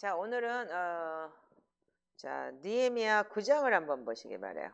자, 오늘은 느헤미야 9장을 한번 보시기 바래요.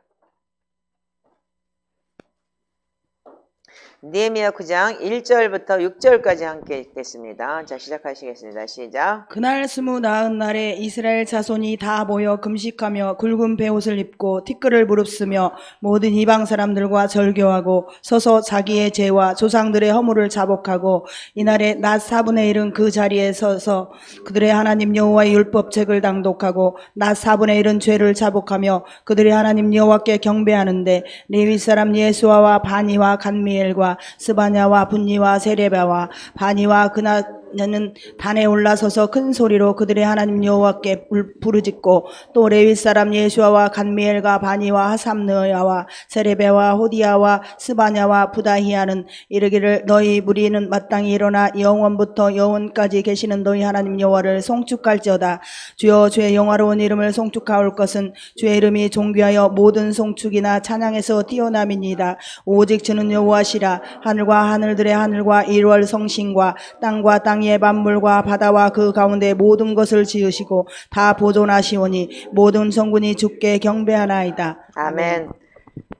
느헤미야 9장 1절부터 6절까지 함께 읽겠습니다. 자, 시작하시겠습니다. 시작. 그날 29날에 이스라엘 자손이 다 모여 금식하며 굵은 베옷을 입고 티끌을 무릅쓰며 모든 이방 사람들과 절교하고 서서 자기의 죄와 조상들의 허물을 자복하고 이날에 낮 4분의 1은 그 자리에 서서 그들의 하나님 여호와의 율법책을 당독하고 낮 4분의 1은 죄를 자복하며 그들의 하나님 여호와께 경배하는데 레위 사람 예수아와 바니와 간미엘과 스바냐와 분니와 세레바와 바니와 그나는 단에 올라서서 큰 소리로 그들의 하나님 여호와께 부르짖고 또 레위 사람 예수아와 간미엘과 바니와 하삼느야와 세레베와 호디야와 스바냐와 부다히야는 이르기를 너희 무리는 마땅히 일어나 영원부터 영원까지 계시는 너희 하나님 여호와를 송축할지어다. 주여 주의 영화로운 이름을 송축하올 것은 주의 이름이 존귀하여 모든 송축이나 찬양에서 뛰어남이니이다. 오직 주는 여호와시라. 하늘과 하늘들의 하늘과 일월 성신과 땅과 땅의 만물과 바다와 그 가운데 모든 것을 지으시고 다 보존하시오니 모든 성군이 주께 경배하나이다. 아멘.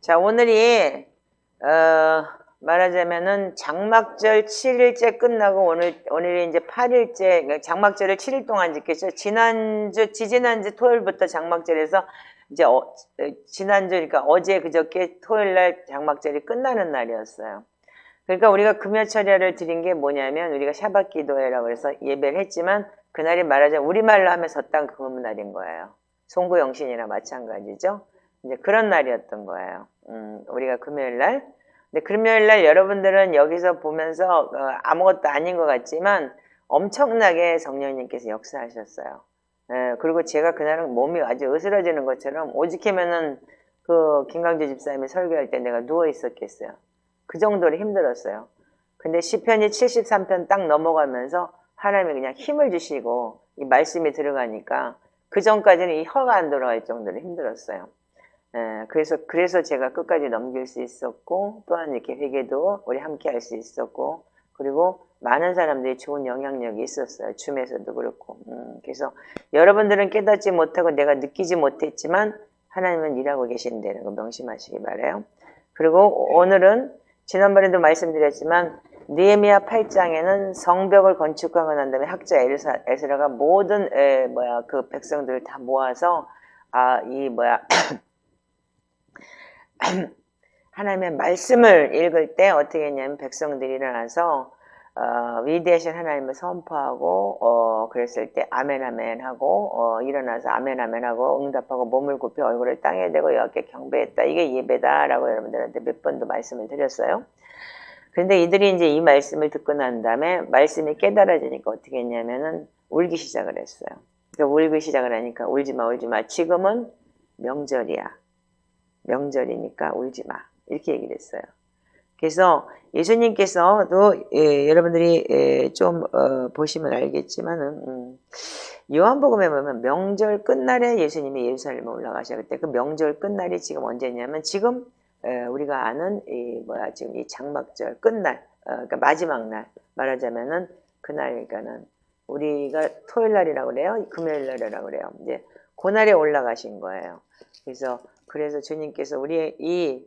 자, 오늘이 말하자면은 장막절 7일째 끝나고 오늘이 이제 8일째, 장막절을 7일 동안 지켰죠. 지지난주 토요일부터 장막절에서 이제 지난주, 그러니까 어제 그저께 토요일날 장막절이 끝나는 날이었어요. 그러니까 우리가 금요철야를 드린 게 뭐냐면 우리가 샤밧 기도회라고 해서 예배를 했지만 그날이 말하자면 우리말로 하면 섰당 금음날인 거예요. 송구영신이나 마찬가지죠. 이제 그런 날이었던 거예요. 우리가 금요일날. 근데 금요일날 여러분들은 여기서 보면서 아무것도 아닌 것 같지만 엄청나게 성령님께서 역사하셨어요. 그리고 제가 그날은 몸이 아주 으스러지는 것처럼 오직하면은 그 김강주 집사님이 설교할 때 내가 누워 있었겠어요. 그 정도로 힘들었어요. 근데 시편이 73편 딱 넘어가면서 하나님이 그냥 힘을 주시고 이 말씀이 들어가니까 그 전까지는 이 혀가 안 돌아갈 정도로 힘들었어요. 그래서 제가 끝까지 넘길 수 있었고 또한 이렇게 회개도 우리 함께 할 수 있었고 그리고 많은 사람들이 좋은 영향력이 있었어요. 줌에서도 그렇고. 그래서 여러분들은 깨닫지 못하고 내가 느끼지 못했지만 하나님은 일하고 계신다는 거 명심하시기 바라요. 그리고 오늘은 지난번에도 말씀드렸지만 느헤미야 8장에는 성벽을 건축하고 난 다음에 학자 에스라가 모든 그 백성들을 다 모아서 하나님의 말씀을 읽을 때 어떻게 했냐면 백성들이 일어나서 위대하신 하나님을 선포하고 그랬을 때 아멘 아멘 하고 일어나서 아멘 아멘 하고 응답하고 몸을 굽혀 얼굴을 땅에 대고 여호와께 경배했다. 이게 예배다라고 여러분들한테 몇 번도 말씀을 드렸어요. 그런데 이들이 이제 이 말씀을 듣고 난 다음에 말씀이 깨달아지니까 어떻게 했냐면은 울기 시작을 했어요. 그러니까 울기 시작을 하니까 울지마 울지마 지금은 명절이야. 명절이니까 울지마 이렇게 얘기를 했어요. 그래서 예수님께서도 여러분들이 좀 보시면 알겠지만은 요한복음에 보면 명절 끝날에 예수님이 예루살렘에 올라가셨을 때 그 명절 끝날이 지금 언제냐면 지금 우리가 아는 지금 이 장막절 끝날 그러니까 마지막 날 말하자면은 그날 그러니까는 우리가 토요일 날이라고 그래요, 금요일 날이라고 그래요. 이제 그날에 올라가신 거예요. 그래서 주님께서 우리의 이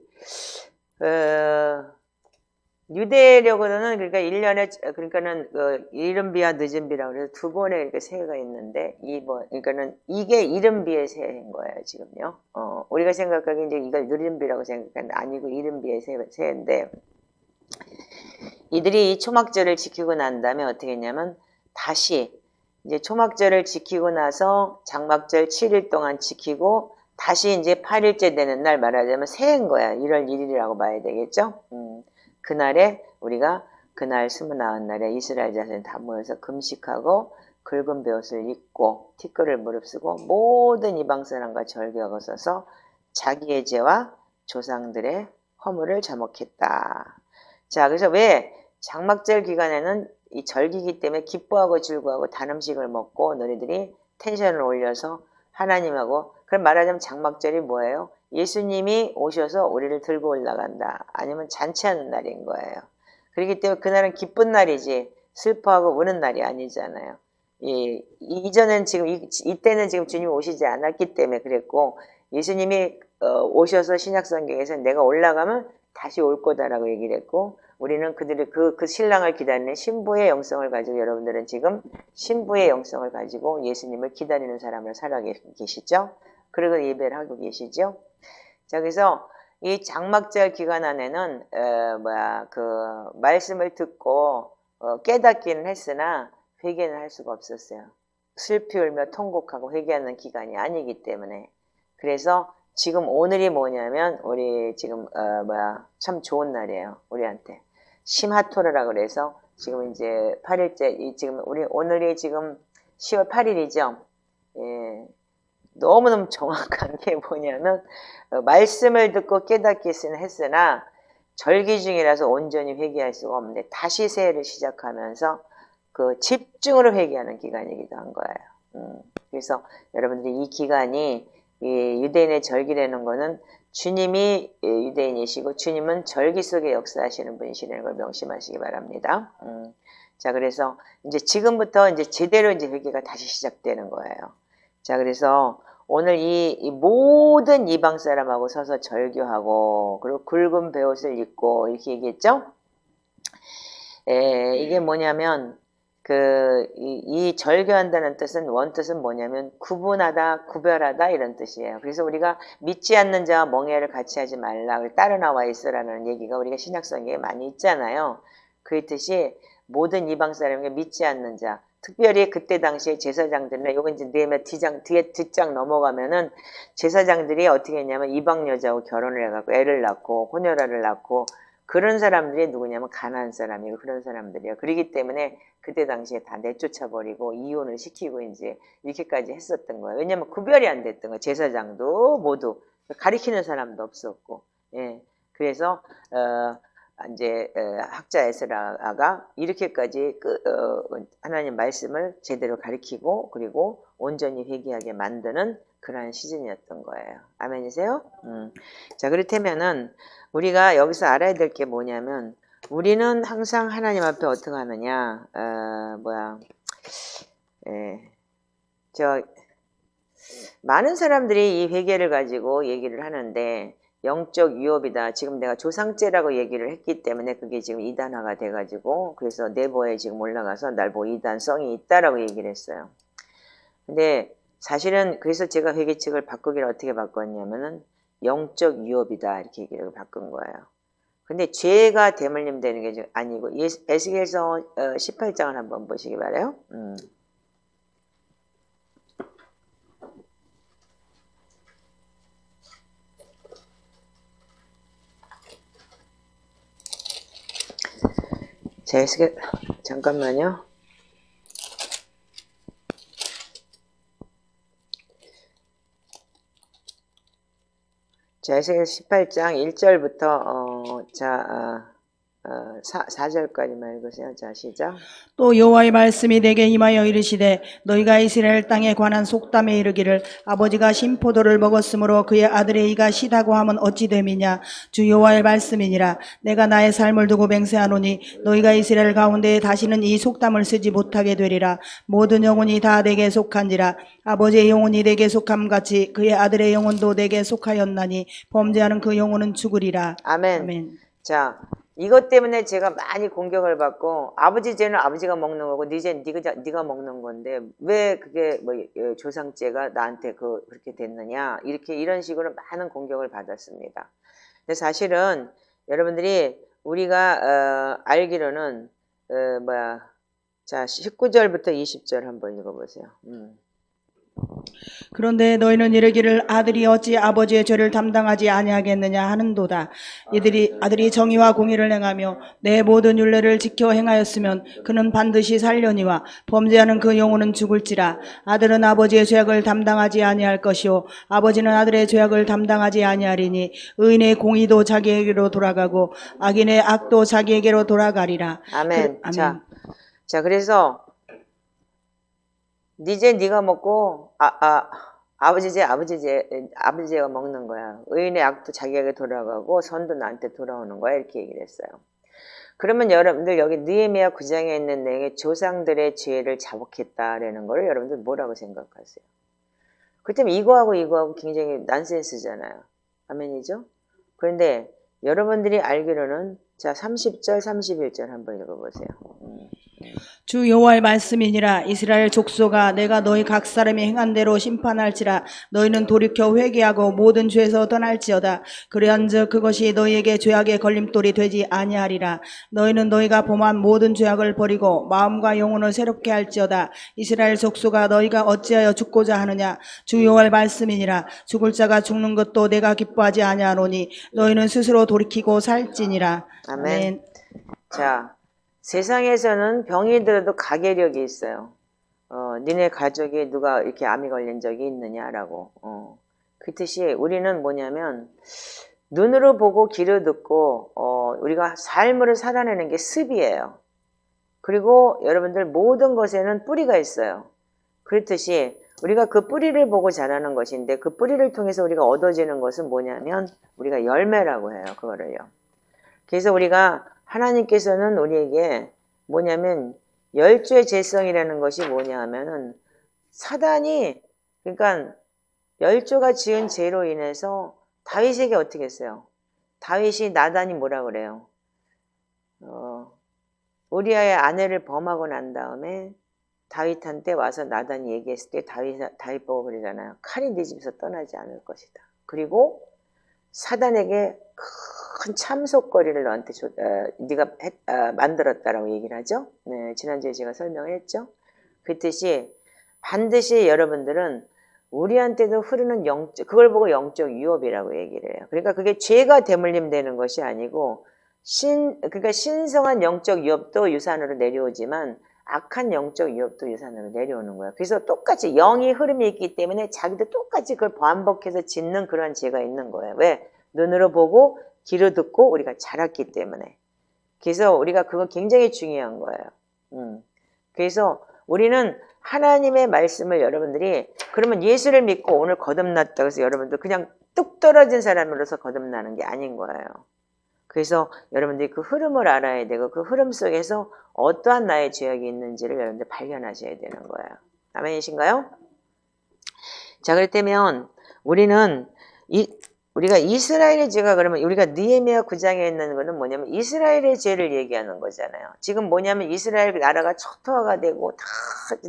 유대력으로는 그러니까 1년에 그러니까는 이른 비와 늦은 비라고 해서 두 번의 이렇게 새해가 있는데 그러니까는 이게 이른 비의 새해인 거예요, 지금요. 우리가 생각하기에 이제 이걸 느린 비라고 생각하는데 아니고 이른 비의 새해인데 이들이 이 초막절을 지키고 난 다음에 어떻게 했냐면 다시 이제 초막절을 지키고 나서 장막절 7일 동안 지키고 다시 이제 8일째 되는 날 말하자면 새해인 거야. 1월 1일이라고 봐야 되겠죠? 그날에 우리가 그날 29날에 이스라엘 자손이 다 모여서 금식하고 굵은 베옷을 입고 티끌을 무릅쓰고 모든 이방 사람과 절교하고 서서 자기의 죄와 조상들의 허물을 자복했다. 자, 그래서 왜 장막절 기간에는 이 절기이기 때문에 기뻐하고 즐거워하고 단 음식을 먹고 너희들이 텐션을 올려서 하나님하고 그럼 말하자면 장막절이 뭐예요? 예수님이 오셔서 우리를 들고 올라간다. 아니면 잔치하는 날인 거예요. 그렇기 때문에 그날은 기쁜 날이지 슬퍼하고 우는 날이 아니잖아요. 이전엔 지금 이때는 지금 주님이 오시지 않았기 때문에 그랬고 예수님이 오셔서 신약성경에서 내가 올라가면 다시 올 거다라고 얘기를 했고 우리는 그들의 그 신랑을 기다리는 신부의 영성을 가지고 여러분들은 지금 신부의 영성을 가지고 예수님을 기다리는 사람을 살아 계시죠? 그리고 예배를 하고 계시죠? 자, 그래서 이 장막절 기간 안에는 그 말씀을 듣고 깨닫기는 했으나 회개는 할 수가 없었어요. 슬피 울며 통곡하고 회개하는 기간이 아니기 때문에. 그래서 지금 오늘이 뭐냐면 우리 지금 참 좋은 날이에요. 우리한테 심하토르라 그래서 지금 이제 8일째 지금 우리 오늘이 지금 10월 8일이죠. 예. 너무너무 정확한 게 뭐냐면 말씀을 듣고 깨닫기 했으나 절기 중이라서 온전히 회개할 수가 없는데 다시 새해를 시작하면서 그 집중으로 회개하는 기간이기도 한 거예요. 그래서 여러분들이 이 기간이 이 유대인의 절기라는 거는 주님이 유대인이시고 주님은 절기 속에 역사하시는 분이시라는 걸 명심하시기 바랍니다. 자, 그래서 이제 지금부터 이제 제대로 이제 회개가 다시 시작되는 거예요. 자, 그래서 오늘 이 모든 이방 사람하고 서서 절규하고 그리고 굵은 베옷을 입고 이렇게 얘기했죠? 이게 뭐냐면 이 절규한다는 뜻은 원뜻은 뭐냐면 구분하다, 구별하다 이런 뜻이에요. 그래서 우리가 믿지 않는 자와 멍해를 같이 하지 말라, 따로 나와 있으라는 얘기가 우리가 신약성경에 많이 있잖아요. 그 뜻이 모든 이방 사람에게 믿지 않는 자, 특별히 그때 당시에 제사장들은 요건 이제 뒤에 뒷장 넘어가면은 제사장들이 어떻게 했냐면 이방 여자하고 결혼을 해갖고 애를 낳고 혼혈아를 낳고 그런 사람들이 누구냐면 가나안 사람이고 그런 사람들이에요. 그러기 때문에 그때 당시에 다 내쫓아 버리고 이혼을 시키고 이제 이렇게까지 했었던 거예요. 왜냐면 구별이 안 됐던 거예요. 제사장도 모두 가리키는 사람도 없었고, 예. 그래서 이제 학자 에스라가 이렇게까지 하나님 말씀을 제대로 가리키고 그리고 온전히 회개하게 만드는 그러한 시즌이었던 거예요. 아멘이세요? 자, 그렇다면은 우리가 여기서 알아야 될 게 뭐냐면 우리는 항상 하나님 앞에 어떻게 하느냐, 많은 사람들이 이 회개를 가지고 얘기를 하는데 영적 유업이다. 지금 내가 조상죄라고 얘기를 했기 때문에 그게 지금 이단화가 돼가지고 그래서 내부에 지금 올라가서 날 보고 이단성이 있다라고 얘기를 했어요. 근데 사실은 그래서 제가 회개책을 바꾸기를 어떻게 바꿨냐면은 영적 유업이다 이렇게 얘기를 바꾼 거예요. 근데 죄가 대물림 되는 게 아니고 에스겔서 18장을 한번 보시기 바라요. 자, 에스겔 잠깐만요. 자, 에스겔 18장 1절부터 4절까지만 읽으세요. 자, 시작. 또 여호와의 말씀이 내게 임하여 이르시되 너희가 이스라엘 땅에 관한 속담에 이르기를 아버지가 신포도를 먹었으므로 그의 아들의 이가 시다고 하면 어찌 됨이냐. 주 여호와의 말씀이니라. 내가 나의 삶을 두고 맹세하노니 너희가 이스라엘 가운데 다시는 이 속담을 쓰지 못하게 되리라. 모든 영혼이 다 내게 속한지라. 아버지의 영혼이 내게 속함같이 그의 아들의 영혼도 내게 속하였나니 범죄하는 그 영혼은 죽으리라. 아멘. 아멘. 자, 이것 때문에 제가 많이 공격을 받고 아버지 죄는 아버지가 먹는 거고 네 죄는 네가 먹는 건데 왜 그게 조상죄가 나한테 그렇게 됐느냐 이렇게 이런 식으로 많은 공격을 받았습니다. 근데 사실은 여러분들이 우리가 알기로는 자 19절부터 20절 한번 읽어보세요. 그런데 너희는 이르기를 아들이 어찌 아버지의 죄를 담당하지 아니하겠느냐 하는도다. 아들이 정의와 공의를 행하며 내 모든 율례를 지켜 행하였으면 그는 반드시 살려니와 범죄하는 그 영혼은 죽을지라. 아들은 아버지의 죄악을 담당하지 아니할 것이요 아버지는 아들의 죄악을 담당하지 아니하리니 의인의 공의도 자기에게로 돌아가고 악인의 악도 자기에게로 돌아가리라. 아멘. 아멘. 자, 그래서 네 죄 네가 먹고 아버지 죄가 먹는 거야. 의인의 악도 자기에게 돌아가고 선도 나한테 돌아오는 거야. 이렇게 얘기를 했어요. 그러면 여러분들 여기 느헤미야 9장에 있는 내용에 조상들의 죄를 자복했다라는 거를 여러분들 뭐라고 생각하세요? 그렇다면 이거하고 굉장히 난센스잖아요. 아멘이죠? 그런데 여러분들이 알기로는 자 30절 31절 한번 읽어보세요. 주 여호와의 말씀이니라. 이스라엘 족속아, 내가 너희 각 사람이 행한 대로 심판할지라. 너희는 돌이켜 회개하고 모든 죄에서 떠날지어다. 그래한즉 그것이 너희에게 죄악의 걸림돌이 되지 아니하리라. 너희는 너희가 범한 모든 죄악을 버리고 마음과 영혼을 새롭게 할지어다. 이스라엘 족속아, 너희가 어찌하여 죽고자 하느냐. 주 여호와의 말씀이니라. 죽을 자가 죽는 것도 내가 기뻐하지 아니하노니 너희는 스스로 돌이키고 살지니라. 아멘. 자, 세상에서는 병이 들어도 가계력이 있어요. 니네 가족에 누가 이렇게 암이 걸린 적이 있느냐라고. 그 뜻이 우리는 뭐냐면 눈으로 보고 귀로 듣고 우리가 삶을 살아내는 게 습이에요. 그리고 여러분들 모든 것에는 뿌리가 있어요. 그렇듯이 우리가 그 뿌리를 보고 자라는 것인데 그 뿌리를 통해서 우리가 얻어지는 것은 뭐냐면 우리가 열매라고 해요. 그거를요. 그래서 우리가 하나님께서는 우리에게 뭐냐면 열주의 죄성이라는 것이 뭐냐 하면은 사단이 그러니까 열조가 지은 죄로 인해서 다윗에게 어떻게 했어요? 다윗이 나단이 뭐라 그래요? 우리아의 아내를 범하고 난 다음에 다윗한테 와서 나단이 얘기했을 때 다윗 보고 그러잖아요. 칼이 네 집에서 떠나지 않을 것이다. 그리고 사단에게 큰 참속거리를 너한테 네가 만들었다라고 얘기를 하죠. 네, 지난주에 제가 설명을 했죠. 그 뜻이 반드시 여러분들은 우리한테도 흐르는 그걸 보고 영적 유업이라고 얘기를 해요. 그러니까 그게 죄가 대물림 되는 것이 아니고 그러니까 신성한 영적 유업도 유산으로 내려오지만 악한 영적 유업도 유산으로 내려오는 거예요. 그래서 똑같이 영이 흐름이 있기 때문에 자기도 똑같이 그걸 반복해서 짓는 그런 죄가 있는 거예요. 왜? 눈으로 보고 귀로 듣고 우리가 자랐기 때문에. 그래서 우리가 그거 굉장히 중요한 거예요. 그래서 우리는 하나님의 말씀을 여러분들이 그러면 예수를 믿고 오늘 거듭났다고 해서 여러분들 그냥 뚝 떨어진 사람으로서 거듭나는 게 아닌 거예요. 그래서 여러분들이 그 흐름을 알아야 되고 그 흐름 속에서 어떠한 나의 죄악이 있는지를 여러분들 발견하셔야 되는 거예요. 아멘이신가요? 자, 그렇다면 우리가 이스라엘의 죄가 그러면 우리가 느헤미야 9장에 있는 거는 뭐냐면 이스라엘의 죄를 얘기하는 거잖아요. 지금 뭐냐면 이스라엘 나라가 초토화가 되고 다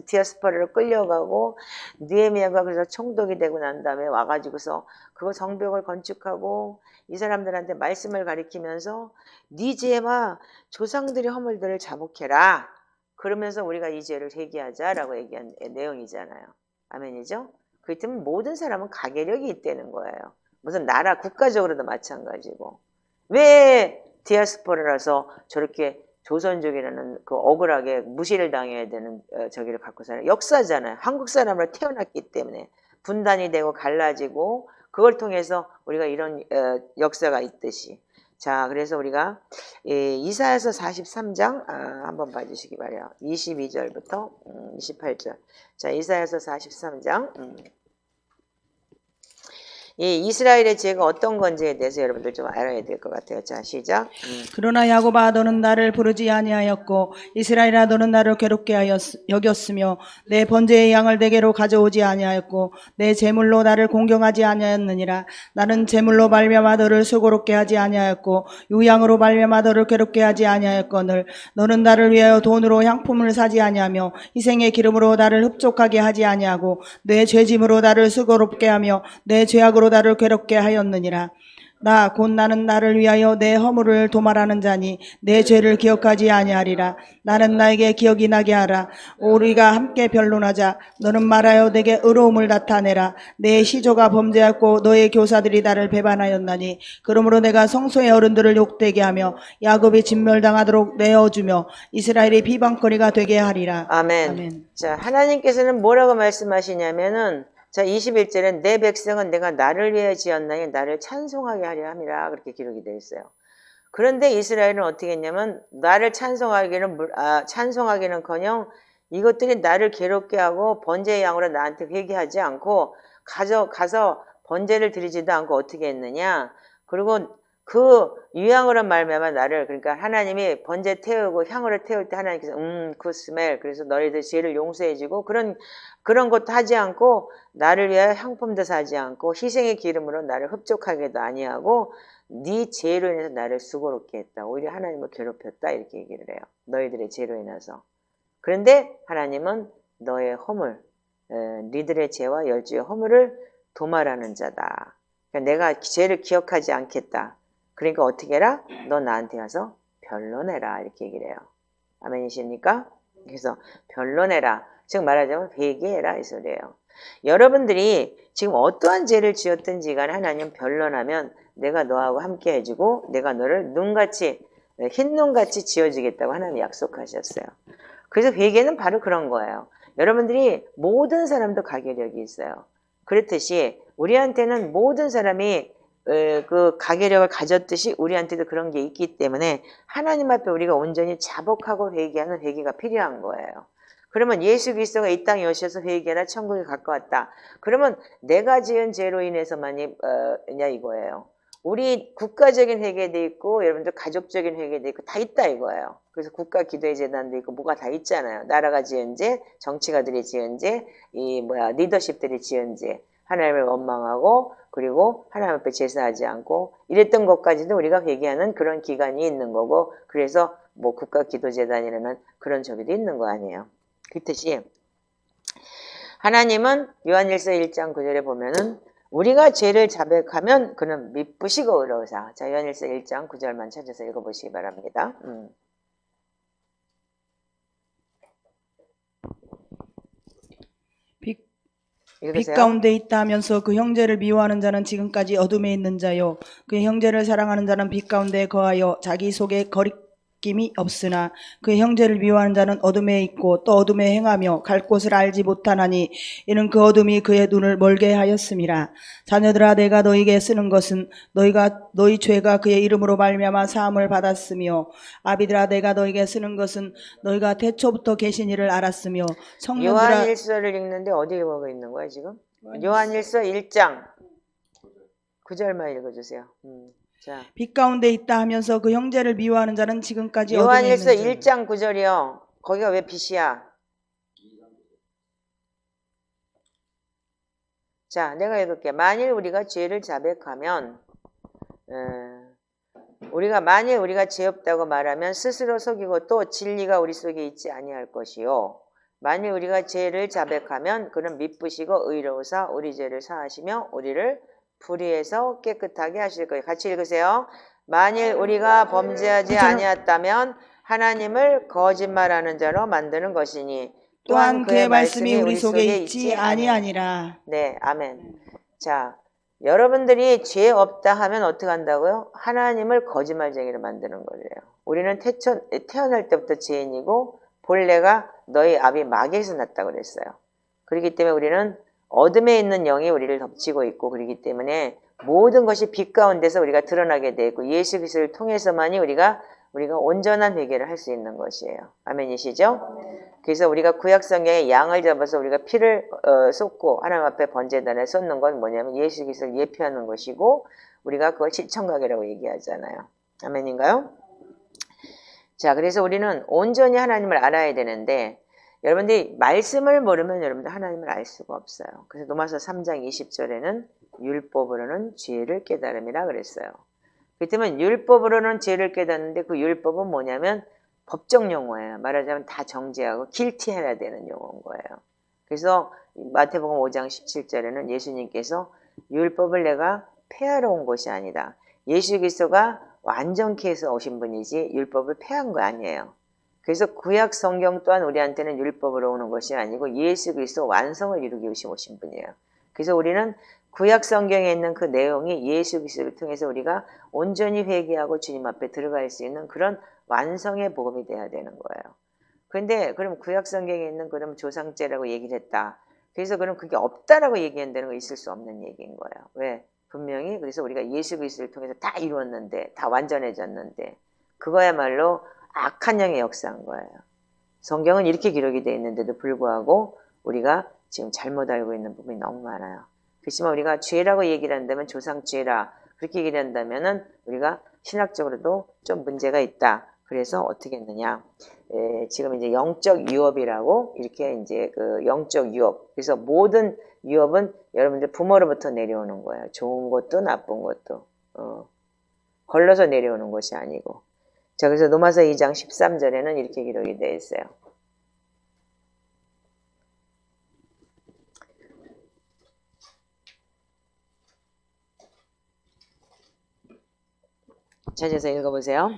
디아스포라로 끌려가고 느헤미야가 그래서 총독이 되고 난 다음에 와가지고서 그거 성벽을 건축하고 이 사람들한테 말씀을 가리키면서 네 죄와 조상들의 허물들을 자복해라. 그러면서 우리가 이 죄를 회개하자라고 얘기한 내용이잖아요. 아멘이죠? 그렇다면 모든 사람은 가계력이 있다는 거예요. 무슨 나라 국가적으로도 마찬가지고 왜 디아스포라라서 저렇게 조선족이라는 그 억울하게 무시를 당해야 되는 저기를 갖고 살아요. 역사잖아요. 한국 사람으로 태어났기 때문에 분단이 되고 갈라지고 그걸 통해서 우리가 이런 역사가 있듯이 자 그래서 우리가 이사야서 43장 한번 봐주시기 바래요. 22절부터 28절 자 이사야서 43장 이 이스라엘의 죄가 어떤 건지에 대해서 여러분들 좀 알아야 될 것 같아요. 자, 시작. 그러나 야곱아, 너는 나를 부르지 아니하였고 이스라엘아, 너는 나를 괴롭게 여겼으며 내 번제의 양을 내게로 가져오지 아니하였고 내 제물로 나를 공경하지 아니하였느니라. 나는 제물로 말미암아 너를 수고롭게 하지 아니하였고 유양으로 말미암아 너를 괴롭게 하지 아니하였거늘 너는 나를 위하여 돈으로 향품을 사지 아니하며 희생의 기름으로 나를 흡족하게 하지 아니하고 내 죄짐으로 나를 수고롭게 하며 내 죄악으로 나를 괴롭게 하였느니라. 나 곧 나는 나를 위하여 내 허물을 도말하는 자니 내 죄를 기억하지 아니하리라. 나는 나에게 기억이 나게 하라. 우리가 함께 변론하자. 너는 말하여 내게 의로움을 나타내라. 내 시조가 범죄하고 너의 교사들이 나를 배반하였나니 그러므로 내가 성소의 어른들을 욕되게 하며 야곱이 진멸당하도록 내어주며 이스라엘이 비방거리가 되게 하리라. 아멘. 아멘. 자, 하나님께서는 뭐라고 말씀하시냐면은 자 21절엔 내 백성은 내가 나를 위해 지었나니 나를 찬송하게 하려 함이라 그렇게 기록이 되어 있어요. 그런데 이스라엘은 어떻게 했냐면 나를 찬송하기는커녕 이것들이 나를 괴롭게 하고 번제의 양으로 나한테 회개하지 않고 가서 번제를 드리지도 않고 어떻게 했느냐. 그리고 그 유향으로 말미암아 나를, 그러니까 하나님이 번제 태우고 향으로 태울 때 하나님께서 그 스멜, 그래서 너희들 죄를 용서해주고 그런 것도 하지 않고 나를 위하여 향품도 사지 않고 희생의 기름으로 나를 흡족하게도 아니하고 네 죄로 인해서 나를 수고롭게 했다. 오히려 하나님을 괴롭혔다. 이렇게 얘기를 해요. 너희들의 죄로 인해서. 그런데 하나님은 너의 허물, 니들의 죄와 열주의 허물을 도말하는 자다. 그러니까 내가 죄를 기억하지 않겠다. 그러니까 어떻게 해라? 너 나한테 와서 변론해라. 이렇게 얘기를 해요. 아멘이십니까? 그래서 변론해라. 즉 말하자면 회개해라 이 소리예요. 여러분들이 지금 어떠한 죄를 지었든지 간에 하나님 변론하면 내가 너하고 함께 해주고 내가 너를 눈같이 흰눈같이 지어주겠다고 하나님 약속하셨어요. 그래서 회개는 바로 그런 거예요. 여러분들이 모든 사람도 가계력이 있어요. 그렇듯이 우리한테는 모든 사람이 그 가계력을 가졌듯이 우리한테도 그런 게 있기 때문에 하나님 앞에 우리가 온전히 자복하고 회개하는 회개가 필요한 거예요. 그러면 예수 그리스도가 이 땅에 오셔서 회개하라 천국에 가까웠다. 그러면 내가 지은 죄로 인해서만이 냐 이거예요. 우리 국가적인 회개도 있고 여러분들 가족적인 회개도 있고 다 있다 이거예요. 그래서 국가 기도의 재단도 있고 뭐가 다 있잖아요. 나라가 지은 죄, 정치가들이 지은 죄, 리더십들이 지은 죄, 하나님을 원망하고 그리고 하나님 앞에 제사하지 않고 이랬던 것까지도 우리가 회개하는 그런 기간이 있는 거고 그래서 뭐 국가 기도 재단이라는 그런 저기도 있는 거 아니에요. 그 뜻이 하나님은 요한일서 1장 9절에 보면은 우리가 죄를 자백하면 그는 미쁘시고 의로우사. 자, 요한일서 1장 9절만 찾아서 읽어보시기 바랍니다. 빛 가운데 있다 하면서 그 형제를 미워하는 자는 지금까지 어둠에 있는 자요. 그 형제를 사랑하는 자는 빛 가운데 거하여 자기 속에 거리낌이 없으나 그 형제를 미워하는 자는 어둠에 있고 또 어둠에 행하며 갈 곳을 알지 못하나니 이는 그 어둠이 그의 눈을 멀게 하였음이라. 자녀들아 내가 너희에게 쓰는 것은 너희 죄가 그의 이름으로 말미암아 사함을 받았으며 아비들아 내가 너희에게 쓰는 것은 너희가 태초부터 계신 이를 알았으며 성령들아 요한일서를 읽는데 어디에 보고 있는 거야 지금? 요한일서 1장 9절만 읽어주세요. 자, 빛 가운데 있다 하면서 그 형제를 미워하는 자는 지금까지 어둠에 요한일서 있는 1장 9절이요. 거기가 왜 빛이야? 자, 내가 읽을게. 만일 우리가 죄를 자백하면 만일 우리가 죄 없다고 말하면 스스로 속이고 또 진리가 우리 속에 있지 아니할 것이요. 만일 우리가 죄를 자백하면 그는 미쁘시고 의로우사 우리 죄를 사하시며 우리를 불의에서 깨끗하게 하실 거예요. 같이 읽으세요. 만일 우리가 범죄하지 아니었다면 하나님을 거짓말하는 자로 만드는 것이니 또한 그의 말씀이 우리 속에 있지 아니하니라. 네, 아멘. 자, 여러분들이 죄 없다 하면 어떻게 한다고요? 하나님을 거짓말쟁이로 만드는 거예요. 우리는 태어날 때부터 죄인이고 본래가 너희 아비 마귀에서 났다고 그랬어요. 그렇기 때문에 우리는 어둠에 있는 영이 우리를 덮치고 있고 그렇기 때문에 모든 것이 빛 가운데서 우리가 드러나게 되고 예수 그리스도를 통해서만이 우리가 온전한 회개를 할 수 있는 것이에요. 아멘이시죠? 그래서 우리가 구약 성경에 양을 잡아서 우리가 피를 쏟고 하나님 앞에 번제단에 쏟는 건 뭐냐면 예수 그리스도를 예표하는 것이고 우리가 그걸 시청각이라고 얘기하잖아요. 아멘인가요? 자, 그래서 우리는 온전히 하나님을 알아야 되는데 여러분들이 말씀을 모르면 여러분들 하나님을 알 수가 없어요. 그래서 로마서 3장 20절에는 율법으로는 죄를 깨달음이라 그랬어요. 그렇기 때문에 율법으로는 죄를 깨닫는데 그 율법은 뭐냐면 법적 용어예요. 말하자면 다 정죄하고 길티해야 되는 용어인 거예요. 그래서 마태복음 5장 17절에는 예수님께서 율법을 내가 폐하러 온 것이 아니다. 예수 그리스도가 완전케 해서 오신 분이지 율법을 폐한 거 아니에요. 그래서 구약 성경 또한 우리한테는 율법으로 오는 것이 아니고 예수 그리스도 완성을 이루기 위해 오신 분이에요. 그래서 우리는 구약 성경에 있는 그 내용이 예수 그리스도를 통해서 우리가 온전히 회개하고 주님 앞에 들어갈 수 있는 그런 완성의 복음이 돼야 되는 거예요. 그런데 그럼 구약 성경에 있는 그럼 조상죄라고 얘기를 했다. 그래서 그럼 그게 없다라고 얘기한다는 거 있을 수 없는 얘기인 거예요. 왜? 분명히 그래서 우리가 예수 그리스도를 통해서 다 이루었는데 다 완전해졌는데 그거야말로 악한 영의 역사인 거예요. 성경은 이렇게 기록이 되어 있는데도 불구하고 우리가 지금 잘못 알고 있는 부분이 너무 많아요. 그렇지만 우리가 죄라고 얘기를 한다면 조상죄라 그렇게 얘기를 한다면은 우리가 신학적으로도 좀 문제가 있다. 그래서 어떻게 했느냐. 지금 이제 영적 유업이라고 이렇게 이제 그 영적 유업. 그래서 모든 유업은 여러분들 부모로부터 내려오는 거예요. 좋은 것도 나쁜 것도. 걸러서 내려오는 것이 아니고. 자, 그래서 로마서 2장 13절에는 이렇게 기록이 되어 있어요. 찾아서 읽어보세요.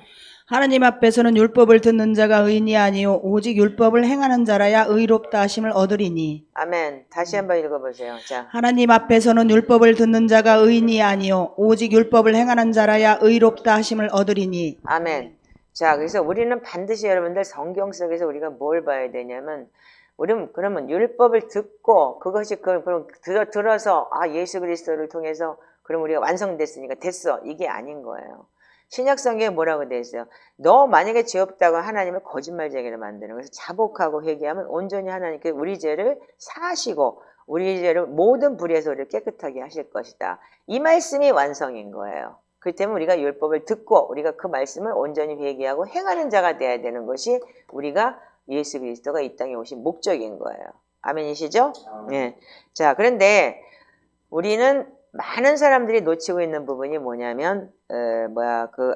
하나님 앞에서는 율법을 듣는 자가 의인이 아니요 오직 율법을 행하는 자라야 의롭다 하심을 얻으리니. 아멘. 다시 한번 읽어보세요. 자, 하나님 앞에서는 율법을 듣는 자가 의인이 아니요 오직 율법을 행하는 자라야 의롭다 하심을 얻으리니. 아멘. 자, 그래서 우리는 반드시 여러분들 성경 속에서 우리가 뭘 봐야 되냐면, 우리는 그러면 율법을 듣고 그것이 그럼 들어서 예수 그리스도를 통해서 그럼 우리가 완성됐으니까 됐어. 이게 아닌 거예요. 신약 성경에 뭐라고 되어 있어요? 너 만약에 죄 없다고 하나님을 거짓말쟁이를 만드는 거예요. 그래서 자복하고 회개하면 온전히 하나님께 우리 죄를 사하시고 우리 죄를 모든 불의에서 우리를 깨끗하게 하실 것이다. 이 말씀이 완성인 거예요. 그렇기 때문에 우리가 율법을 듣고 우리가 그 말씀을 온전히 회개하고 행하는 자가 되어야 되는 것이 우리가 예수 그리스도가 이 땅에 오신 목적인 거예요. 아멘이시죠? 네. 자, 그런데 우리는 많은 사람들이 놓치고 있는 부분이 뭐냐면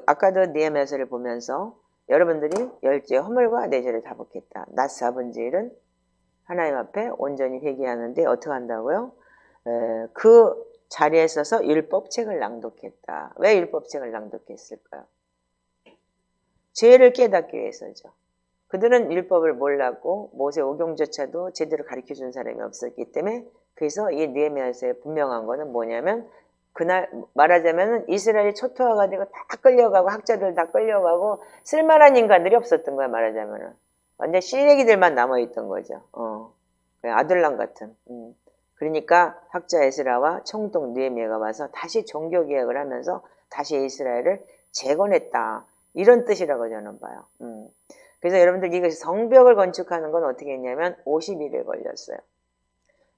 아까도 느헤미야서를 보면서 여러분들이 열죄 허물과 내 죄를 다 벗겠다. 나 사분지일은 하나님 앞에 온전히 회개하는데 어떻게 한다고요? 그 자리에 서서 율법책을 낭독했다. 왜 율법책을 낭독했을까요? 죄를 깨닫기 위해서죠. 그들은 율법을 몰랐고 모세 오경조차도 제대로 가르쳐준 사람이 없었기 때문에 그래서 이 느헤미야서에 분명한 거는 뭐냐면 그날 말하자면 이스라엘이 초토화가 되고 다 끌려가고 학자들 다 끌려가고 쓸만한 인간들이 없었던 거야. 말하자면은 완전 실레기들만 남아있던 거죠. 그냥 아들랑 같은. 그러니까 학자 에스라와 총독 느헤미야가 와서 다시 종교개혁을 하면서 다시 이스라엘을 재건했다. 이런 뜻이라고 저는 봐요. 그래서 여러분들 이거 성벽을 건축하는 건 어떻게 했냐면 50일을 걸렸어요.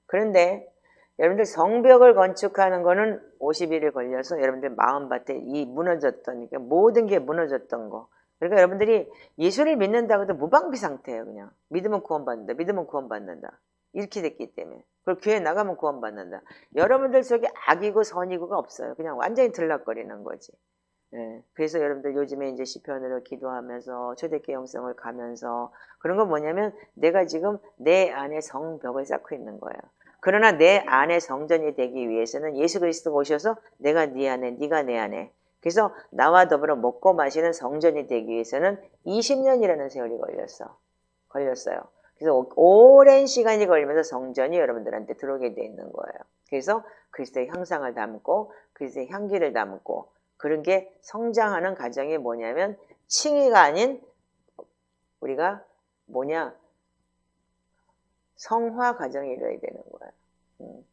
그런데 여러분들 성벽을 건축하는 거는 50일을 걸려서 여러분들 마음밭에 이 무너졌던 그러니까 모든 게 무너졌던 거. 그러니까 여러분들이 예수를 믿는다고 해도 무방비 상태예요. 그냥 믿으면 구원받는다. 믿으면 구원받는다. 이렇게 됐기 때문에. 그리고 교회 나가면 구원받는다. 여러분들 속에 악이고 선이고가 없어요. 그냥 완전히 들락거리는 거지. 예, 그래서 여러분들 요즘에 이제 시편으로 기도하면서 초대교회 영성을 가면서 그런 건 뭐냐면 내가 지금 내 안에 성벽을 쌓고 있는 거예요. 그러나 내 안에 성전이 되기 위해서는 예수 그리스도가 오셔서 내가 네 안에 네가 내 안에 그래서 나와 더불어 먹고 마시는 성전이 되기 위해서는 20년이라는 세월이 걸렸어요. 그래서 오랜 시간이 걸리면서 성전이 여러분들한테 들어오게 돼 있는 거예요. 그래서 그리스도의 형상을 담고 그리스도의 향기를 담고 그런 게 성장하는 과정이 뭐냐면 칭의가 아닌 우리가 성화 과정이 이뤄야 되는 거예요.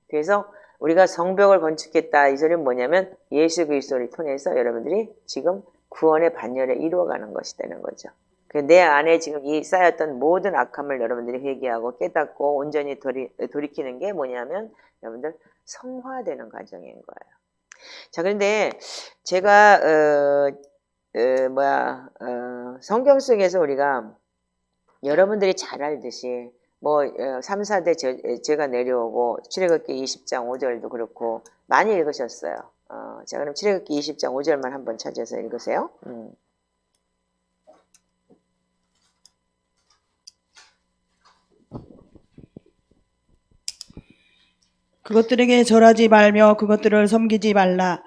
그래서 우리가 성벽을 건축했다 이 소리는 뭐냐면 예수 그리스도를 통해서 여러분들이 지금 구원의 반열에 이루어가는 것이 되는 거죠. 내 안에 지금 이 쌓였던 모든 악함을 여러분들이 회개하고 깨닫고 온전히 돌이키는 게 뭐냐면 여러분들 성화되는 과정인 거예요. 자, 그런데 제가 성경 속에서 우리가 여러분들이 잘 알듯이 3, 4대 죄가 내려오고 출애굽기 20장 5절도 그렇고 많이 읽으셨어요. 자, 그럼 출애굽기 20장 5절만 한번 찾아서 읽으세요. 그것들에게 절하지 말며 그것들을 섬기지 말라.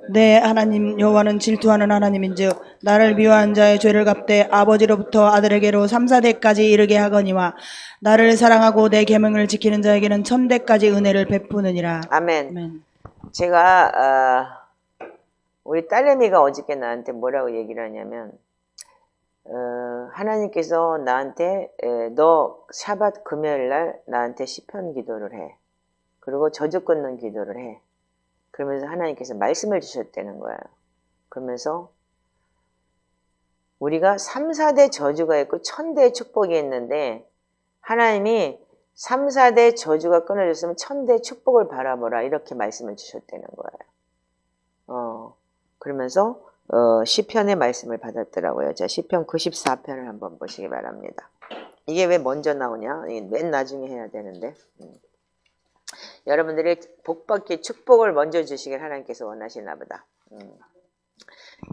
내 하나님 여호와는 질투하는 하나님인즉 나를 미워한 자의 죄를 갚되 아버지로부터 아들에게로 3, 4대까지 이르게 하거니와 나를 사랑하고 내 계명을 지키는 자에게는 1000대까지 은혜를 베푸느니라. 아멘. 아멘. 제가 우리 딸내미가 어저께 나한테 뭐라고 얘기를 하냐면 하나님께서 나한테 너 샤밧 금요일날 나한테 시편 기도를 해. 그리고 저주 끊는 기도를 해. 그러면서 하나님께서 말씀을 주셨다는 거예요. 그러면서 우리가 3, 4대 저주가 있고 1000대의 축복이 있는데 하나님이 3, 4대 저주가 끊어졌으면 1000대의 축복을 바라보라 이렇게 말씀을 주셨다는 거예요. 그러면서 시편의 말씀을 받았더라고요. 자, 시편 94편을 한번 보시기 바랍니다. 이게 왜 먼저 나오냐? 이게 맨 나중에 해야 되는데. 여러분들이 복받기 축복을 먼저 주시길 하나님께서 원하시나 보다.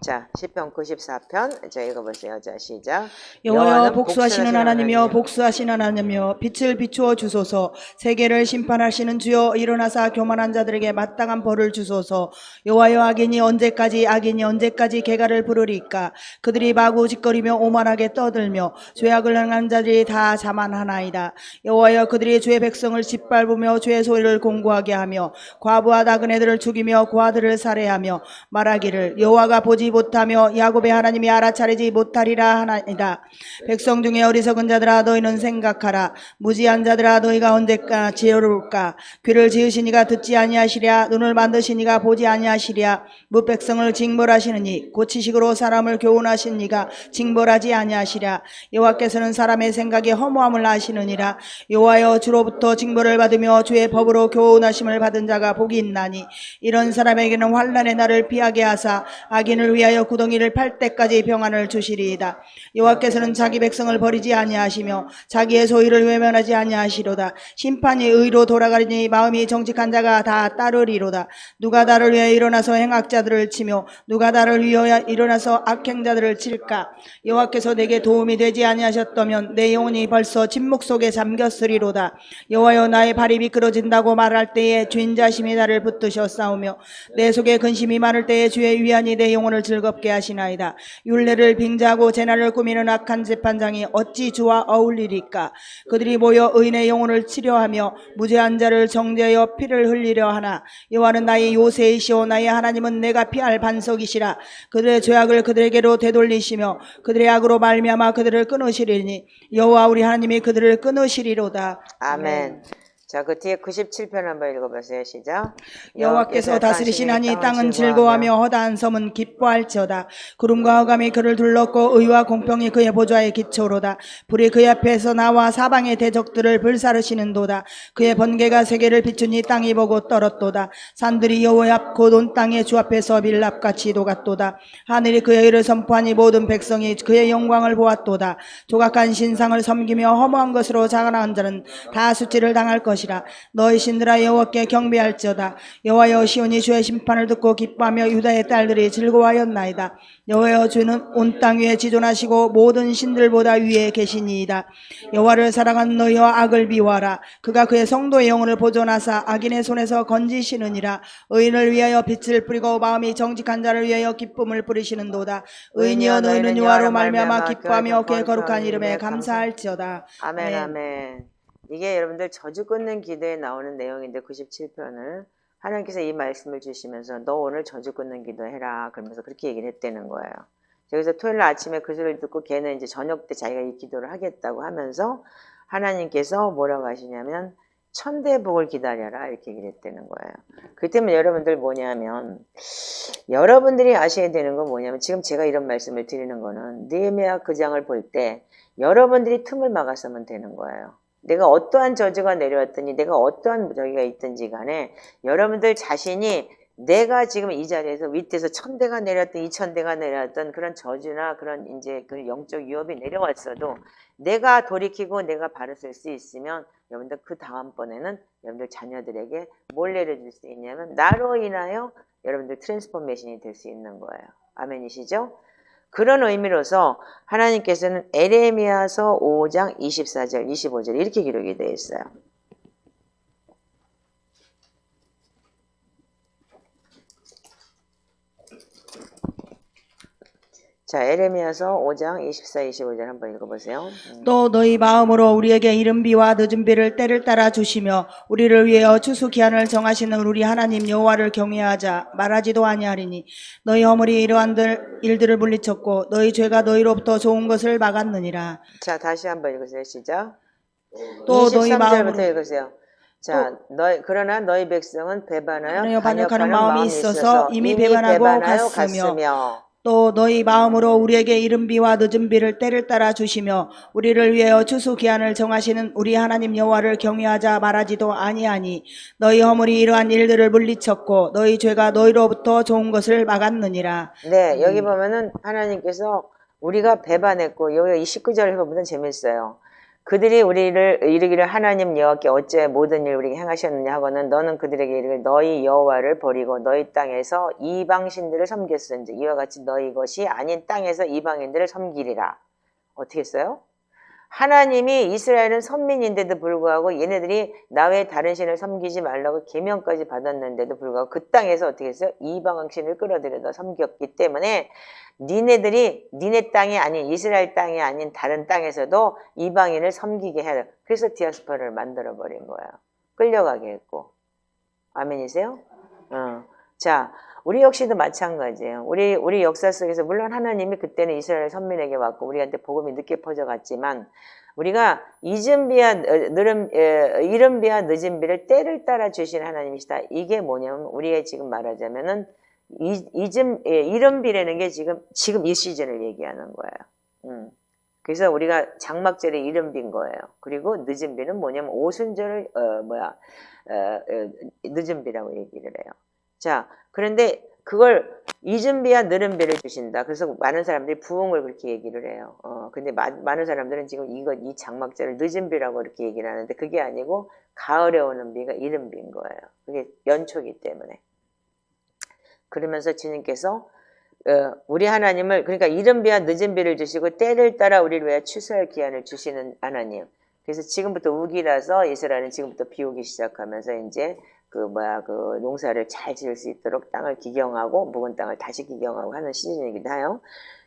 자, 시편 94편. 자, 읽어보세요. 자, 시작. 여호와여 복수하시는 하나님이여 복수하시는 하나님이여 빛을 비추어 주소서. 세계를 심판하시는 주여 일어나사 교만한 자들에게 마땅한 벌을 주소서. 여호와여 악인이 언제까지 개가를 부르리까. 그들이 마구 짓거리며 오만하게 떠들며 죄악을 행한 자들이 다 자만하나이다. 여호와여 그들이 주의 백성을 짓밟으며 주의 소리를 공고하게 하며 과부와 나그네들을 죽이며 고아들을 살해하며 말하기를 여호와가 보지 못하며 야곱의 하나님이 알아차리지 못하리라 하나이다. 백성 중에 어리석은 자들아 너희는 생각하라. 무지한 자들아 너희가 언제까지 지혜로울까. 귀를 지으신 이가 듣지 아니하시랴. 눈을 만드신 이가 보지 아니하시랴. 무백성을 징벌하시느니 고치식으로 사람을 교훈하신 이가 징벌하지 아니하시랴. 여호와께서는 사람의 생각에 허무함을 아시느니라. 여호와여 주로부터 징벌을 받으며 주의 법으로 교훈하심을 받은 자가 복이 있나니 이런 사람에게는 환난의 날을 피하게 하사 악인을 위하여 구덩이를 팔 때까지 평안을 주시리이다. 여호와께서는 자기 백성을 버리지 아니하시며 자기의 소유를 외면하지 아니하시로다. 심판이 의로 돌아가리니 마음이 정직한 자가 다 따르리로다. 누가 나를 위하여 일어나서 행악자들을 치며 누가 나를 위하여 일어나서 악행자들을 칠까. 여호와께서 내게 도움이 되지 아니하셨다면 내 영혼이 벌써 침묵 속에 잠겼으리로다. 여호와여 나의 발이 미끄러진다고 말할 때에 주인자심이 나를 붙드셨사오며 내 속에 근심이 많을 때에 주의 위안이 내 영혼을 즐겁게 하시나이다. 율례를 빙자하고 재난을 꾸미는 악한 재판장이 어찌 주와 어울리리까. 그들이 모여 의인의 영혼을 치려하며 무죄한 자를 정죄하여 피를 흘리려 하나. 여호와는 나의 요새이시오 나의 하나님은 내가 피할 반석이시라. 그들의 죄악을 그들에게로 되돌리시며 그들의 악으로 말미암아 그들을 끊으시리니 여호와 우리 하나님이 그들을 끊으시리로다. 아멘. 자, 그 뒤에 97편 한번 읽어보세요. 시작. 여호와께서 다스리시나니 땅은 즐거워하며 허다한 섬은 기뻐할지어다. 구름과 흑암이 그를 둘렀고 의와 공평이 그의 보좌의 기초로다. 불이 그의 앞에서 나와 사방의 대적들을 불사르시는도다. 그의 번개가 세계를 비추니 땅이 보고 떨었도다. 산들이 여호와의 앞 곧 온 땅의 주 앞에서 밀랍같이 녹았도다. 하늘이 그의 의를 선포하니 모든 백성이 그의 영광을 보았도다. 조각한 신상을 섬기며 허무한 것으로 자랑한 자는 다 수치를 당할 것이다. 너희 신들아 여호와께 경배할지어다. 여호와여 시온이 주의 심판을 듣고 기뻐하며 유다의 딸들이 즐거워하였나이다. 여호와여 주는 온 땅 위에 지존하시고 모든 신들보다 위에 계시니이다. 여호와를 사랑하는 너희와 악을 미워하라. 그가 그의 성도의 영혼을 보존하사 악인의 손에서 건지시느니라. 의인을 위하여 빛을 뿌리고 마음이 정직한 자를 위하여 기쁨을 뿌리시는도다. 의인이여 너희는 여호와로 말미암아 기뻐하며 그의 거룩한 이름에 감사할지어다. 아멘. 아멘. 이게 여러분들 저주 끊는 기도에 나오는 내용인데 97편을 하나님께서 이 말씀을 주시면서 너 오늘 저주 끊는 기도해라 그러면서 그렇게 얘기를 했다는 거예요. 그래서 토요일 아침에 그 소리를 듣고 걔는 이제 저녁 때 자기가 이 기도를 하겠다고 하면서 하나님께서 뭐라고 하시냐면 천대복을 기다려라 이렇게 얘기를 했다는 거예요. 그 때문에 여러분들 뭐냐면 여러분들이 아셔야 되는 건 뭐냐면 지금 제가 이런 말씀을 드리는 거는 느헤미야 그 장을 볼 때 여러분들이 틈을 막았으면 되는 거예요. 내가 어떠한 저주가 내려왔더니 내가 어떠한 저기가 있든지 간에 여러분들 자신이 내가 지금 이 자리에서 밑에서 1000대가 내렸던 2000대가 내렸던 그런 저주나 그런 이제 그 영적 위협이 내려왔어도 내가 돌이키고 내가 발을 쓸 수 있으면 여러분들 그 다음번에는 여러분들 자녀들에게 뭘 내려줄 수 있냐면 나로 인하여 여러분들 트랜스포메이션이 될 수 있는 거예요. 아멘이시죠? 그런 의미로서 하나님께서는 에레미야서 5장 24절 25절 이렇게 기록이 되어 있어요. 자, 에레미야서 5장 24, 25절 한번 읽어보세요. 또 너희 마음으로 우리에게 이른 비와 늦은 비를 때를 따라 주시며 우리를 위하여 추수 기한을 정하시는 우리 하나님 여호와를 경외하자 말하지도 아니하리니 너희 허물이 이러한 일들을 물리쳤고 너희 죄가 너희로부터 좋은 것을 막았느니라. 자, 다시 한번 읽으세요. 시작. 또 너희 23절부터 마음으로 읽으세요. 자, 그러나 너희 백성은 배반하여 반역하는 마음이 있어서 이미 배반하고 갔으며 또 너희 마음으로 우리에게 이른 비와 늦은 비를 때를 따라 주시며 우리를 위하여 추수 기한을 정하시는 우리 하나님 여호와를 경외하자 말하지도 아니하니 너희 허물이 이러한 일들을 물리쳤고 너희 죄가 너희로부터 좋은 것을 막았느니라. 네, 여기 보면은 하나님께서 우리가 배반했고, 여기 29절 보면 재밌어요. 그들이 우리를 이르기를 하나님 여호와께 어째 모든 일 우리에게 행하셨느냐 하고는 너는 그들에게 이르기를 너희 여호와를 버리고 너희 땅에서 이방신들을 섬겼은지 이와 같이 너희 것이 아닌 땅에서 이방인들을 섬기리라. 어떻게 했어요? 하나님이 이스라엘은 선민인데도 불구하고 얘네들이 나 외에 다른 신을 섬기지 말라고 계명까지 받았는데도 불구하고 그 땅에서 어떻게 했어요? 이방신을 끌어들여다 섬겼기 때문에 니네들이 니네 땅이 아닌 이스라엘 땅이 아닌 다른 땅에서도 이방인을 섬기게 해야 돼. 그래서 디아스포라를 만들어버린 거예요. 끌려가게 했고. 아멘이세요? 자, 우리 역시도 마찬가지예요. 우리 역사 속에서 물론 하나님이 그때는 이스라엘 선민에게 왔고 우리한테 복음이 늦게 퍼져갔지만 우리가 이른 비와 늦은 비를 때를 따라 주신 하나님이시다. 이게 뭐냐면 우리의 지금 말하자면은 이른 비라는 게 지금 이 시즌을 얘기하는 거예요. 그래서 우리가 장막절에 이른 비인 거예요. 그리고 늦은 비는 뭐냐면 오순절을 늦은 비라고 얘기를 해요. 자, 그런데 그걸 이른 비와 늦은 비를 주신다. 그래서 많은 사람들이 부흥을 그렇게 얘기를 해요. 근데 많은 사람들은 지금 이 장막절을 늦은 비라고 이렇게 얘기를 하는데 그게 아니고 가을에 오는 비가 이른 비인 거예요. 그게 연초기 때문에. 그러면서 주님께서 우리 하나님을 그러니까 이른 비와 늦은 비를 주시고 때를 따라 우리를 위해 추수할 기한을 주시는 하나님. 그래서 지금부터 우기라서 이스라엘은 지금부터 비 오기 시작하면서 이제 그 농사를 잘 지을 수 있도록 땅을 기경하고 묵은 땅을 다시 기경하고 하는 시즌이기도 해요.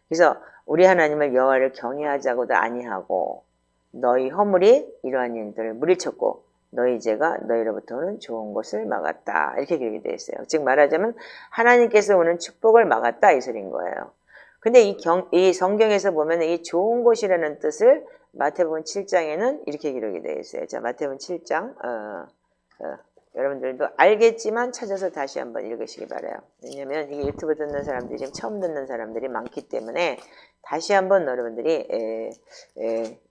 그래서 우리 하나님을 여호와를 경외하자고도 아니하고 너희 허물이 이러한 일들을 물리쳤고 너희 죄가 너희로부터는 좋은 것을 막았다. 이렇게 기록이 되어 있어요. 즉 말하자면 하나님께서 오는 축복을 막았다 이 소리인 거예요. 근데 이 성경에서 보면 이 좋은 곳이라는 뜻을 마태복음 7장에는 이렇게 기록이 되어 있어요. 자, 마태복음 7장 여러분들도 알겠지만 찾아서 다시 한번 읽으시기 바라요. 왜냐면 이게 유튜브 듣는 사람들이 지금 처음 듣는 사람들이 많기 때문에 다시 한번 여러분들이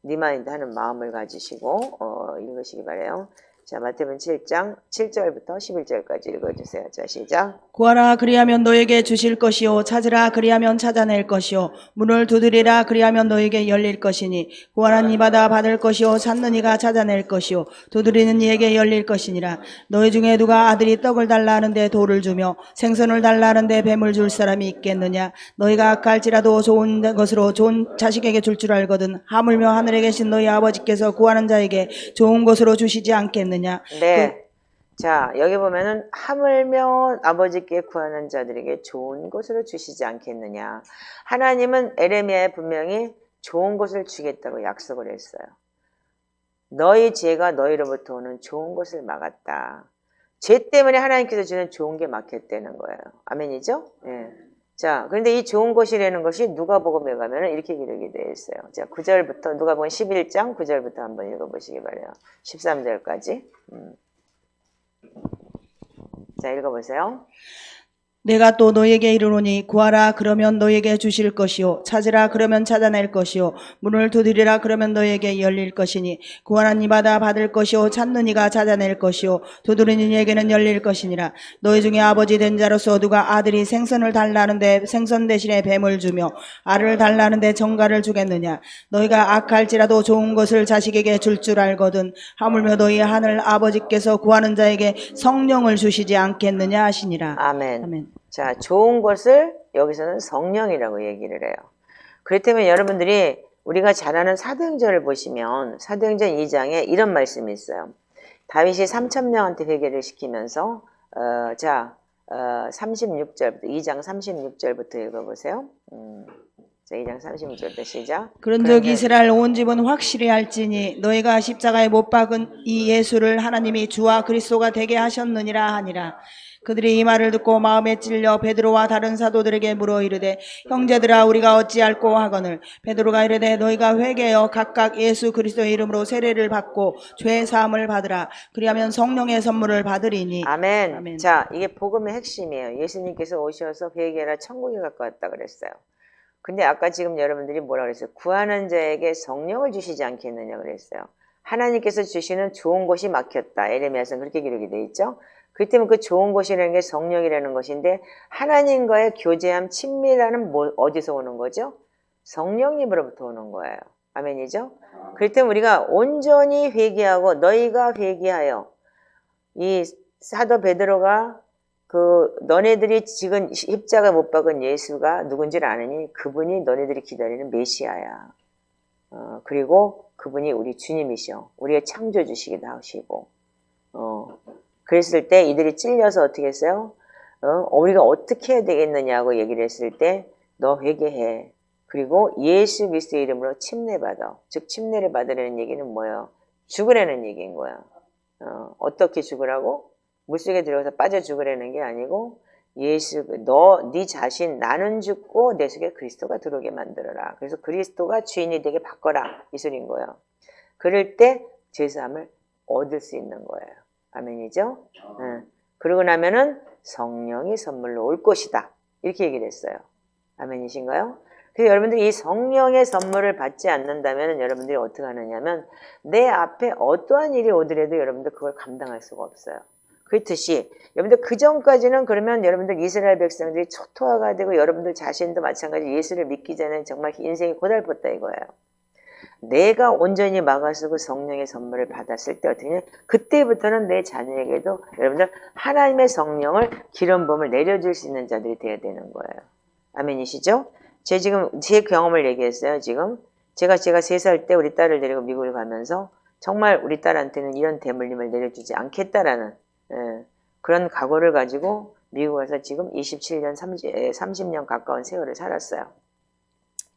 리마인드 하는 마음을 가지시고 읽으시기 바라요. 자, 마태복음 7장 7절부터 11절까지 읽어주세요. 자, 시작. 구하라 그리하면 너에게 주실 것이요 찾으라 그리하면 찾아낼 것이요 문을 두드리라 그리하면 너에게 열릴 것이니 구하는 이마다 받을 것이요 찾는 이가 찾아낼 것이요 두드리는 이에게 열릴 것이니라. 너희 중에 누가 아들이 떡을 달라 하는데 돌을 주며 생선을 달라 하는데 뱀을 줄 사람이 있겠느냐. 너희가 악할지라도 좋은 것으로 좋은 자식에게 줄 줄 알거든 하물며 하늘에 계신 너희 아버지께서 구하는 자에게 좋은 것으로 주시지 않겠느냐. 네. 자, 여기 보면은 하물며 아버지께 구하는 자들에게 좋은 것으로 주시지 않겠느냐. 하나님은 에레미야에 분명히 좋은 것을 주겠다고 약속을 했어요. 너희 죄가 너희로부터 오는 좋은 것을 막았다. 죄 때문에 하나님께서 주는 좋은 게 막혔다는 거예요. 아멘이죠? 예. 자, 그런데 이 좋은 것이라는 것이 누가복음에 가면은 이렇게 기록이 되어 있어요. 자, 9절부터 누가복음 11장 9절부터 한번 읽어보시기 바라요. 13절까지. 자, 읽어보세요. 내가 또 너에게 이르노니 구하라 그러면 너에게 주실 것이요 찾으라 그러면 찾아낼 것이요 문을 두드리라 그러면 너에게 열릴 것이니 구하는 이마다 받을 것이요 찾는 이가 찾아낼 것이요 두드리는 이에게는 열릴 것이니라. 너희 중에 아버지 된 자로서 누가 아들이 생선을 달라는데 생선 대신에 뱀을 주며 알을 달라는데 정갈을 주겠느냐. 너희가 악할지라도 좋은 것을 자식에게 줄 줄 알거든 하물며 너희 하늘 아버지께서 구하는 자에게 성령을 주시지 않겠느냐 하시니라. 아멘. 아멘. 자, 좋은 것을 여기서는 성령이라고 얘기를 해요. 그렇다면 여러분들이 우리가 잘 아는 사도행전을 보시면 사도행전 2장에 이런 말씀이 있어요. 다윗이 3,000명한테 회개를 시키면서 36절부터 2장 36절부터 읽어보세요. 자, 2장 36절부터 시작. 그런즉 이스라엘 온 집은 확실히 알지니 너희가 십자가에 못 박은 이 예수를 하나님이 주와 그리스도가 되게 하셨느니라 하니라. 그들이 이 말을 듣고 마음에 찔려 베드로와 다른 사도들에게 물어 이르되 형제들아 우리가 어찌할꼬 하거늘 베드로가 이르되 너희가 회개하여 각각 예수 그리스도의 이름으로 세례를 받고 죄 사함을 받으라. 그리하면 성령의 선물을 받으리니. 아멘. 아멘. 자, 이게 복음의 핵심이에요. 예수님께서 오셔서 회개하라 천국에 가까웠다 그랬어요. 근데 아까 지금 여러분들이 뭐라 그랬어요? 구하는 자에게 성령을 주시지 않겠느냐 그랬어요. 하나님께서 주시는 좋은 곳이 막혔다. 에레미야서는 그렇게 기록이 돼 있죠. 그렇기 때문에 그 좋은 곳이라는 게 성령이라는 것인데 하나님과의 교제함, 친밀함은 어디서 오는 거죠? 성령님으로부터 오는 거예요. 아멘이죠? 그렇기 때문에 우리가 온전히 회개하고 너희가 회개하여 이 사도 베드로가 너네들이 지금 십자가 못 박은 예수가 누군지를 아느니 그분이 너네들이 기다리는 메시아야. 그리고 그분이 우리 주님이셔. 우리의 창조주시기도 하시고. 그랬을 때 이들이 찔려서 어떻게 했어요? 우리가 어떻게 해야 되겠느냐고 얘기를 했을 때 너 회개해. 그리고 예수 그리스도의 이름으로 침례받아. 즉 침례를 받으라는 얘기는 뭐예요? 죽으라는 얘기인 거야. 어떻게 죽으라고? 물속에 들어가서 빠져 죽으라는 게 아니고 네 자신 나는 죽고 내 속에 그리스도가 들어오게 만들어라. 그래서 그리스도가 주인이 되게 바꿔라. 이 소리인 거예요. 그럴 때 죄사함을 얻을 수 있는 거예요. 아멘이죠? 그러고 나면은 성령이 선물로 올 것이다. 이렇게 얘기를 했어요. 아멘이신가요? 그래서 여러분들이 이 성령의 선물을 받지 않는다면 여러분들이 어떻게 하느냐면 내 앞에 어떠한 일이 오더라도 여러분들 그걸 감당할 수가 없어요. 그렇듯이 여러분들 그 전까지는 그러면 여러분들 이스라엘 백성들이 초토화가 되고 여러분들 자신도 마찬가지 예수를 믿기 전에 정말 인생이 고달팠다 이거예요. 내가 온전히 막아서고 성령의 선물을 받았을 때 어떻게 하냐? 그때부터는 내 자녀에게도 여러분들 하나님의 성령을 기름 부음을 내려줄 수 있는 자들이 되어야 되는 거예요. 아멘이시죠? 제 경험을 얘기했어요. 지금 제가 3살 때 우리 딸을 데리고 미국을 가면서 정말 우리 딸한테는 이런 대물림을 내려주지 않겠다라는 그런 각오를 가지고 미국 와서 지금 27년 30년 가까운 세월을 살았어요.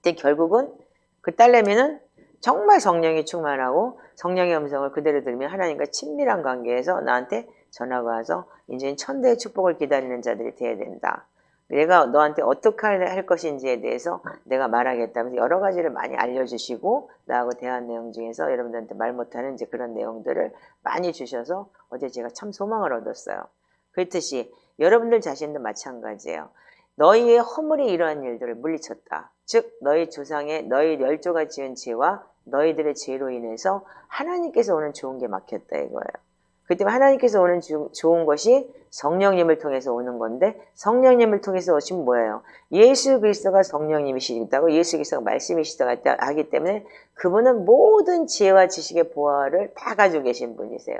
근데 결국은 그 딸내미는 정말 성령이 충만하고 성령의 음성을 그대로 들으면 하나님과 친밀한 관계에서 나한테 전화가 와서 이제는 천대의 축복을 기다리는 자들이 되어야 된다. 내가 너한테 어떻게 할 것인지에 대해서 내가 말하겠다면서 여러 가지를 많이 알려주시고 나하고 대화한 내용 중에서 여러분들한테 말 못하는 이제 그런 내용들을 많이 주셔서 어제 제가 참 소망을 얻었어요. 그렇듯이 여러분들 자신도 마찬가지예요. 너희의 허물이 이러한 일들을 물리쳤다. 즉 너희 조상의 너희 열조가 지은 죄와 너희들의 죄로 인해서 하나님께서 오는 좋은 게 막혔다 이거예요. 그렇기 때문에 하나님께서 오는 좋은 것이 성령님을 통해서 오는 건데 성령님을 통해서 오신 뭐예요? 예수 그리스도가 성령님이시다고 예수 그리스도가 말씀이시다고 하기 때문에 그분은 모든 지혜와 지식의 보화를 다 가지고 계신 분이세요.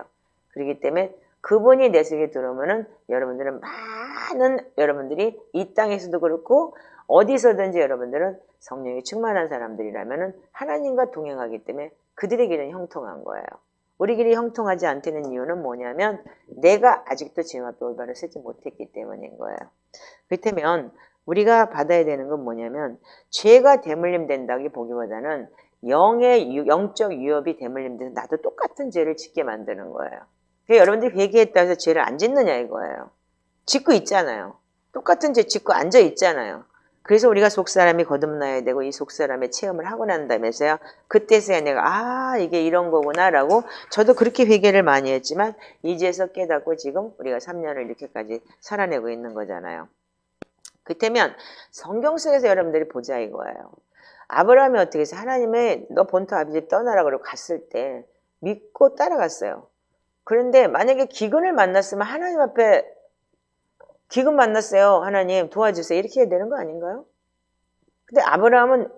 그렇기 때문에 그분이 내 속에 들어오면은 여러분들은 많은 여러분들이 이 땅에서도 그렇고 어디서든지 여러분들은 성령이 충만한 사람들이라면은 하나님과 동행하기 때문에 그들의 길은 형통한 거예요. 우리 길이 형통하지 않다는 이유는 뭐냐면 내가 아직도 주님 앞에 올바로 서지 못했기 때문인 거예요. 그렇다면 우리가 받아야 되는 건 뭐냐면 죄가 대물림 된다기 보기보다는 영적 유업이 대물림 돼서 나도 똑같은 죄를 짓게 만드는 거예요. 그러니까 여러분들이 회개했다 해서 죄를 안 짓느냐 이거예요. 짓고 있잖아요. 똑같은 죄 짓고 앉아 있잖아요. 그래서 우리가 속사람이 거듭나야 되고 이 속사람의 체험을 하고 난다면서요. 그때서야 내가 이게 이런 거구나 라고 저도 그렇게 회개를 많이 했지만 이제서 깨닫고 지금 우리가 3년을 이렇게까지 살아내고 있는 거잖아요. 그렇다면 성경 속에서 여러분들이 보자 이거예요. 아브라함이 어떻게 해서 하나님의 너 본토 아비집 떠나라 그러고 갔을 때 믿고 따라갔어요. 그런데 만약에 기근을 만났으면 하나님 앞에 기근 만났어요. 하나님 도와주세요. 이렇게 해야 되는 거 아닌가요? 근데 아브라함은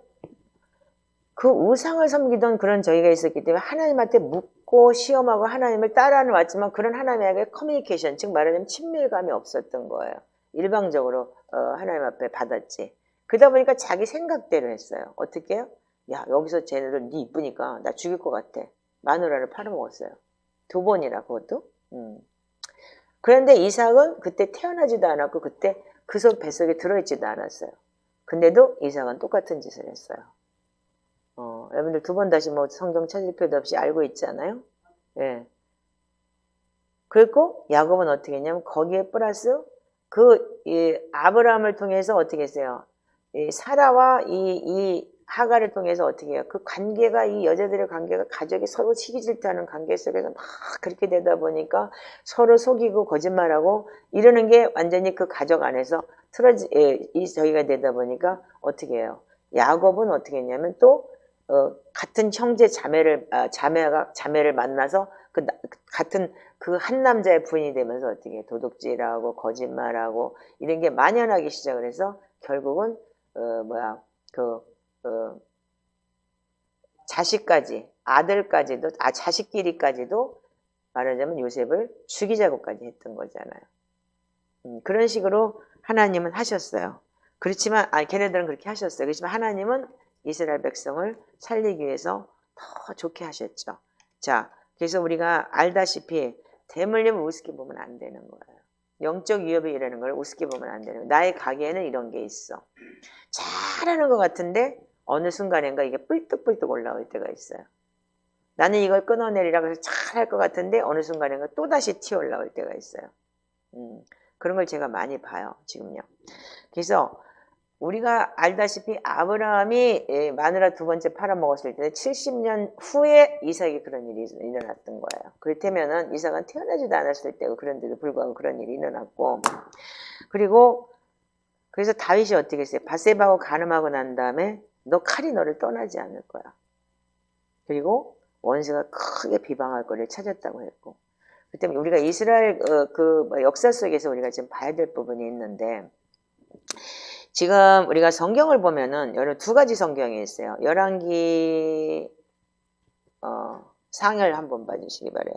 그 우상을 섬기던 그런 저희가 있었기 때문에 하나님한테 묻고 시험하고 하나님을 따라는 왔지만 그런 하나님에게 커뮤니케이션, 즉 말하자면 친밀감이 없었던 거예요. 일방적으로 하나님 앞에 받았지. 그러다 보니까 자기 생각대로 했어요. 어떻게 해요? 야 여기서 쟤네들 네 이쁘니까 나 죽일 것 같아. 마누라를 팔아먹었어요. 2번이나 그것도. 그런데 이삭은 그때 태어나지도 않았고 그때 그 뱃속에 들어있지도 않았어요. 근데도 이삭은 똑같은 짓을 했어요. 여러분들 2번 다시 뭐 성경 찾을 필요도 없이 알고 있잖아요. 예. 그리고 야곱은 어떻게 했냐면 거기에 플러스 이 아브라함을 통해서 어떻게 했어요? 이 사라와 이 하가를 통해서 어떻게 해요? 그 관계가 이 여자들의 관계가 가족이 서로 시기 질투하는 관계 속에서 막 그렇게 되다 보니까 서로 속이고 거짓말하고 이러는 게 완전히 그 가족 안에서 저기가 되다 보니까 어떻게 해요? 야곱은 어떻게 했냐면 또 같은 형제 자매를 만나서 같은 그 한 남자의 부인이 되면서 어떻게 도둑질하고 거짓말하고 이런 게 만연하기 시작을 해서 결국은 자식까지 아들까지도 자식끼리까지도 말하자면 요셉을 죽이자고까지 했던 거잖아요. 그런 식으로 하나님은 하셨어요. 그렇지만 걔네들은 그렇게 하셨어요. 그렇지만 하나님은 이스라엘 백성을 살리기 위해서 더 좋게 하셨죠. 자, 그래서 우리가 알다시피 대물림을 우습게 보면 안 되는 거예요. 영적 위협이 이라는 걸 우습게 보면 안 되는 거예요. 나의 가게에는 이런 게 있어. 잘하는 것 같은데 어느 순간인가 이게 뿔뚝뿔뚝 올라올 때가 있어요. 나는 이걸 끊어내리라 그래서 잘할 것 같은데 어느 순간인가 또다시 튀어 올라올 때가 있어요. 그런 걸 제가 많이 봐요. 지금요. 그래서 우리가 알다시피 아브라함이 마누라 두 번째 팔아먹었을 때 70년 후에 이삭이 그런 일이 일어났던 거예요. 그렇다면은 이삭은 태어나지도 않았을 때고 그런데도 불구하고 그런 일이 일어났고 그리고 그래서 다윗이 어떻게 했어요? 밧세바하고 간음하고 난 다음에 너 칼이 너를 떠나지 않을 거야. 그리고 원수가 크게 비방할 거를 찾았다고 했고 그 때문에 우리가 이스라엘 역사 속에서 우리가 지금 봐야 될 부분이 있는데 지금 우리가 성경을 보면은 여러 두 가지 성경이 있어요. 열왕기 상을 한번 봐주시기 바래요.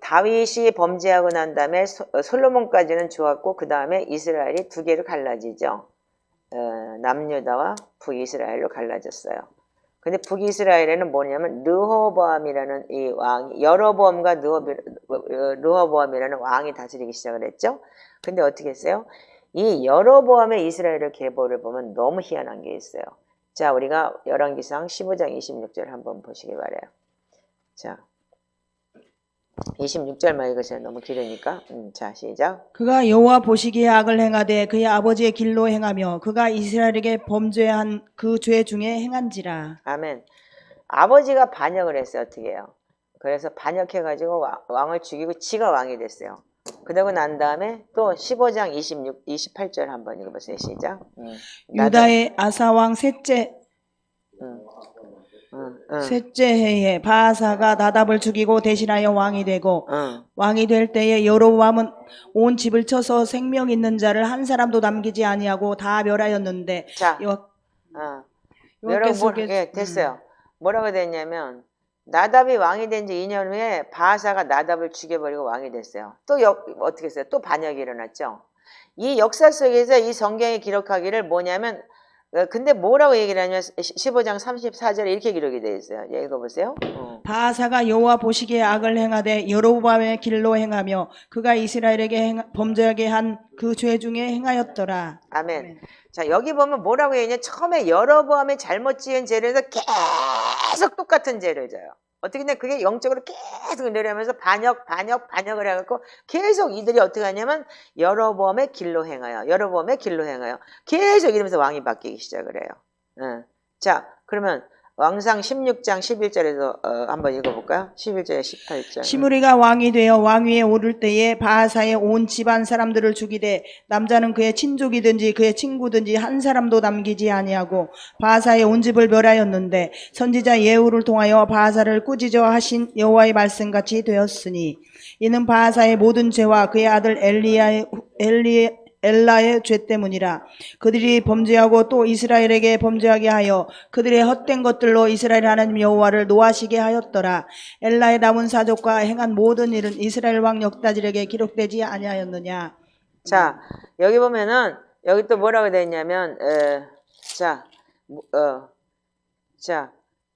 다윗이 범죄하고 난 다음에 솔로몬까지는 좋았고 그 다음에 이스라엘이 두 개로 갈라지죠. 남유다와 북이스라엘로 갈라졌어요. 근데 북이스라엘에는 뭐냐면 르호보암이라는 이 왕이 여로보암과 르호보암이라는 왕이 다스리기 시작을 했죠. 근데 어떻게 했어요? 이 여로보암의 이스라엘의 계보를 보면 너무 희한한 게 있어요. 자, 우리가 열왕기상 15장 26절 한번 보시기 바래요. 자, 26절만 읽으세요. 너무 길으니까. 자, 시작. 그가 여호와 보시기에 악을 행하되 그의 아버지의 길로 행하며 그가 이스라엘에게 범죄한 그 죄 중에 행한지라. 아멘. 아버지가 반역을 했어요. 어떻게 해요? 그래서 반역해가지고 왕을 죽이고 지가 왕이 됐어요. 그러고 난 다음에 또 15장 28절 한번 읽어보세요. 시작. 유다의 아사왕 셋째 해에 바하사가 나답을 죽이고 대신하여 왕이 되고 왕이 될 때에 여로보암은 온 집을 쳐서 생명 있는 자를 한 사람도 남기지 아니하고 다 멸하였는데 자, 여호와께서 예, 됐어요. 뭐라고 됐냐면 나답이 왕이 된 지 2년 후에 바하사가 나답을 죽여버리고 왕이 됐어요. 또 어떻게 했어요? 또 반역이 일어났죠. 이 역사 속에서 이 성경이 기록하기를 뭐냐면 근데 뭐라고 얘기를 하냐면 15장 34절에 이렇게 기록이 되어 있어요. 읽어보세요. 바하사가 여호와 보시기에 악을 행하되 여로보암의 길로 행하며 그가 이스라엘에게 범죄하게 한 그 죄 중에 행하였더라. 아멘. 자, 여기 보면 뭐라고 얘기냐? 처음에 여로보암의 잘못 지은 죄를 해서 계속 똑같은 죄를 져요. 어떻게 되냐? 그게 영적으로 계속 내려오면서 반역을 해갖고 계속 이들이 어떻게 하냐면 여로보암의 길로 행하여 계속 이러면서 왕이 바뀌기 시작을 해요. 자, 그러면 왕상 16장 11절에서 한번 읽어볼까요? 11절에 18절. 시므리가 왕이 되어 왕위에 오를 때에 바하사의 온 집안 사람들을 죽이되 남자는 그의 친족이든지 그의 친구든지 한 사람도 남기지 아니하고 바하사의 온 집을 멸하였는데 선지자 예후를 통하여 바하사를 꾸짖어 하신 여호와의 말씀같이 되었으니 이는 바하사의 모든 죄와 그의 아들 엘라의 죄 때문이라. 그들이 범죄하고 또 이스라엘에게 범죄하게 하여 그들의 헛된 것들로 이스라엘 하나님 여호와를 노하시게 하였더라. 엘라의 남은 사족과 행한 모든 일은 이스라엘 왕 역다질에게 기록되지 아니하였느냐. 자, 여기 보면은 여기 또 뭐라고 되어 있냐면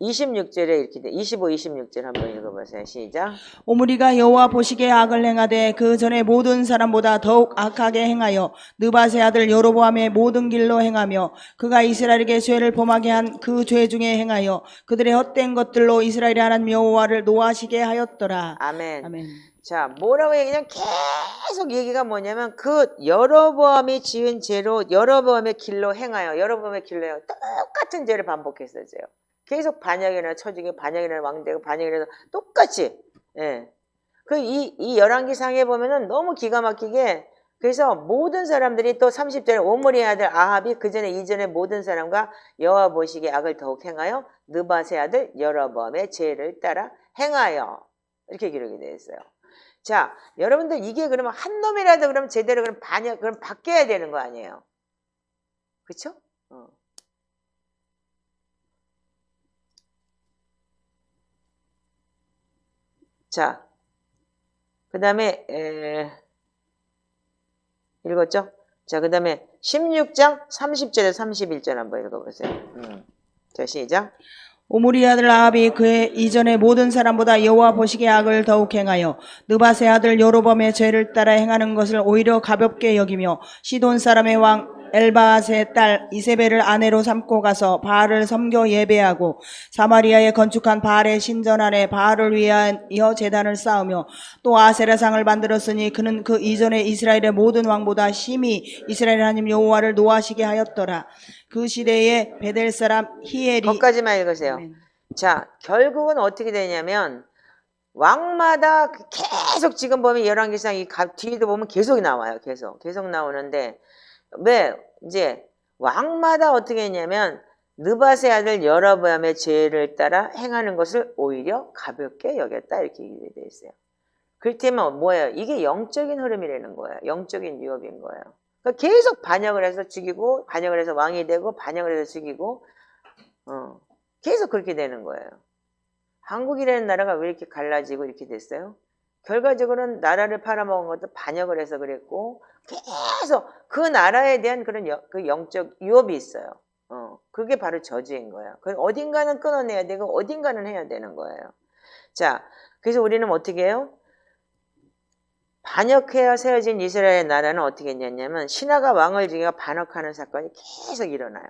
26절에 이렇게 돼. 25, 26절 한번 읽어보세요. 시작. 오므리가 여호와 보시기에 악을 행하되 그 전에 모든 사람보다 더욱 악하게 행하여 느밧의 아들 여로보암의 모든 길로 행하며 그가 이스라엘에게 죄를 범하게 한 그 죄 중에 행하여 그들의 헛된 것들로 이스라엘의 하나님 여호와를 노하시게 하였더라. 아멘. 아멘. 자, 뭐라고 얘기냐면 계속 얘기가 뭐냐면 그 여로보암이 지은 죄로 여로보암의 길로 행하여 여로보암의 길로 행하여 똑같은 죄를 반복했어요. 계속 반역이나 처지고 반역이나 왕되고 반역이나 똑같이. 예. 이 열왕기상에 보면은 너무 기가 막히게 그래서 모든 사람들이 또 30절에 오므리의 아들 아합이 그 전에 이전에 모든 사람과 여호와 보시기에 악을 더욱 행하여 느밧의 아들 여로보암의 죄를 따라 행하여 이렇게 기록이 되어 있어요. 자, 여러분들 이게 그러면 한 놈이라도 그럼 제대로 그럼 반역 그럼 바뀌어야 되는 거 아니에요? 그렇죠? 자, 그 다음에 읽었죠? 자, 그 다음에 16장 30절에 31절 한번 읽어보세요. 자, 시작. 오므리 아들 아합이 그의 이전의 모든 사람보다 여호와 보시기에 악을 더욱 행하여 느밧의 아들 여로보암의 죄를 따라 행하는 것을 오히려 가볍게 여기며 시돈 사람의 왕 엘바앗의 딸 이세벨을 아내로 삼고 가서 바알을 섬겨 예배하고 사마리아에 건축한 바알의 신전 안에 바알을 위하여 제단을 쌓으며 또 아세라상을 만들었으니 그는 그 이전에 이스라엘의 모든 왕보다 심히 이스라엘 하나님 여호와를 노하시게 하였더라. 그 시대에 베델 사람 히엘이 거기까지만 읽으세요. 아멘. 자, 결국은 어떻게 되냐면 왕마다 계속 지금 보면 열왕기상 이 뒤에도 보면 계속 나와요. 계속 나오는데 왜 이제 왕마다 어떻게 했냐면 느밧의 아들 여로보암의 죄를 따라 행하는 것을 오히려 가볍게 여겼다 이렇게 얘기되어 있어요. 그렇다면 뭐예요? 이게 영적인 흐름이라는 거예요. 영적인 유업인 거예요. 그러니까 계속 반역을 해서 죽이고 반역을 해서 왕이 되고 반역을 해서 죽이고 계속 그렇게 되는 거예요. 한국이라는 나라가 왜 이렇게 갈라지고 이렇게 됐어요? 결과적으로는 나라를 팔아먹은 것도 반역을 해서 그랬고 계속 그 나라에 대한 그런 그 영적 유업이 있어요. 그게 바로 저주인 거예요. 어딘가는 끊어내야 되고 어딘가는 해야 되는 거예요. 자, 그래서 우리는 어떻게 해요? 반역해야 세워진 이스라엘 나라는 어떻게 했냐면 신하가 왕을 죽여 반역하는 사건이 계속 일어나요.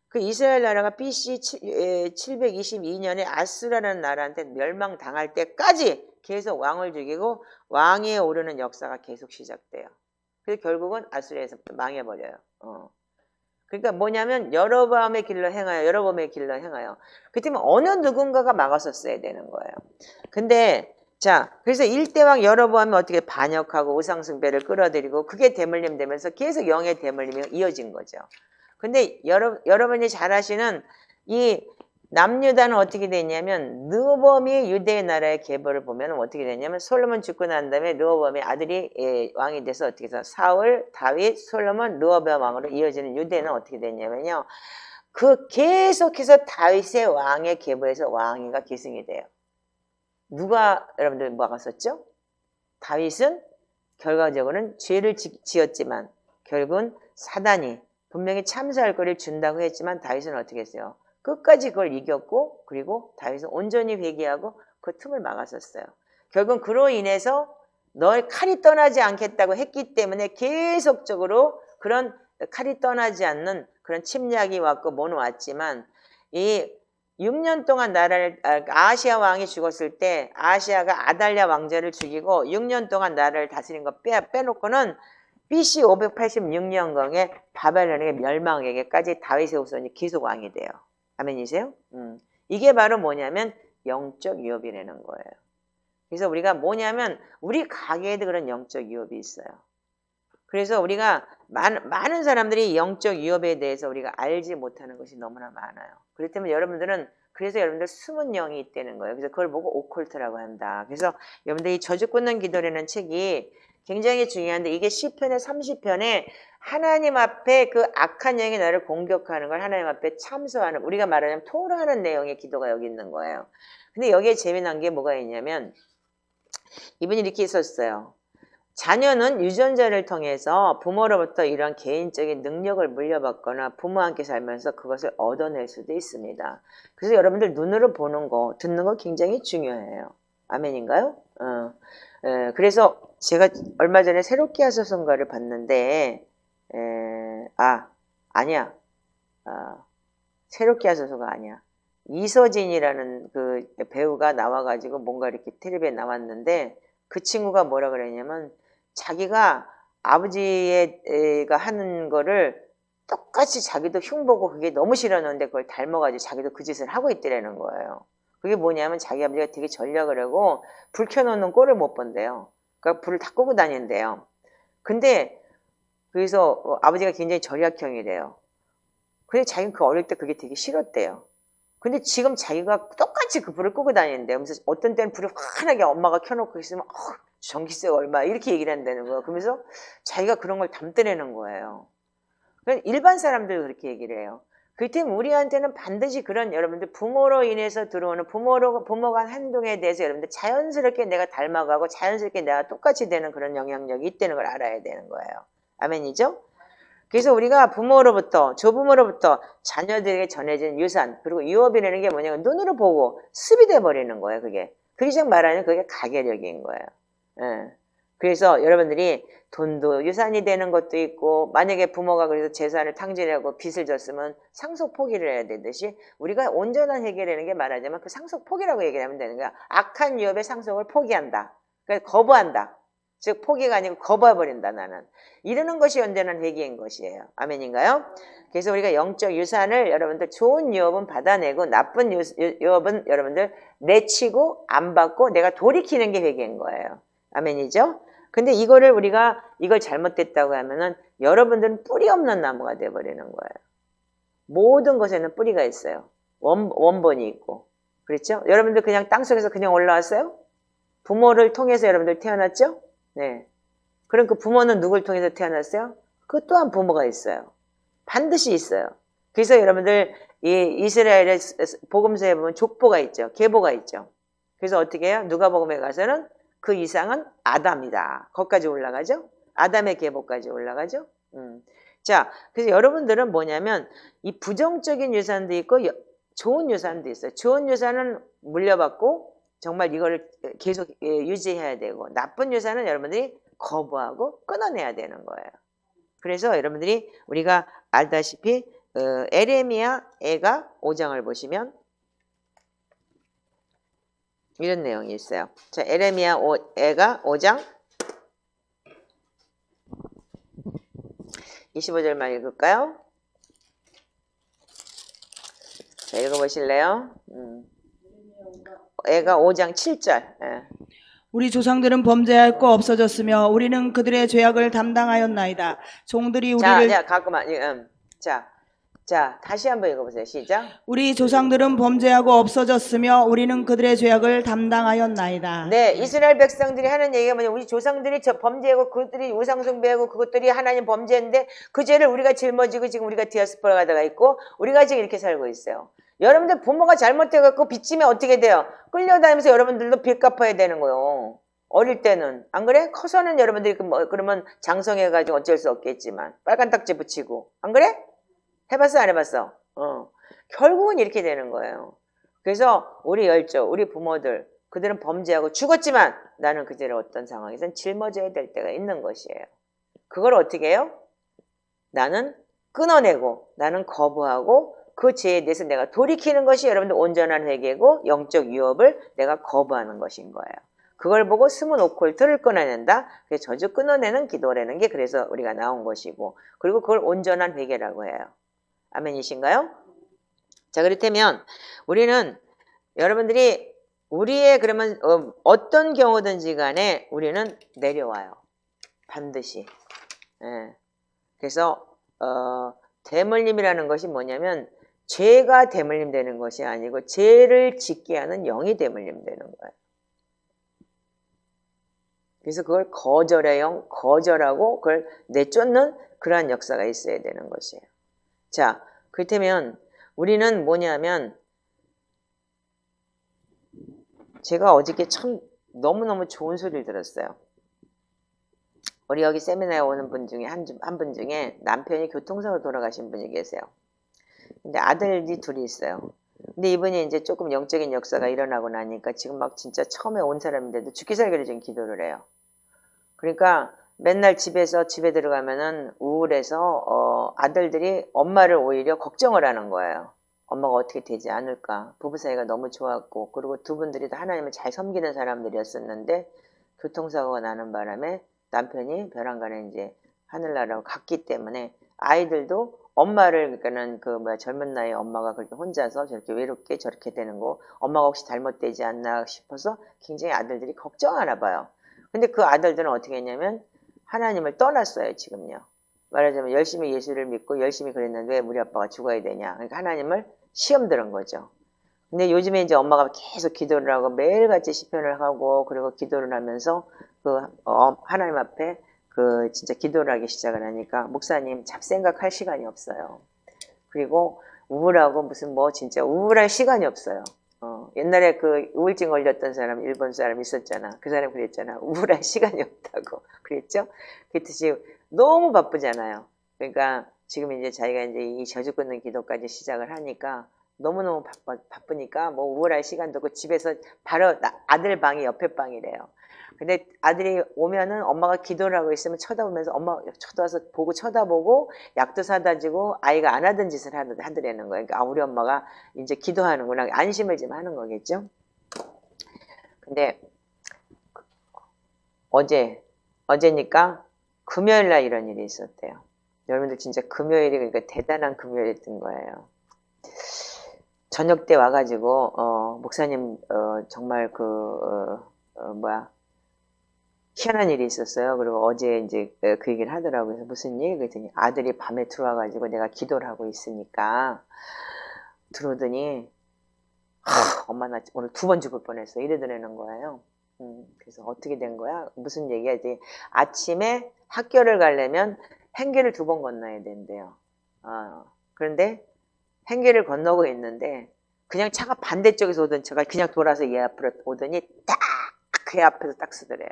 그 이스라엘 나라가 BC 722년에 아수라라는 나라한테 멸망당할 때까지 계속 왕을 죽이고 왕위에 오르는 역사가 계속 시작돼요. 그래서 결국은 아수라에서부터 망해버려요. 그러니까 뭐냐면 여로보암의 길로 행하여 여로보암의 길로 행하여 그때면 어느 누군가가 막았었어야 되는 거예요. 근데 자, 그래서 1대왕 여로보암이 어떻게 반역하고 우상숭배를 끌어들이고 그게 대물림 되면서 계속 영의 대물림이 이어진 거죠. 근데 여러분이 잘 아시는 이 남유다는 어떻게 됐냐면 르호보암이 유대 나라의 계보를 보면 어떻게 됐냐면 솔로몬 죽고 난 다음에 르호보암의 아들이 왕이 돼서 어떻게 해서 사울, 다윗, 솔로몬, 르호보암 왕으로 이어지는 유대는 어떻게 됐냐면요. 그 계속해서 다윗의 왕의 계보에서 왕위가 계승이 돼요. 누가 여러분들 막았었죠? 다윗은 결과적으로는 죄를 지었지만 결국은 사단이 분명히 참사할 거리를 준다고 했지만 다윗은 어떻게 했어요? 끝까지 그걸 이겼고 그리고 다윗은 온전히 회개하고 그 틈을 막았었어요. 결국은 그로 인해서 너의 칼이 떠나지 않겠다고 했기 때문에 계속적으로 그런 칼이 떠나지 않는 그런 침략이 왔고 뭐는 왔지만 이 6년 동안 나라를 아하시아 왕이 죽었을 때 아하시아가 아달랴 왕자를 죽이고 6년 동안 나라를 다스린 거 빼놓고는 BC 586년경에 바벨론에게 멸망에게까지 다윗의 후손이 계속 왕이 돼요. 아멘이세요? 이게 바로 뭐냐면 영적 유업이라는 거예요. 그래서 우리가 뭐냐면 우리 가게에도 그런 영적 유업이 있어요. 그래서 우리가 많은 사람들이 영적 유업에 대해서 우리가 알지 못하는 것이 너무나 많아요. 그렇기 때문에 그래서 여러분들 숨은 영이 있다는 거예요. 그래서 그걸 보고 오컬트라고 한다. 그래서 여러분들 이 저주 끊는 기도라는 책이 굉장히 중요한데 이게 시편의 30편에 하나님 앞에 그 악한 영이 나를 공격하는 걸 하나님 앞에 참소하는 우리가 말하자면 토로하는 내용의 기도가 여기 있는 거예요. 근데 여기에 재미난 게 뭐가 있냐면 이분이 이렇게 썼어요. 자녀는 유전자를 통해서 부모로부터 이런 개인적인 능력을 물려받거나 부모와 함께 살면서 그것을 얻어낼 수도 있습니다. 그래서 여러분들 눈으로 보는 거, 듣는 거 굉장히 중요해요. 아멘인가요? 그래서 제가 얼마 전에 새롭게 하소서인가를 봤는데, 아니야. 새롭게 하소서가 아니야. 이서진이라는 그 배우가 나와가지고 뭔가 이렇게 텔레비에 나왔는데 그 친구가 뭐라 그랬냐면 자기가 아버지가 하는 거를 똑같이 자기도 흉보고 그게 너무 싫었는데 그걸 닮아가지고 자기도 그 짓을 하고 있더라는 거예요. 그게 뭐냐면 자기 아버지가 되게 전략을 하고 불 켜놓는 꼴을 못 본대요. 그러니까 불을 다 끄고 다닌대요. 근데 그래서 아버지가 굉장히 전략형이래요. 근데 자기는 그 어릴 때 그게 되게 싫었대요. 근데 지금 자기가 똑같이 그 불을 끄고 다니는데 그래서 어떤 때는 불을 환하게 엄마가 켜놓고 있으면 전기세가 얼마 이렇게 얘기를 한다는 거예요. 그러면서 자기가 그런 걸 담대라는 거예요. 그러니까 일반 사람들 그렇게 얘기를 해요. 그 때문에 우리한테는 반드시 그런 여러분들 부모로 인해서 들어오는 부모가 한 행동에 대해서 여러분들 자연스럽게 내가 닮아가고 자연스럽게 내가 똑같이 되는 그런 영향력이 있다는 걸 알아야 되는 거예요. 아멘이죠? 그래서 우리가 부모로부터 조부모로부터 자녀들에게 전해진 유산 그리고 유업이라는 게 뭐냐면 눈으로 보고 습이 돼버리는 거예요. 그게 지금 말하는 그게 가계력인 거예요. 예. 그래서 여러분들이 돈도 유산이 되는 것도 있고 만약에 부모가 그래서 재산을 탕진하고 빚을 졌으면 상속 포기를 해야 되듯이 우리가 온전한 해결이라는 게 말하자면 그 상속 포기라고 얘기하면 되는 거야. 악한 유업의 상속을 포기한다. 그러니까 거부한다. 즉 포기가 아니고 거부해버린다 나는. 이러는 것이 온전한 회개인 것이에요. 아멘인가요? 그래서 우리가 영적 유산을 여러분들 좋은 유업은 받아내고 나쁜 유업은 여러분들 내치고 안 받고 내가 돌이키는 게 회개인 거예요. 아멘이죠? 근데 이걸 잘못됐다고 하면은 여러분들은 뿌리 없는 나무가 되어버리는 거예요. 모든 것에는 뿌리가 있어요. 원본이 있고. 그렇죠? 여러분들 그냥 땅속에서 그냥 올라왔어요? 부모를 통해서 여러분들 태어났죠? 네. 그럼 그 부모는 누굴 통해서 태어났어요? 그 또한 부모가 있어요. 반드시 있어요. 그래서 여러분들 이 이스라엘의 복음서에 보면 족보가 있죠. 계보가 있죠. 그래서 어떻게 해요? 누가복음에 가서는 그 이상은 아담이다. 거기까지 올라가죠. 아담의 계보까지 올라가죠. 자, 그래서 여러분들은 뭐냐면 이 부정적인 유산도 있고 좋은 유산도 있어요. 좋은 유산은 물려받고 정말 이거를 계속 유지해야 되고 나쁜 유산은 여러분들이 거부하고 끊어내야 되는 거예요. 그래서 여러분들이 우리가 알다시피 에레미야 애가 5장을 보시면 이런 내용이 있어요. 자, 에레미야 애가 5장 25절만 읽을까요? 자, 읽어보실래요? 애가 5장 7절. 예. 우리 조상들은 범죄할 거 없어졌으며 우리는 그들의 죄악을 담당하였나이다. 종들이 우리를 가끔만. 자, 다시 한번 읽어보세요. 시작. 우리 조상들은 범죄하고 없어졌으며 우리는 그들의 죄악을 담당하였나이다. 네, 이스라엘 백성들이 하는 얘기가 뭐냐? 우리 조상들이 범죄하고 그것들이 우상숭배하고 그것들이 하나님 범죄인데 그 죄를 우리가 짊어지고 지금 우리가 디아스포라 가다가 있고 우리가 지금 이렇게 살고 있어요. 여러분들 부모가 잘못해갖고 빚지면 어떻게 돼요? 끌려다니면서 여러분들도 빚 갚아야 되는 거예요. 어릴 때는. 안 그래? 커서는 여러분들이 그러면 장성해가지고 어쩔 수 없겠지만 빨간 딱지 붙이고. 안 그래? 해봤어 안 해봤어? 결국은 이렇게 되는 거예요. 그래서 우리 열조, 우리 부모들 그들은 범죄하고 죽었지만 나는 그 죄를 어떤 상황에선 짊어져야 될 때가 있는 것이에요. 그걸 어떻게 해요? 나는 끊어내고 나는 거부하고 그 죄에 대해서 내가 돌이키는 것이 여러분들 온전한 회개고 영적 유업을 내가 거부하는 것인 거예요. 그걸 보고 스문 오콜트를 끊어낸다. 그래서 저주 끊어내는 기도라는 게 그래서 우리가 나온 것이고 그리고 그걸 온전한 회개라고 해요. 아멘이신가요? 자, 그렇다면 우리는 여러분들이 우리의 그러면 어떤 경우든지 간에 우리는 내려와요. 반드시. 예. 그래서 대물림이라는 것이 뭐냐면 죄가 대물림 되는 것이 아니고 죄를 짓게 하는 영이 대물림 되는 거예요. 그래서 그걸 거절하고 그걸 내쫓는 그러한 역사가 있어야 되는 것이에요. 자, 그렇다면 우리는 뭐냐면 제가 어저께 참 너무너무 좋은 소리를 들었어요. 우리 여기 세미나에 오는 분 중에 한 분 중에 남편이 교통사고로 돌아가신 분이 계세요. 근데 아들이 둘이 있어요. 근데 이분이 이제 조금 영적인 역사가 일어나고 나니까 지금 막 진짜 처음에 온 사람인데도 죽기 살기를 지금 기도를 해요. 그러니까 맨날 집에 들어가면은 우울해서 아들들이 엄마를 오히려 걱정을 하는 거예요. 엄마가 어떻게 되지 않을까. 부부 사이가 너무 좋았고, 그리고 두 분들이 다 하나님을 잘 섬기는 사람들이었었는데 교통사고가 나는 바람에 남편이 벼랑간에 이제 하늘나라로 갔기 때문에 아이들도 엄마를, 그러니까는 젊은 나이에 엄마가 그렇게 혼자서 저렇게 외롭게 저렇게 되는 거, 엄마가 혹시 잘못되지 않나 싶어서 굉장히 아들들이 걱정하나 봐요. 근데 그 아들들은 어떻게 했냐면 하나님을 떠났어요, 지금요. 말하자면 열심히 예수를 믿고 열심히 그랬는데 왜 우리 아빠가 죽어야 되냐. 그러니까 하나님을 시험 들은 거죠. 근데 요즘에 이제 엄마가 계속 기도를 하고 매일같이 시편을 하고 그리고 기도를 하면서 하나님 앞에 진짜 기도를 하기 시작을 하니까 목사님 잡생각할 시간이 없어요. 그리고 우울하고 무슨 진짜 우울할 시간이 없어요. 옛날에 우울증 걸렸던 사람, 일본 사람 있었잖아. 그 사람 그랬잖아. 우울할 시간이 없다고. 그랬죠? 그랬듯이 너무 바쁘잖아요. 그러니까 지금 이제 자기가 이제 이 저주 끊는 기도까지 시작을 하니까 너무너무 바쁘니까 우울할 시간도 없고 집에서 바로 아들 방이 옆에 방이래요. 근데 아들이 오면은 엄마가 기도를 하고 있으면 쳐다보면서 엄마 쳐다보고 약도 사다 주고 아이가 안 하던 짓을 하더라는 거예요. 그러니까 우리 엄마가 이제 기도하는구나. 안심을 좀 하는 거겠죠. 근데 어제니까 금요일 날 이런 일이 있었대요. 여러분들 진짜 금요일이 그러니까 대단한 금요일이었던 거예요. 저녁 때 와가지고 목사님 정말 희한한 일이 있었어요. 그리고 어제 이제 그 얘기를 하더라고요. 그래서 무슨 일? 그랬더니 아들이 밤에 들어와가지고 내가 기도를 하고 있으니까 들어오더니 엄마 나 오늘 2번 죽을 뻔했어. 이러더라는 거예요. 그래서 어떻게 된 거야? 무슨 얘기야? 아침에 학교를 가려면 행계를 2번 건너야 된대요. 그런데 행계를 건너고 있는데 그냥 차가 반대쪽에서 오던 차가 그냥 돌아서 얘 앞으로 오더니 딱 그 앞에서 딱 쓰더래요.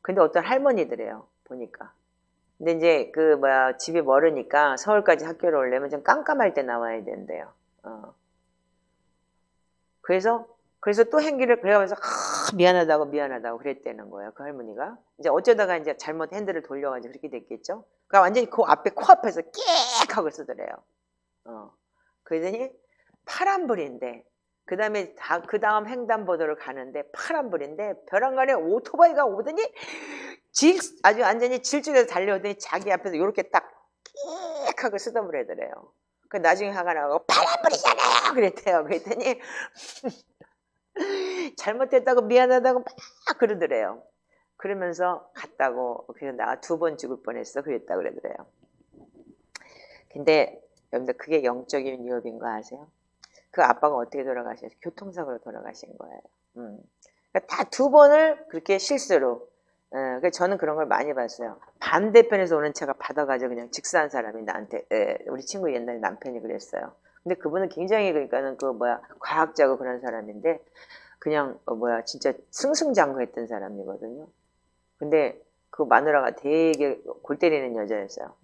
근데 어떤 할머니들이에요, 보니까. 근데 이제 집이 멀으니까 서울까지 학교를 오려면 좀 깜깜할 때 나와야 된대요. 그래서 또 행기를 그래가면서 미안하다고 그랬다는 거예요, 그 할머니가. 이제 어쩌다가 이제 잘못 핸들을 돌려가지고 그렇게 됐겠죠. 그러니까 완전히 코앞에서 깨악 하고 쓰더래요. 그러더니 파란불인데, 그 다음 횡단보도를 가는데 파란불인데 벼랑간에 오토바이가 오더니 아주 완전히 질주해서 달려오더니 자기 앞에서 이렇게 딱 깨악 하고 쓰다버리더래요. 그 나중에 화가 나고 파란불이잖아요 그랬대요. 그랬더니 잘못했다고 미안하다고 막 그러더래요. 그러면서 갔다고, 그래서 나 2번 죽을 뻔했어 그랬다 그러더래요. 근데 여러분들 그게 영적인 위협인 거 아세요? 그 아빠가 어떻게 돌아가셨어요? 교통사고로 돌아가신 거예요. 그러니까 다 2번을 그렇게 실수로. 그래서 저는 그런 걸 많이 봤어요. 반대편에서 오는 차가 받아가지고 그냥 직사한 사람이 나한테, 우리 친구 옛날에 남편이 그랬어요. 근데 그분은 굉장히 그러니까는 과학자고 그런 사람인데 그냥 진짜 승승장구했던 사람이거든요. 근데 그 마누라가 되게 골 때리는 여자였어요.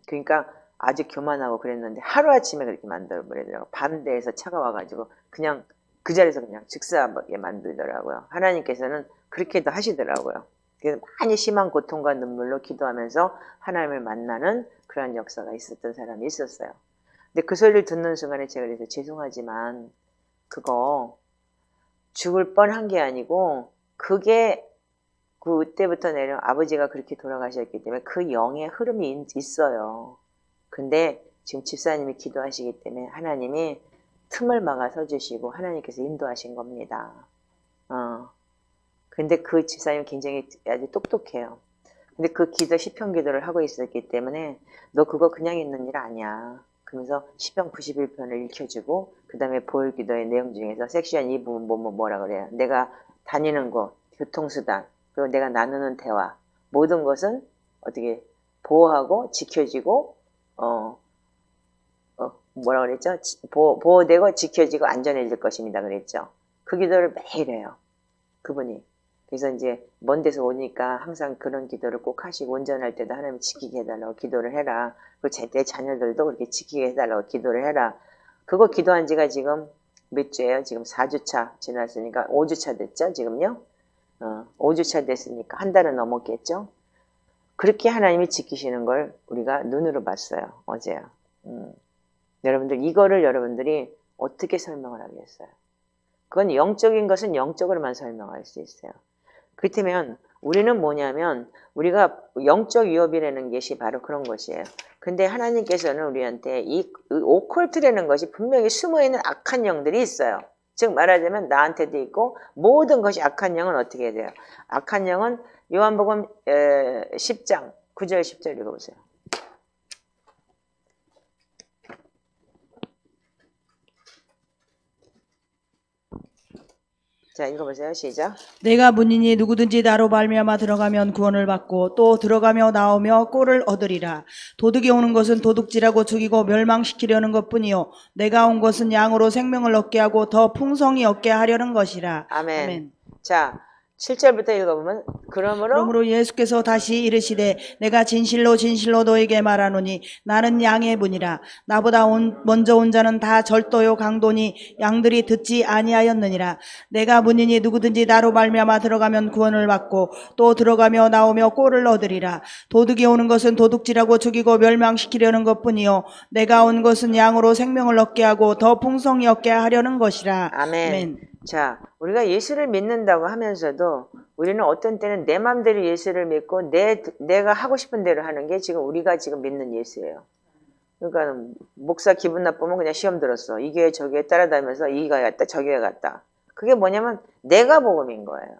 그러니까 아주 교만하고 그랬는데 하루아침에 그렇게 만들어버리더라고요. 반대에서 차가 와가지고 그냥 그 자리에서 그냥 즉사하게 만들더라고요. 하나님께서는 그렇게도 하시더라고요. 그래서 많이 심한 고통과 눈물로 기도하면서 하나님을 만나는 그런 역사가 있었던 사람이 있었어요. 근데 그 소리를 듣는 순간에 제가 그래서 죄송하지만 그거 죽을 뻔한 게 아니고 그게 그때부터 내려 아버지가 그렇게 돌아가셨기 때문에 그 영의 흐름이 있어요. 근데 지금 집사님이 기도하시기 때문에 하나님이 틈을 막아 서주시고 하나님께서 인도하신 겁니다. 근데 그 집사님이 굉장히 아주 똑똑해요. 근데 그 시편 기도를 하고 있었기 때문에 너 그거 그냥 있는 일 아니야. 그러면서 시편 91편을 읽혀주고 그 다음에 보혈 기도의 내용 중에서 섹션 2 부분 뭐라 그래요. 내가 다니는 곳, 교통수단, 그리고 내가 나누는 대화, 모든 것은 어떻게 보호하고 지켜지고 뭐라 그랬죠? 보호되고 지켜지고 안전해질 것입니다. 그랬죠. 그 기도를 매일 해요. 그분이. 그래서 이제 먼 데서 오니까 항상 그런 기도를 꼭 하시고 운전할 때도 하나님 지키게 해달라고 기도를 해라. 그리고 내 자녀들도 그렇게 지키게 해달라고 기도를 해라. 그거 기도한 지가 지금 몇 주예요? 지금 4주차 지났으니까 5주차 됐죠? 지금요? 5주차 됐으니까 한 달은 넘었겠죠? 그렇게 하나님이 지키시는 걸 우리가 눈으로 봤어요. 어제요. 여러분들 이거를 여러분들이 어떻게 설명을 하겠어요? 그건 영적인 것은 영적으로만 설명할 수 있어요. 그렇다면 우리는 뭐냐면 우리가 영적 위협이라는 것이 바로 그런 것이에요. 근데 하나님께서는 우리한테 이 오컬트라는 것이 분명히 숨어있는 악한 영들이 있어요. 즉 말하자면 나한테도 있고 모든 것이 악한 영은 어떻게 돼요? 악한 영은 요한복음 10장 9절 10절 읽어보세요. 자, 읽어보세요. 시작. 내가 문이니 누구든지 나로 말미암아 들어가면 구원을 받고 또 들어가며 나오며 꼴을 얻으리라. 도둑이 오는 것은 도둑질하고 죽이고 멸망시키려는 것뿐이요 내가 온 것은 양으로 생명을 얻게 하고 더 풍성히 얻게 하려는 것이라. 아멘. 아멘. 자, 7절부터 읽어보면 그러므로 예수께서 다시 이르시되 내가 진실로 진실로 너에게 말하노니 나는 양의 문이라. 나보다 먼저 온 자는 다 절도요 강도니 양들이 듣지 아니하였느니라. 내가 문이니 누구든지 나로 말미암아 들어가면 구원을 받고 또 들어가며 나오며 꼴을 얻으리라. 도둑이 오는 것은 도둑질하고 죽이고 멸망시키려는 것뿐이요 내가 온 것은 양으로 생명을 얻게 하고 더 풍성히 얻게 하려는 것이라. 아멘. 아멘. 자, 우리가 예수를 믿는다고 하면서도 우리는 어떤 때는 내 맘대로 예수를 믿고 내가 하고 싶은 대로 하는 게 지금 우리가 지금 믿는 예수예요. 그러니까 목사 기분 나쁘면 그냥 시험 들었어. 이 교회 저 교회 따라다니면서 이 교회 갔다 저 교회 갔다. 그게 뭐냐면 내가 복음인 거예요.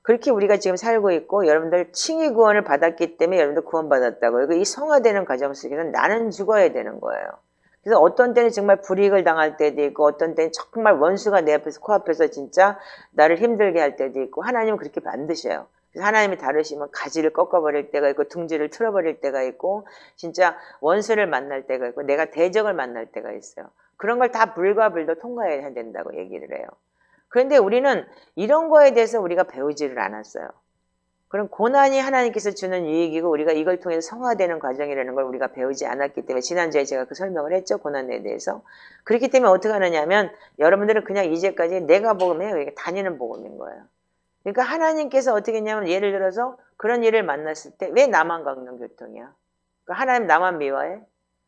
그렇게 우리가 지금 살고 있고 여러분들 칭의 구원을 받았기 때문에 여러분들 구원받았다고요. 이 성화되는 과정 속에서는 나는 죽어야 되는 거예요. 그래서 어떤 때는 정말 불이익을 당할 때도 있고 어떤 때는 정말 원수가 내 앞에서 코앞에서 진짜 나를 힘들게 할 때도 있고 하나님은 그렇게 만드셔요. 그래서 하나님이 다루시면 가지를 꺾어버릴 때가 있고 둥지를 틀어버릴 때가 있고 진짜 원수를 만날 때가 있고 내가 대적을 만날 때가 있어요. 그런 걸 다 불과 불도 통과해야 된다고 얘기를 해요. 그런데 우리는 이런 거에 대해서 우리가 배우지를 않았어요. 그럼 고난이 하나님께서 주는 유익이고 우리가 이걸 통해서 성화되는 과정이라는 걸 우리가 배우지 않았기 때문에 지난주에 제가 그 설명을 했죠. 고난에 대해서. 그렇기 때문에 어떻게 하느냐 하면 여러분들은 그냥 이제까지 내가 복음해요. 이게 다니는 복음인 거예요. 그러니까 하나님께서 어떻게 했냐면 예를 들어서 그런 일을 만났을 때 왜 나만 강경교통이야? 그러니까 하나님 나만 미워해?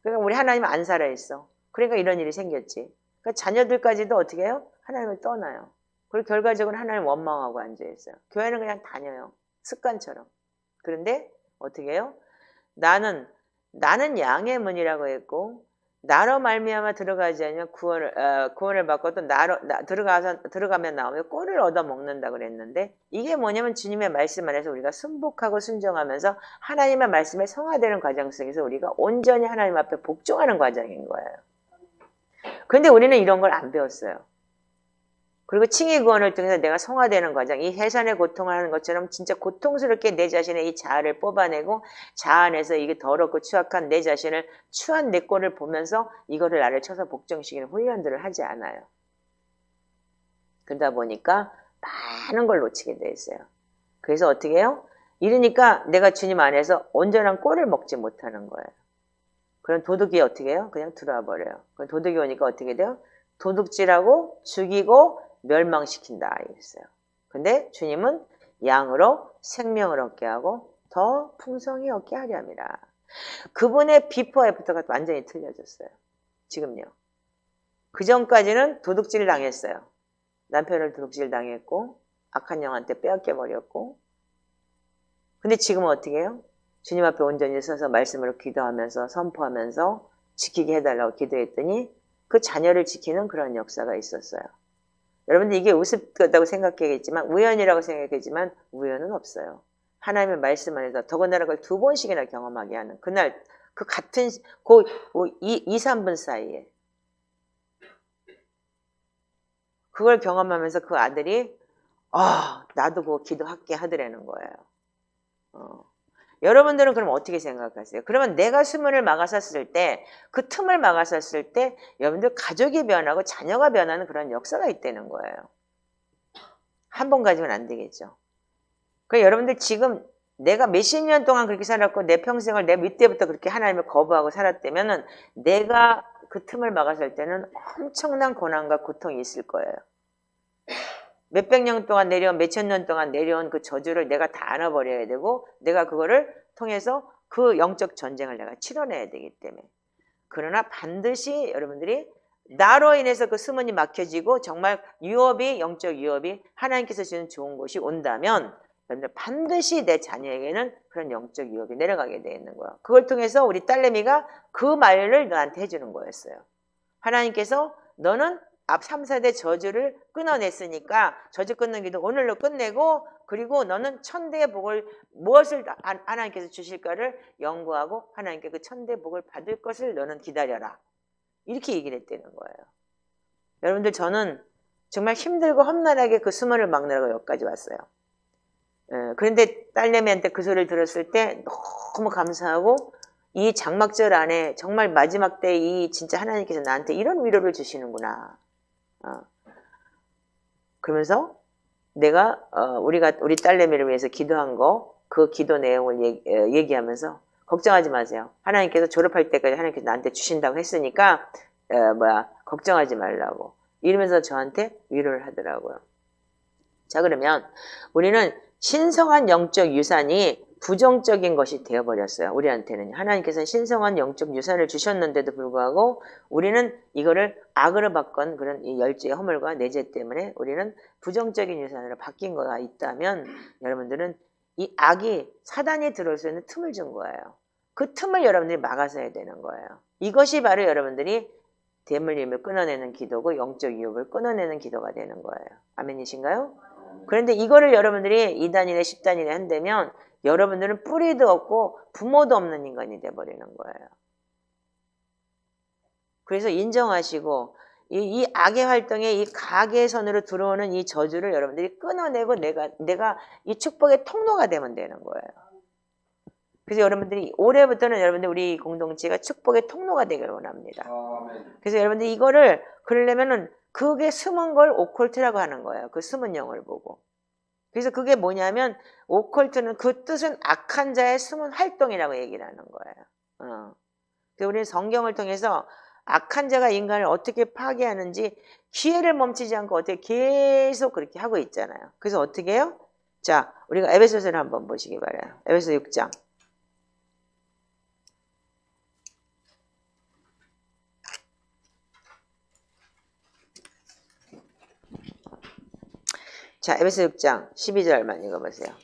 그러니까 우리 하나님 안 살아있어. 그러니까 이런 일이 생겼지. 그러니까 자녀들까지도 어떻게 해요? 하나님을 떠나요. 그리고 결과적으로 하나님 원망하고 앉아있어요. 교회는 그냥 다녀요. 습관처럼. 그런데 어떻게 해요? 나는 양의 문이라고 했고 나로 말미암아 들어가지 않으면 구원을 받고 또 들어가면 나오면 꼴을 얻어 먹는다고 그랬는데 이게 뭐냐면 주님의 말씀 안에서 우리가 순복하고 순종하면서 하나님의 말씀에 성화되는 과정 속에서 우리가 온전히 하나님 앞에 복종하는 과정인 거예요. 그런데 우리는 이런 걸 안 배웠어요. 그리고 칭의 구원을 통해서 내가 성화되는 과정, 이 해산의 고통을 하는 것처럼 진짜 고통스럽게 내 자신의 이 자아를 뽑아내고 자아 안에서 이게 더럽고 추악한 내 자신을 추한 내 꼴을 보면서 이거를 나를 쳐서 복종시키는 훈련들을 하지 않아요. 그러다 보니까 많은 걸 놓치게 돼 있어요. 그래서 어떻게 해요? 이러니까 내가 주님 안에서 온전한 꼴을 먹지 못하는 거예요. 그럼 도둑이 어떻게 해요? 그냥 들어와 버려요. 그럼 도둑이 오니까 어떻게 돼요? 도둑질하고 죽이고 멸망시킨다 이랬어요. 근데 주님은 양으로 생명을 얻게 하고 더 풍성히 얻게 하려 함이라. 그분의 비포 애프터가 완전히 틀려졌어요. 지금요. 그 전까지는 도둑질 당했어요. 남편을 도둑질 당했고 악한 영한테 빼앗겨 버렸고. 근데 지금은 어떻게 해요? 주님 앞에 온전히 서서 말씀으로 기도하면서 선포하면서 지키게 해달라고 기도했더니 그 자녀를 지키는 그런 역사가 있었어요. 여러분들 이게 우습다고 생각하겠지만 우연이라고 생각하겠지만 우연은 없어요. 하나님의 말씀 안에서 더군다나 그걸 2번씩이나 경험하게 하는 그날 그 같은 2-3분 사이에 그걸 경험하면서 그 아들이 나도 그거 기도할게 하더라는 거예요. 여러분들은 그럼 어떻게 생각하세요? 그러면 내가 수문을 막아섰을 때, 그 틈을 막아섰을 때 여러분들 가족이 변하고 자녀가 변하는 그런 역사가 있다는 거예요. 한 번 가지고는 안 되겠죠. 그러니까 여러분들 지금 내가 몇십 년 동안 그렇게 살았고 내 평생을 내 밑때부터 그렇게 하나님을 거부하고 살았다면은 내가 그 틈을 막았을 때는 엄청난 고난과 고통이 있을 거예요. 몇백 년 동안 내려온, 몇천 년 동안 내려온 그 저주를 내가 다 안아버려야 되고 내가 그거를 통해서 그 영적 전쟁을 내가 치러내야 되기 때문에. 그러나 반드시 여러분들이 나로 인해서 그 수문이 막혀지고 정말 유업이, 영적 유업이 하나님께서 주는 좋은 곳이 온다면 여러분들 반드시 내 자녀에게는 그런 영적 유업이 내려가게 되어 있는 거야. 그걸 통해서 우리 딸내미가 그 말을 너한테 해주는 거였어요. 하나님께서 너는 앞 3, 4대 저주를 끊어냈으니까 저주 끊는 기도 오늘로 끝내고 그리고 너는 천대의 복을 무엇을 하나님께서 주실까를 연구하고 하나님께 그 천대의 복을 받을 것을 너는 기다려라. 이렇게 얘기를 했다는 거예요. 여러분들 저는 정말 힘들고 험난하게 그 수문을 막느라고 여기까지 왔어요. 그런데 딸내미한테 그 소리를 들었을 때 너무 감사하고 이 장막절 안에 정말 마지막 때 이 진짜 하나님께서 나한테 이런 위로를 주시는구나. 그러면서 내가 우리 딸내미를 위해서 기도한 거 그 기도 내용을 얘기하면서 걱정하지 마세요. 하나님께서 졸업할 때까지 하나님께서 나한테 주신다고 했으니까 걱정하지 말라고 이러면서 저한테 위로를 하더라고요. 자, 그러면 우리는 신성한 영적 유산이 부정적인 것이 되어버렸어요. 우리한테는 하나님께서는 신성한 영적 유산을 주셨는데도 불구하고 우리는 이거를 악으로 바꾼 그런 이 열죄의 허물과 내죄 때문에 우리는 부정적인 유산으로 바뀐 거가 있다면 여러분들은 이 악이 사단이 들어올 수 있는 틈을 준 거예요. 그 틈을 여러분들이 막아서야 되는 거예요. 이것이 바로 여러분들이 대물림을 끊어내는 기도고 영적 유혹을 끊어내는 기도가 되는 거예요. 아멘이신가요? 그런데 이거를 여러분들이 2단이나 10단이나 한다면 여러분들은 뿌리도 없고 부모도 없는 인간이 돼버리는 거예요. 그래서 인정하시고 이 악의 활동에 이 가계의 선으로 들어오는 이 저주를 여러분들이 끊어내고 내가 이 축복의 통로가 되면 되는 거예요. 그래서 여러분들이 올해부터는 여러분들 우리 공동체가 축복의 통로가 되기를 원합니다. 그래서 여러분들이 이거를 그러려면은 그게 숨은 걸 오컬트라고 하는 거예요. 그 숨은 영을 보고. 그래서 그게 뭐냐면 오컬트는 그 뜻은 악한 자의 숨은 활동이라고 얘기를 하는 거예요. 그래서 우리는 성경을 통해서 악한 자가 인간을 어떻게 파괴하는지 기회를 멈추지 않고 어떻게 계속 그렇게 하고 있잖아요. 그래서 어떻게 해요? 자, 우리가 에베소서를 한번 보시기 바라요. 에베소 6장. 자, 에베소 6장 12절만 읽어보세요.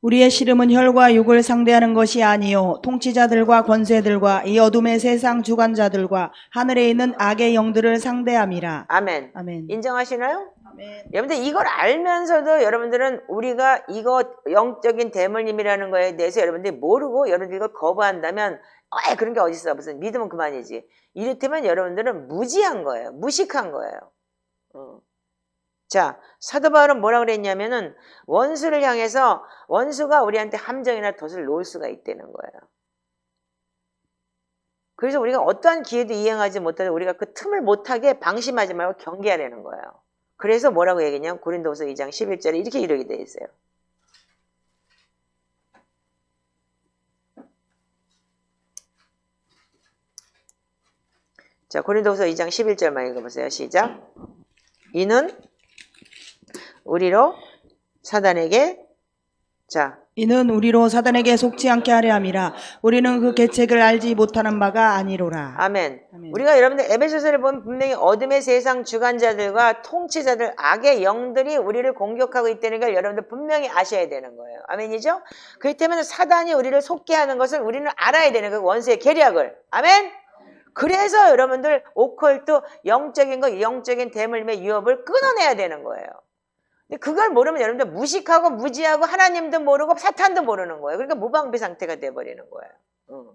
우리의 씨름은 혈과 육을 상대하는 것이 아니요 통치자들과 권세들과 이 어둠의 세상 주관자들과 하늘에 있는 악의 영들을 상대함이라. 아멘. 아멘. 인정하시나요? 아멘. 여러분들 이걸 알면서도 여러분들은 우리가 이거 영적인 대물림이라는 거에 대해서 여러분들이 모르고 여러분들이 이걸 거부한다면 그런 게 어딨어. 무슨 믿으면 그만이지. 이렇다면 여러분들은 무지한 거예요. 무식한 거예요. 자, 사도 바울은 뭐라 그랬냐면은 원수를 향해서 원수가 우리한테 함정이나 덫을 놓을 수가 있다는 거예요. 그래서 우리가 어떠한 기회도 이행하지 못하고 우리가 그 틈을 못하게 방심하지 말고 경계하라는 거예요. 그래서 뭐라고 얘기했냐면 고린도후서 2장 11절에 이렇게 이르게 되어 있어요. 자, 고린도후서 2장 11절만 읽어보세요. 시작. 이는 우리로 사단에게 이는 우리로 사단에게 속지 않게 하려 함이라. 우리는 그 계책을 알지 못하는 바가 아니로라. 아멘. 아멘. 우리가 여러분들 에베소서를 보면 분명히 어둠의 세상 주관자들과 통치자들 악의 영들이 우리를 공격하고 있다는 걸 여러분들 분명히 아셔야 되는 거예요. 아멘이죠? 그렇기 때문에 사단이 우리를 속게 하는 것을 우리는 알아야 되는 거예요. 원수의 계략을. 아멘. 그래서 여러분들 오컬트 영적인 거 영적인 대물림의 유업을 끊어내야 되는 거예요. 근데 그걸 모르면 여러분들 무식하고 무지하고 하나님도 모르고 사탄도 모르는 거예요. 그러니까 무방비 상태가 돼버리는 거예요.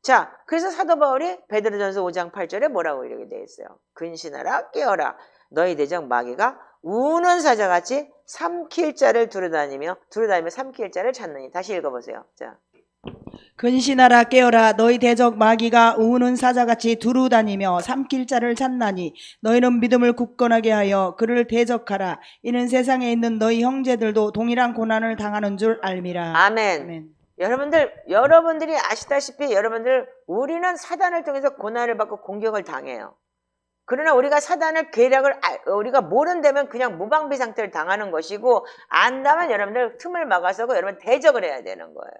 자, 그래서 사도 바울이 베드로전서 5장 8절에 뭐라고 이렇게 되어 있어요. 근신하라 깨어라 너희 대적 마귀가 우는 사자같이 삼킬 자를 두루다니며 삼킬 자를 찾느니. 다시 읽어보세요. 자, 근신하라 깨어라 너희 대적 마귀가 우는 사자같이 두루다니며 삼킬 자를 찾나니 너희는 믿음을 굳건하게 하여 그를 대적하라. 이는 세상에 있는 너희 형제들도 동일한 고난을 당하는 줄 알미라. 아멘. 아멘. 여러분들이 아시다시피 우리는 사단을 통해서 고난을 받고 공격을 당해요. 그러나 우리가 사단을 우리가 모른다면 그냥 무방비 상태를 당하는 것이고, 안다면 여러분들 틈을 막아서고 여러분 대적을 해야 되는 거예요.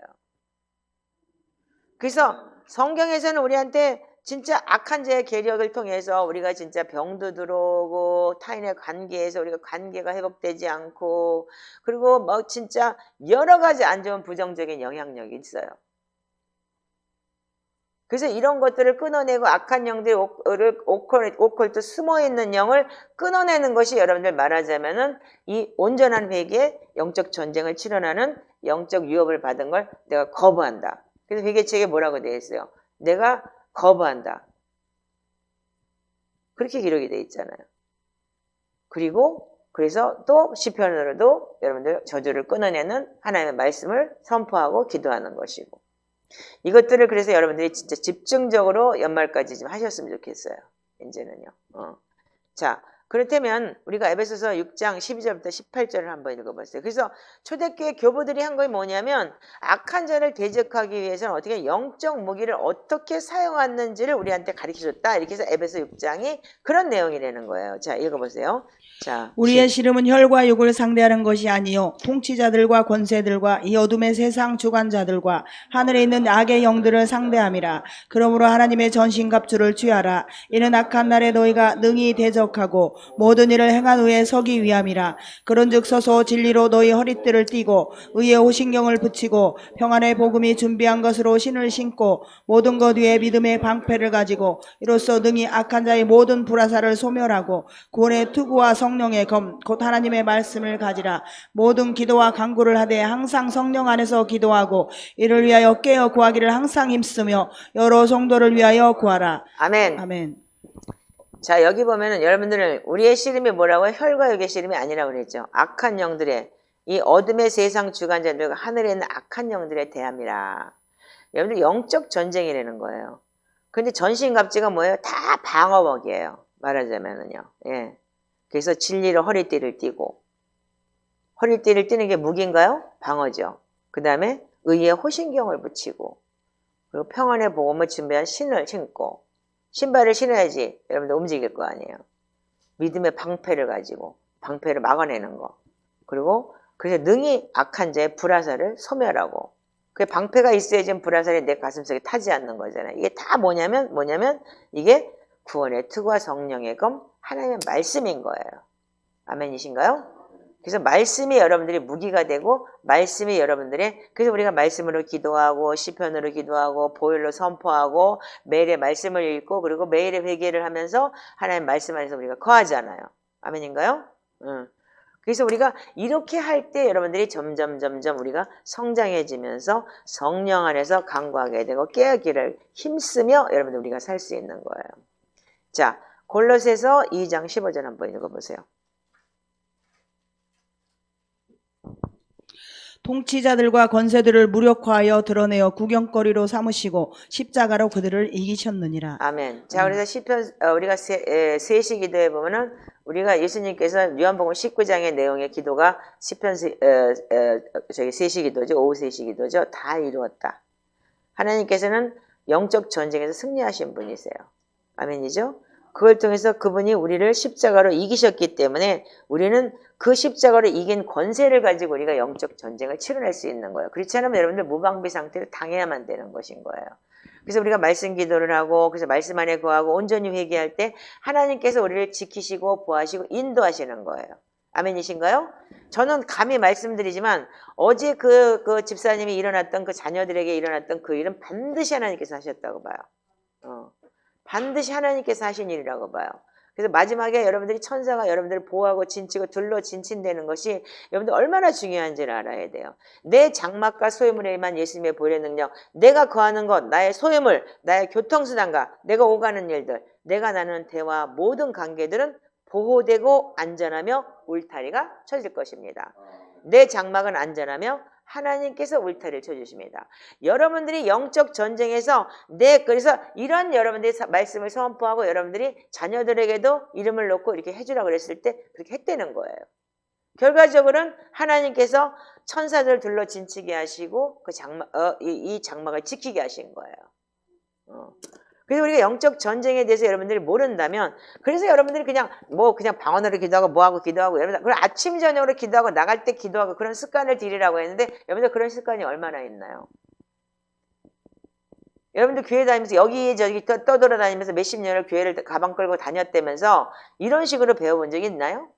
그래서 성경에서는 우리한테 진짜 악한 자의 계력을 통해서 우리가 진짜 병도 들어오고 타인의 관계에서 우리가 관계가 회복되지 않고, 그리고 뭐 진짜 여러 가지 안 좋은 부정적인 영향력이 있어요. 그래서 이런 것들을 끊어내고 악한 영들이 오컬트 숨어있는 영을 끊어내는 것이 여러분들 말하자면은 이 온전한 회개의 영적 전쟁을 치러나는 영적 유업을 받은 걸 내가 거부한다. 그래서 회개책에 뭐라고 되어 있어요? 내가 거부한다. 그렇게 기록이 되어 있잖아요. 그래서 또 시편으로도 여러분들 저주를 끊어내는 하나님의 말씀을 선포하고 기도하는 것이고, 이것들을 그래서 여러분들이 진짜 집중적으로 연말까지 좀 하셨으면 좋겠어요. 이제는요. 자, 그렇다면 우리가 에베소서 6장 12절부터 18절을 한번 읽어봤어요. 그래서 초대교회 교부들이 한 것이 뭐냐면 악한 자를 대적하기 위해서는 어떻게 영적 무기를 어떻게 사용하는지를 우리한테 가르쳐줬다. 이렇게 해서 에베소 6장이 그런 내용이 되는 거예요. 자, 읽어보세요. 자, 우리의 씨름은 혈과 육을 상대하는 것이 아니요 통치자들과 권세들과 이 어둠의 세상 주관자들과 하늘에 있는 악의 영들을 상대함이라. 그러므로 하나님의 전신갑주를 취하라. 이는 악한 날에 너희가 능히 대적하고 모든 일을 행한 후에 서기 위함이라. 그런즉 서서 진리로 너희 허리띠를 띠고 의의 호신경을 붙이고 평안의 복음이 준비한 것으로 신을 신고 모든 것 위에 믿음의 방패를 가지고 이로써 능히 악한 자의 모든 불화살을 소멸하고 구원의 투구와 성령의 검 곧 하나님의 말씀을 가지라. 모든 기도와 간구를 하되 항상 성령 안에서 기도하고 이를 위하여 깨어 구하기를 항상 힘쓰며 여러 성도를 위하여 구하라. 아멘. 아멘. 자, 여기 보면은 여러분들은 우리의 씨름이 뭐라고요? 혈과 육의 씨름이 아니라고 그랬죠. 악한 영들의, 이 어둠의 세상 주관자들과 하늘에 있는 악한 영들에 대함이라. 여러분들 영적 전쟁이라는 거예요. 근데 전신갑주가 뭐예요? 다 방어복이에요. 말하자면은요. 예. 그래서 진리로 허리띠를 띠고, 허리띠를 띠는 게 무기인가요? 방어죠. 그 다음에 의의 호신경을 붙이고, 그리고 평안의 복음을 준비한 신을 신고, 신발을 신어야지 여러분들 움직일 거 아니에요. 믿음의 방패를 가지고 방패를 막아내는 거. 그리고 그래서 능히 악한 자의 불화살을 소멸하고, 그 방패가 있어야 지금 불화살이 내 가슴속에 타지 않는 거잖아요. 이게 다 뭐냐면 이게 구원의 투구와 성령의 검, 하나님의 말씀인 거예요. 아멘이신가요? 그래서 말씀이 여러분들이 무기가 되고, 말씀이 그래서 우리가 말씀으로 기도하고 시편으로 기도하고 보혈로 선포하고 매일의 말씀을 읽고 그리고 매일의 회개를 하면서 하나님 말씀 안에서 우리가 거하잖아요. 아멘인가요? 그래서 우리가 이렇게 할 때 여러분들이 점점 우리가 성장해지면서 성령 안에서 강구하게 되고 깨어기를 힘쓰며 여러분들 우리가 살 수 있는 거예요. 자, 골로새서 2장 15절 한번 읽어보세요. 통치자들과 권세들을 무력화하여 드러내어 구경거리로 삼으시고 십자가로 그들을 이기셨느니라. 아멘. 자, 그래서 시편 우리가 세시 기도해 보면은 우리가 예수님께서 요한복음 19장의 내용의 기도가 시편 세시 기도죠. 오후 세시 기도죠. 다 이루었다. 하나님께서는 영적 전쟁에서 승리하신 분이세요. 아멘이죠? 그걸 통해서 그분이 우리를 십자가로 이기셨기 때문에 우리는 그 십자가로 이긴 권세를 가지고 우리가 영적 전쟁을 치러낼 수 있는 거예요. 그렇지 않으면 여러분들 무방비 상태를 당해야만 되는 것인 거예요. 그래서 우리가 말씀 기도를 하고, 그래서 말씀 안에 거하고 온전히 회개할 때 하나님께서 우리를 지키시고 보호하시고 인도하시는 거예요. 아멘이신가요? 저는 감히 말씀드리지만 어제 그 집사님이 일어났던 그 자녀들에게 일어났던 그 일은 반드시 하나님께서 하셨다고 봐요. 반드시 하나님께서 하신 일이라고 봐요. 그래서 마지막에 여러분들이 천사가 여러분들을 보호하고 진치고 둘러 진친되는 것이 여러분들 얼마나 중요한지를 알아야 돼요. 내 장막과 소유물에만 예수님의 보혈의 능력, 내가 거하는 것, 나의 소유물, 나의 교통수단과 내가 오가는 일들, 내가 나누는 대화 모든 관계들은 보호되고 안전하며 울타리가 쳐질 것입니다. 내 장막은 안전하며 하나님께서 울타리를 쳐주십니다. 여러분들이 영적 전쟁에서 그래서 이런 여러분들이 말씀을 선포하고 여러분들이 자녀들에게도 이름을 놓고 이렇게 해주라고 그랬을 때 그렇게 했다는 거예요. 결과적으로는 하나님께서 천사들 둘러 진치게 하시고 이 장막을 지키게 하신 거예요. 그래서 우리가 영적 전쟁에 대해서 여러분들이 모른다면, 그래서 여러분들이 그냥 방언으로 기도하고 뭐하고 기도하고 여러분들 그리고 아침 저녁으로 기도하고 나갈 때 기도하고 그런 습관을 들이라고 했는데 여러분들 그런 습관이 얼마나 있나요? 여러분들 교회 다니면서 여기저기 떠돌아다니면서 몇십 년을 교회를 가방 끌고 다녔다면서 이런 식으로 배워본 적이 있나요?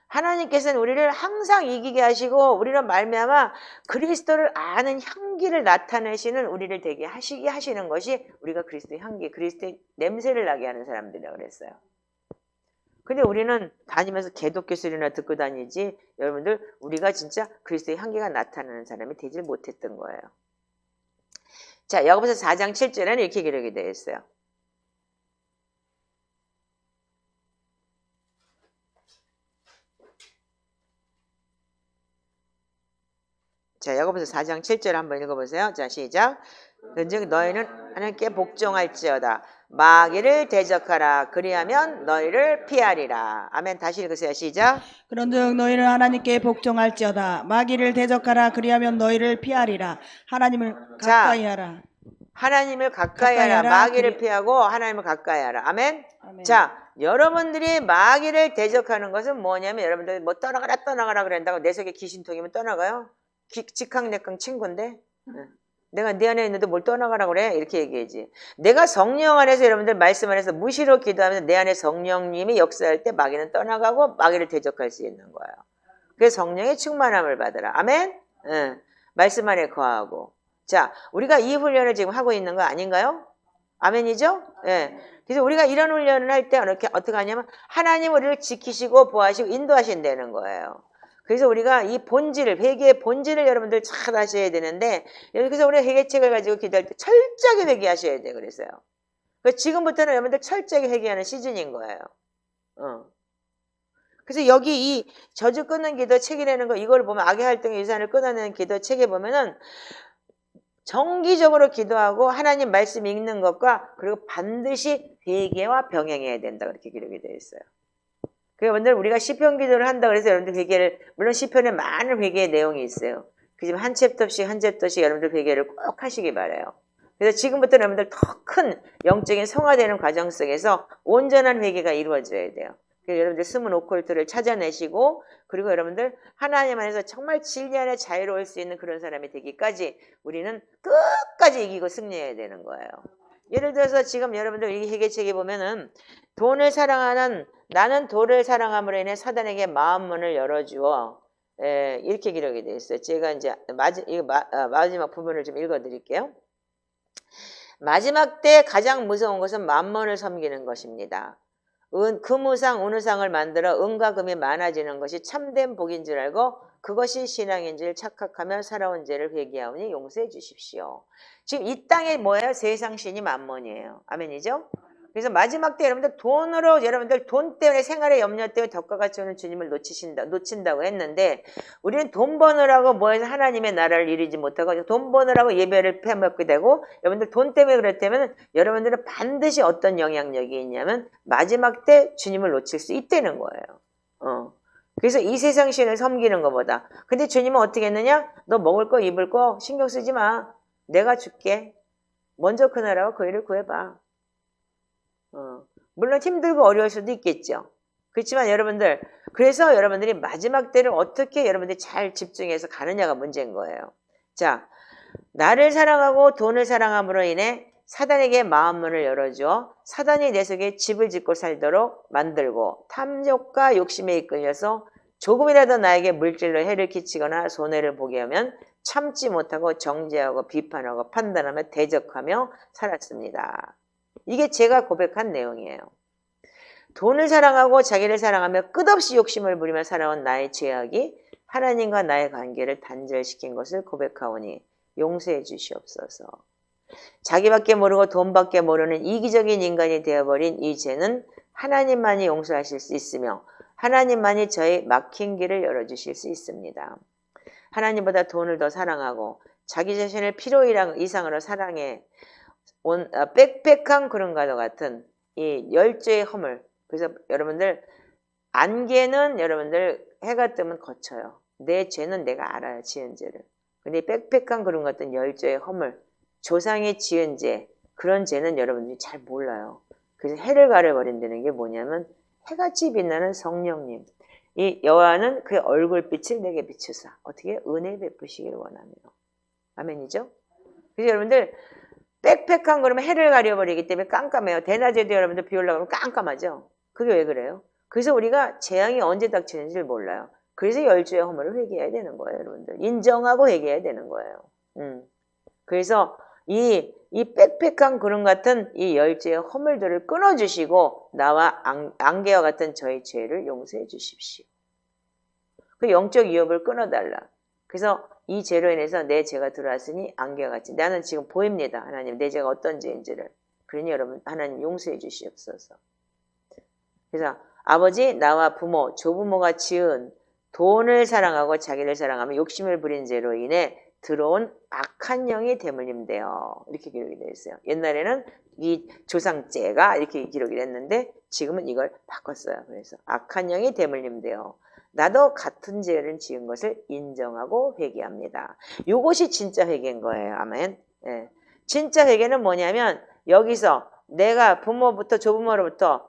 하나님께서는 우리를 항상 이기게 하시고 우리로 말미암아 그리스도를 아는 향기를 나타내시는 우리를 되게 하시게 하시는 것이 우리가 그리스도의 향기, 그리스도의 냄새를 나게 하는 사람들이라고 그랬어요. 근데 우리는 다니면서 개독교 소리나 듣고 다니지 여러분들 우리가 진짜 그리스도의 향기가 나타나는 사람이 되질 못했던 거예요. 자, 야고보서 4장 7절에는 이렇게 기록이 되어 있어요. 자, 야고보서 4장 7절 한번 읽어보세요. 자, 시작. 그런즉 너희는 하나님께 복종할지어다. 마귀를 대적하라. 그리하면 너희를 피하리라. 아멘. 다시 읽으세요. 시작. 그런즉 너희는 하나님께 복종할지어다. 마귀를 대적하라. 그리하면 너희를 피하리라. 하나님을 가까이 하라. 하나님을 가까이 하라. 마귀를 피하고 하나님을 가까이 하라. 아멘. 아멘. 자, 여러분들이 마귀를 대적하는 것은 뭐냐면 여러분들이 뭐 떠나가라 그런다고 내 속에 귀신통이면 떠나가요? 직항내강 친구인데 내가 네 안에 있는데 뭘 떠나가라 그래? 이렇게 얘기하지. 내가 성령 안에서 여러분들 말씀 안에서 무시로 기도하면서 내 안에 성령님이 역사할 때 마귀는 떠나가고 마귀를 대적할 수 있는 거예요. 그래서 성령의 충만함을 받으라. 아멘? 말씀 안에 거하고. 자, 우리가 이 훈련을 지금 하고 있는 거 아닌가요? 아멘이죠? 예. 그래서 우리가 이런 훈련을 할 때 어떻게 하냐면 하나님 우리를 지키시고 보호하시고 인도하신다는 거예요. 그래서 우리가 이 본질을, 회개의 본질을 여러분들 잘 아셔야 되는데, 여기서 우리가 회개책을 가지고 기도할 때 철저하게 회개하셔야 돼요. 그랬어요. 지금부터는 여러분들 철저하게 회개하는 시즌인 거예요. 그래서 여기 이 저주 끊는 기도 책이라는 거, 이걸 보면 악의 활동의 유산을 끊어내는 기도 책에 보면은 정기적으로 기도하고 하나님 말씀 읽는 것과 그리고 반드시 회개와 병행해야 된다. 그렇게 기록이 되어 있어요. 여러분들 우리가 시편 기도를 한다 그래서 여러분들 회개를, 물론 시편에 많은 회개의 내용이 있어요. 그지만 한 챕터씩 여러분들 회개를 꼭 하시기 바라요. 그래서 지금부터 여러분들 더 큰 영적인 성화되는 과정 속에서 온전한 회개가 이루어져야 돼요. 그래서 여러분들 숨은 오컬트를 찾아내시고, 그리고 여러분들 하나님 안에서 정말 진리 안에 자유로울 수 있는 그런 사람이 되기까지 우리는 끝까지 이기고 승리해야 되는 거예요. 예를 들어서 지금 여러분들 이 회개책에 보면은 나는 도를 사랑함으로 인해 사단에게 마음문을 열어주어, 이렇게 기록이 되어 있어요. 제가 이제 마지막 부분을 좀 읽어드릴게요. 마지막 때 가장 무서운 것은 만몬을 섬기는 것입니다. 금우상, 운우상을 만들어 은과 금이 많아지는 것이 참된 복인 줄 알고 그것이 신앙인 줄 착각하며 살아온 죄를 회개하오니 용서해 주십시오. 지금 이 땅에 뭐예요? 세상 신이 만몬이에요. 아멘이죠? 그래서 마지막 때 여러분들 여러분들 돈 때문에 생활의 염려 때문에 덕과 같이 오는 주님을 놓친다고 했는데, 우리는 돈 버느라고 뭐해서 하나님의 나라를 이루지 못하고 돈 버느라고 예배를 빼먹게 되고, 여러분들 돈 때문에 그랬다면 여러분들은 반드시 어떤 영향력이 있냐면 마지막 때 주님을 놓칠 수 있다는 거예요. 그래서 이 세상 신을 섬기는 것보다. 근데 주님은 어떻게 했느냐? 너 먹을 거 입을 거 신경 쓰지 마. 내가 줄게. 먼저 그 나라와 그 일을 구해봐. 물론 힘들고 어려울 수도 있겠죠. 그렇지만 여러분들, 그래서 여러분들이 마지막 때를 어떻게 여러분들이 잘 집중해서 가느냐가 문제인 거예요. 자, 나를 사랑하고 돈을 사랑함으로 인해 사단에게 마음문을 열어주어 사단이 내 속에 집을 짓고 살도록 만들고 탐욕과 욕심에 이끌려서 조금이라도 나에게 물질로 해를 끼치거나 손해를 보게 하면 참지 못하고 정죄하고 비판하고 판단하며 대적하며 살았습니다. 이게 제가 고백한 내용이에요. 돈을 사랑하고 자기를 사랑하며 끝없이 욕심을 부리며 살아온 나의 죄악이 하나님과 나의 관계를 단절시킨 것을 고백하오니 용서해 주시옵소서. 자기밖에 모르고 돈밖에 모르는 이기적인 인간이 되어버린 이 죄는 하나님만이 용서하실 수 있으며 하나님만이 저희 막힌 길을 열어주실 수 있습니다. 하나님보다 돈을 더 사랑하고 자기 자신을 필요 이상으로 사랑해 온 빽빽한 구름과도 같은 이 열죄의 허물. 그래서 여러분들 안개는 여러분들 해가 뜨면 거쳐요. 내 죄는 내가 알아요. 지은 죄를. 근데 빽빽한 구름 같은 열죄의 허물, 조상이 지은 죄, 그런 죄는 여러분들이 잘 몰라요. 그래서 해를 가려버린다는 게 뭐냐면 해같이 빛나는 성령님. 이 여호와는 그의 얼굴빛을 내게 비추사 어떻게 은혜 베푸시기를 원하며. 아멘이죠? 그래서 여러분들 빽빽한 그러면 해를 가려버리기 때문에 깜깜해요. 대낮에도 여러분들 비 올라가면 깜깜하죠. 그게 왜 그래요? 그래서 우리가 재앙이 언제 닥치는지를 몰라요. 그래서 열주의 허물을 회개해야 되는 거예요, 여러분들. 인정하고 회개해야 되는 거예요. 그래서 이 빽빽한 구름 같은 이 열주의 허물들을 끊어주시고 나와 안개와 같은 저희 죄를 용서해 주십시오. 그 영적 위협을 끊어달라. 그래서 이 죄로 인해서 내 죄가 들어왔으니 안개와 같이 나는 지금 보입니다. 하나님 내 죄가 어떤 죄인지를. 그러니 여러분 하나님 용서해 주시옵소서. 그래서 아버지 나와 부모 조부모가 지은 돈을 사랑하고 자기를 사랑하며 욕심을 부린 죄로 인해 들어온 악한 영이 대물림되어 이렇게 기록이 되어 있어요. 옛날에는 이 조상죄가 이렇게 기록이 됐는데 지금은 이걸 바꿨어요. 그래서 악한 영이 대물림되어 나도 같은 죄를 지은 것을 인정하고 회개합니다. 이것이 진짜 회개인 거예요. 아멘. 예. 진짜 회개는 뭐냐면 여기서 내가 부모부터 조부모로부터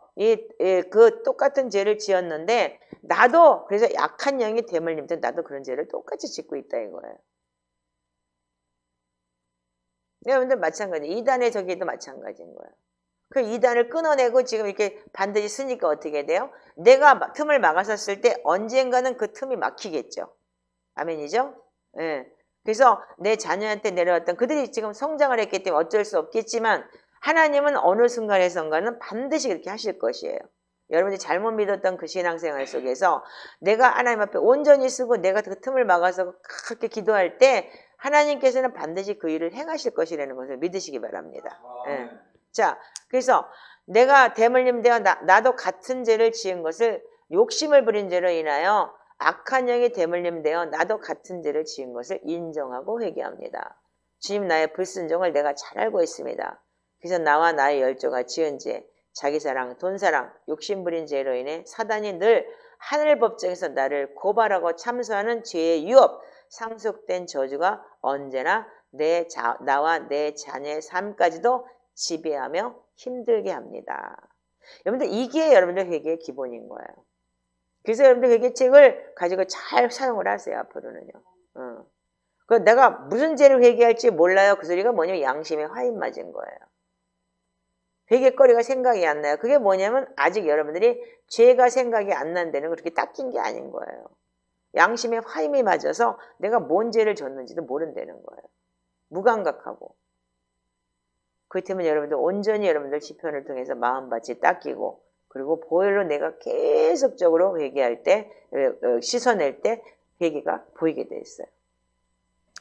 그 똑같은 죄를 지었는데 나도 그래서 약한 영이 대물림때 나도 그런 죄를 똑같이 짓고 있다 이거예요. 여러분들 마찬가지. 이단의 저기도 마찬가지인 거예요. 그 이단을 끊어내고 지금 이렇게 반드시 쓰니까 어떻게 돼요? 내가 틈을 막았었을 때 언젠가는 그 틈이 막히겠죠. 아멘이죠? 예. 그래서 내 자녀한테 내려왔던 그들이 지금 성장을 했기 때문에 어쩔 수 없겠지만 하나님은 어느 순간에선가는 반드시 그렇게 하실 것이에요. 여러분이 잘못 믿었던 그 신앙생활 속에서 내가 하나님 앞에 온전히 쓰고 내가 그 틈을 막아서 그렇게 기도할 때 하나님께서는 반드시 그 일을 행하실 것이라는 것을 믿으시기 바랍니다. 예. 자, 그래서 내가 대물림 되어 나도 같은 죄를 지은 것을 욕심을 부린 죄로 인하여 악한 영이 대물림 되어 나도 같은 죄를 지은 것을 인정하고 회개합니다. 주님 나의 불순종을 내가 잘 알고 있습니다. 그래서 나와 나의 열조가 지은 죄, 자기사랑, 돈사랑, 욕심부린 죄로 인해 사단이 늘 하늘 법정에서 나를 고발하고 참소하는 죄의 유업, 상속된 저주가 언제나 나와 내 자녀의 삶까지도 지배하며 힘들게 합니다. 여러분들 이게 여러분들 회개의 기본인 거예요. 그래서 여러분들 회개책을 가지고 잘 사용을 하세요. 앞으로는요. 그 내가 무슨 죄를 회개할지 몰라요. 그 소리가 뭐냐면 양심에 화인 맞은 거예요. 회개거리가 생각이 안 나요. 그게 뭐냐면 아직 여러분들이 죄가 생각이 안 난다는 걸 그렇게 닦인 게 아닌 거예요. 양심에 화임이 맞아서 내가 뭔 죄를 졌는지도 모른다는 거예요. 무감각하고. 그렇기 때문에 여러분들 온전히 여러분들 시편을 통해서 마음밭이 닦이고 그리고 보혈로 내가 계속적으로 회개할 때 씻어낼 때 회개가 보이게 돼 있어요.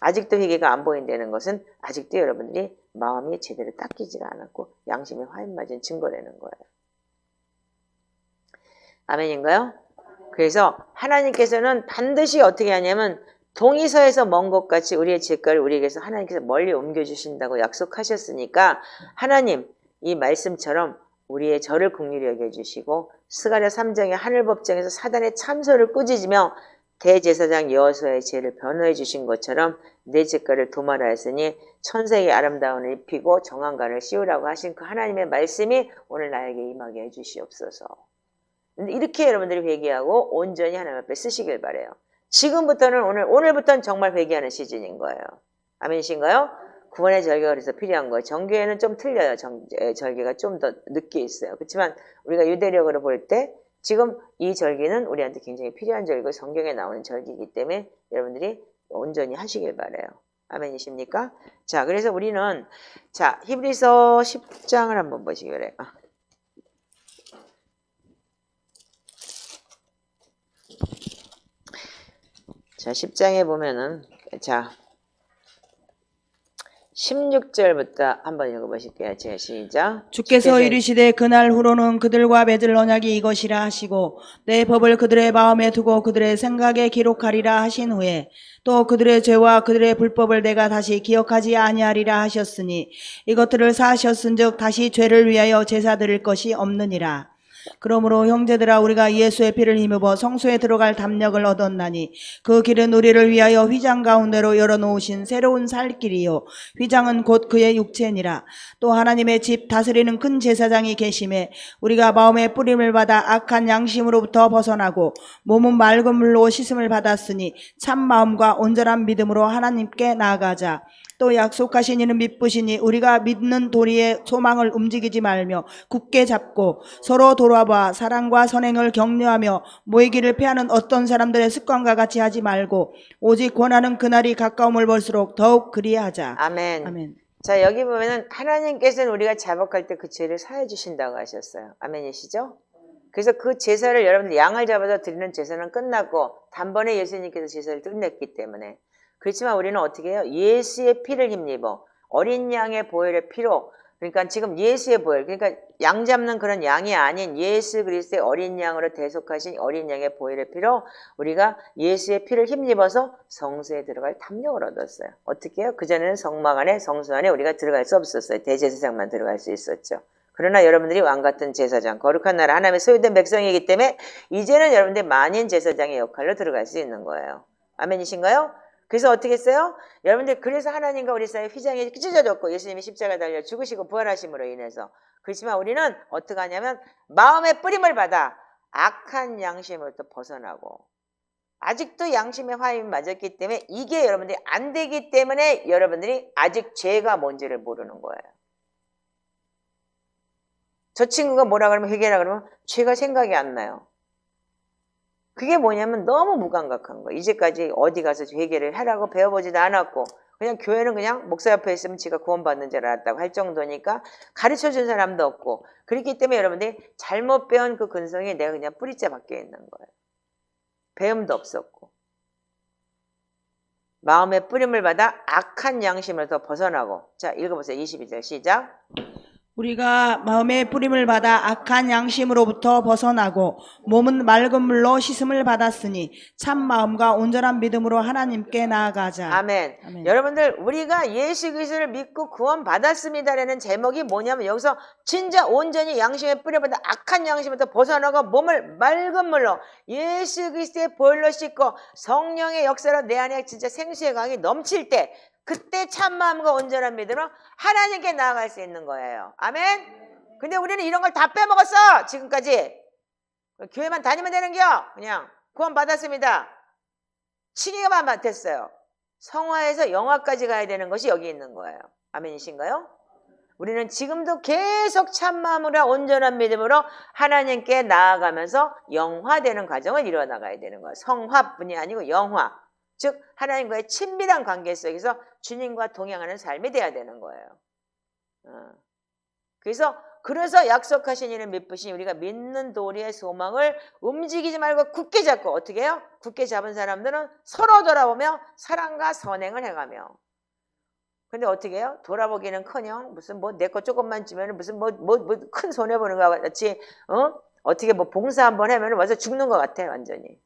아직도 회개가 안 보인다는 것은 아직도 여러분들이 마음이 제대로 닦이지가 않았고 양심에 화인 맞은 증거라는 거예요. 아멘인가요? 그래서 하나님께서는 반드시 어떻게 하냐면 동이서에서 먼 것 같이 우리의 죄가를 우리에게서 하나님께서 멀리 옮겨주신다고 약속하셨으니까 하나님 이 말씀처럼 우리의 저를 긍휼히 여겨주시고 스가랴 3장의 하늘법정에서 사단의 참소를 꾸짖으며 대제사장 여호수아의 죄를 변호해 주신 것처럼 내 죄가를 도말하였으니 천사의 아름다움을 입히고 정한관을 씌우라고 하신 그 하나님의 말씀이 오늘 나에게 임하게 해주시옵소서. 이렇게 여러분들이 회개하고 온전히 하나님 앞에 쓰시길 바라요. 지금부터는 오늘부터는 정말 회개하는 시즌인 거예요. 아멘이신가요? 구원의 절개가 그래서 필요한 거예요. 정교회는 좀 틀려요. 절개가 좀 더 늦게 있어요. 그렇지만 우리가 유대력으로 볼 때 지금 이 절기는 우리한테 굉장히 필요한 절기고 성경에 나오는 절기이기 때문에 여러분들이 온전히 하시길 바라요. 아멘이십니까? 자, 그래서 우리는 자 히브리서 10장을 한번 보시기 바라요. 자, 10장에 보면은 자 16절부터 한번 읽어보실게요. 제가 시작. 주께서 이르시되 그날 후로는 그들과 맺을 언약이 이것이라 하시고 내 법을 그들의 마음에 두고 그들의 생각에 기록하리라 하신 후에 또 그들의 죄와 그들의 불법을 내가 다시 기억하지 아니하리라 하셨으니 이것들을 사하셨은즉 다시 죄를 위하여 제사 드릴 것이 없느니라. 그러므로 형제들아 우리가 예수의 피를 힘입어 성소에 들어갈 담력을 얻었나니 그 길은 우리를 위하여 휘장 가운데로 열어놓으신 새로운 살 길이요 휘장은 곧 그의 육체니라. 또 하나님의 집 다스리는 큰 제사장이 계심에 우리가 마음의 뿌림을 받아 악한 양심으로부터 벗어나고 몸은 맑은 물로 씻음을 받았으니 참 마음과 온전한 믿음으로 하나님께 나아가자. 또 약속하신 이는 믿으시니 우리가 믿는 도리의 소망을 움직이지 말며 굳게 잡고 서로 돌아봐 사랑과 선행을 격려하며 모이기를 패하는 어떤 사람들의 습관과 같이 하지 말고 오직 권하는 그날이 가까움을 볼수록 더욱 그리하자. 아멘. 아멘. 자, 여기 보면은 하나님께서는 우리가 자복할 때 그 죄를 사해 주신다고 하셨어요. 아멘이시죠? 그래서 그 제사를 여러분들 양을 잡아서 드리는 제사는 끝났고 단번에 예수님께서 제사를 끝냈기 때문에 그렇지만 우리는 어떻게 해요? 예수의 피를 힘입어 어린 양의 보혈의 피로 그러니까 지금 예수의 보혈 그러니까 양 잡는 그런 양이 아닌 예수 그리스도의 어린 양으로 대속하신 어린 양의 보혈의 피로 우리가 예수의 피를 힘입어서 성소에 들어갈 담력을 얻었어요. 어떻게 해요? 그전에는 성막 안에 성소 안에 우리가 들어갈 수 없었어요. 대제사장만 들어갈 수 있었죠. 그러나 여러분들이 왕같은 제사장 거룩한 나라 하나님의 소유된 백성이기 때문에 이제는 여러분들이 만인 제사장의 역할로 들어갈 수 있는 거예요. 아멘이신가요? 그래서 어떻게 했어요? 여러분들 그래서 하나님과 우리 사이에 휘장이 찢어졌고 예수님이 십자가 달려 죽으시고 부활하심으로 인해서 그렇지만 우리는 어떻게 하냐면 마음의 뿌림을 받아 악한 양심으로부터 벗어나고 아직도 양심의 화임이 맞았기 때문에 이게 여러분들이 안 되기 때문에 여러분들이 아직 죄가 뭔지를 모르는 거예요. 저 친구가 뭐라 그러면 회개라 그러면 죄가 생각이 안 나요. 그게 뭐냐면 너무 무감각한 거예요. 이제까지 어디 가서 회개를 하라고 배워보지도 않았고 그냥 교회는 그냥 목사 옆에 있으면 지가 구원받는 줄 알았다고 할 정도니까 가르쳐준 사람도 없고 그렇기 때문에 여러분들이 잘못 배운 그 근성이 내가 그냥 뿌리째 박혀 있는 거예요. 배움도 없었고 마음의 뿌림을 받아 악한 양심에서 벗어나고 자 읽어보세요. 22절 시작. 우리가 마음의 뿌림을 받아 악한 양심으로부터 벗어나고 몸은 맑은 물로 씻음을 받았으니 참 마음과 온전한 믿음으로 하나님께 나아가자. 아멘. 아멘. 여러분들 우리가 예수 그리스도를 믿고 구원 받았습니다라는 제목이 뭐냐면 여기서 진짜 온전히 양심에 뿌려받아 악한 양심부터 벗어나고 몸을 맑은 물로 예수 그리스도의 보혈로 씻고 성령의 역사로 내 안에 진짜 생수의 강이 넘칠 때 그때 참마음과 온전한 믿음으로 하나님께 나아갈 수 있는 거예요. 아멘. 근데 우리는 이런 걸 다 빼먹었어. 지금까지 교회만 다니면 되는겨. 그냥 구원 받았습니다. 칭의만 됐어요. 성화에서 영화까지 가야 되는 것이 여기 있는 거예요. 아멘이신가요? 우리는 지금도 계속 참마음으로 온전한 믿음으로 하나님께 나아가면서 영화되는 과정을 이뤄나가야 되는 거예요. 성화뿐이 아니고 영화. 즉 하나님과의 친밀한 관계 속에서 주님과 동행하는 삶이 돼야 되는 거예요. 그래서 약속하신 이는 믿으시니 우리가 믿는 도리의 소망을 움직이지 말고 굳게 잡고 어떻게 해요? 굳게 잡은 사람들은 서로 돌아보며 사랑과 선행을 해가며 근데 어떻게 해요? 돌아보기는커녕 무슨 뭐 내 거 조금만 주면 무슨 뭐 큰 손해 보는 것 같이 어떻게 뭐 봉사 한번 하면 와서 죽는 것 같아 완전히.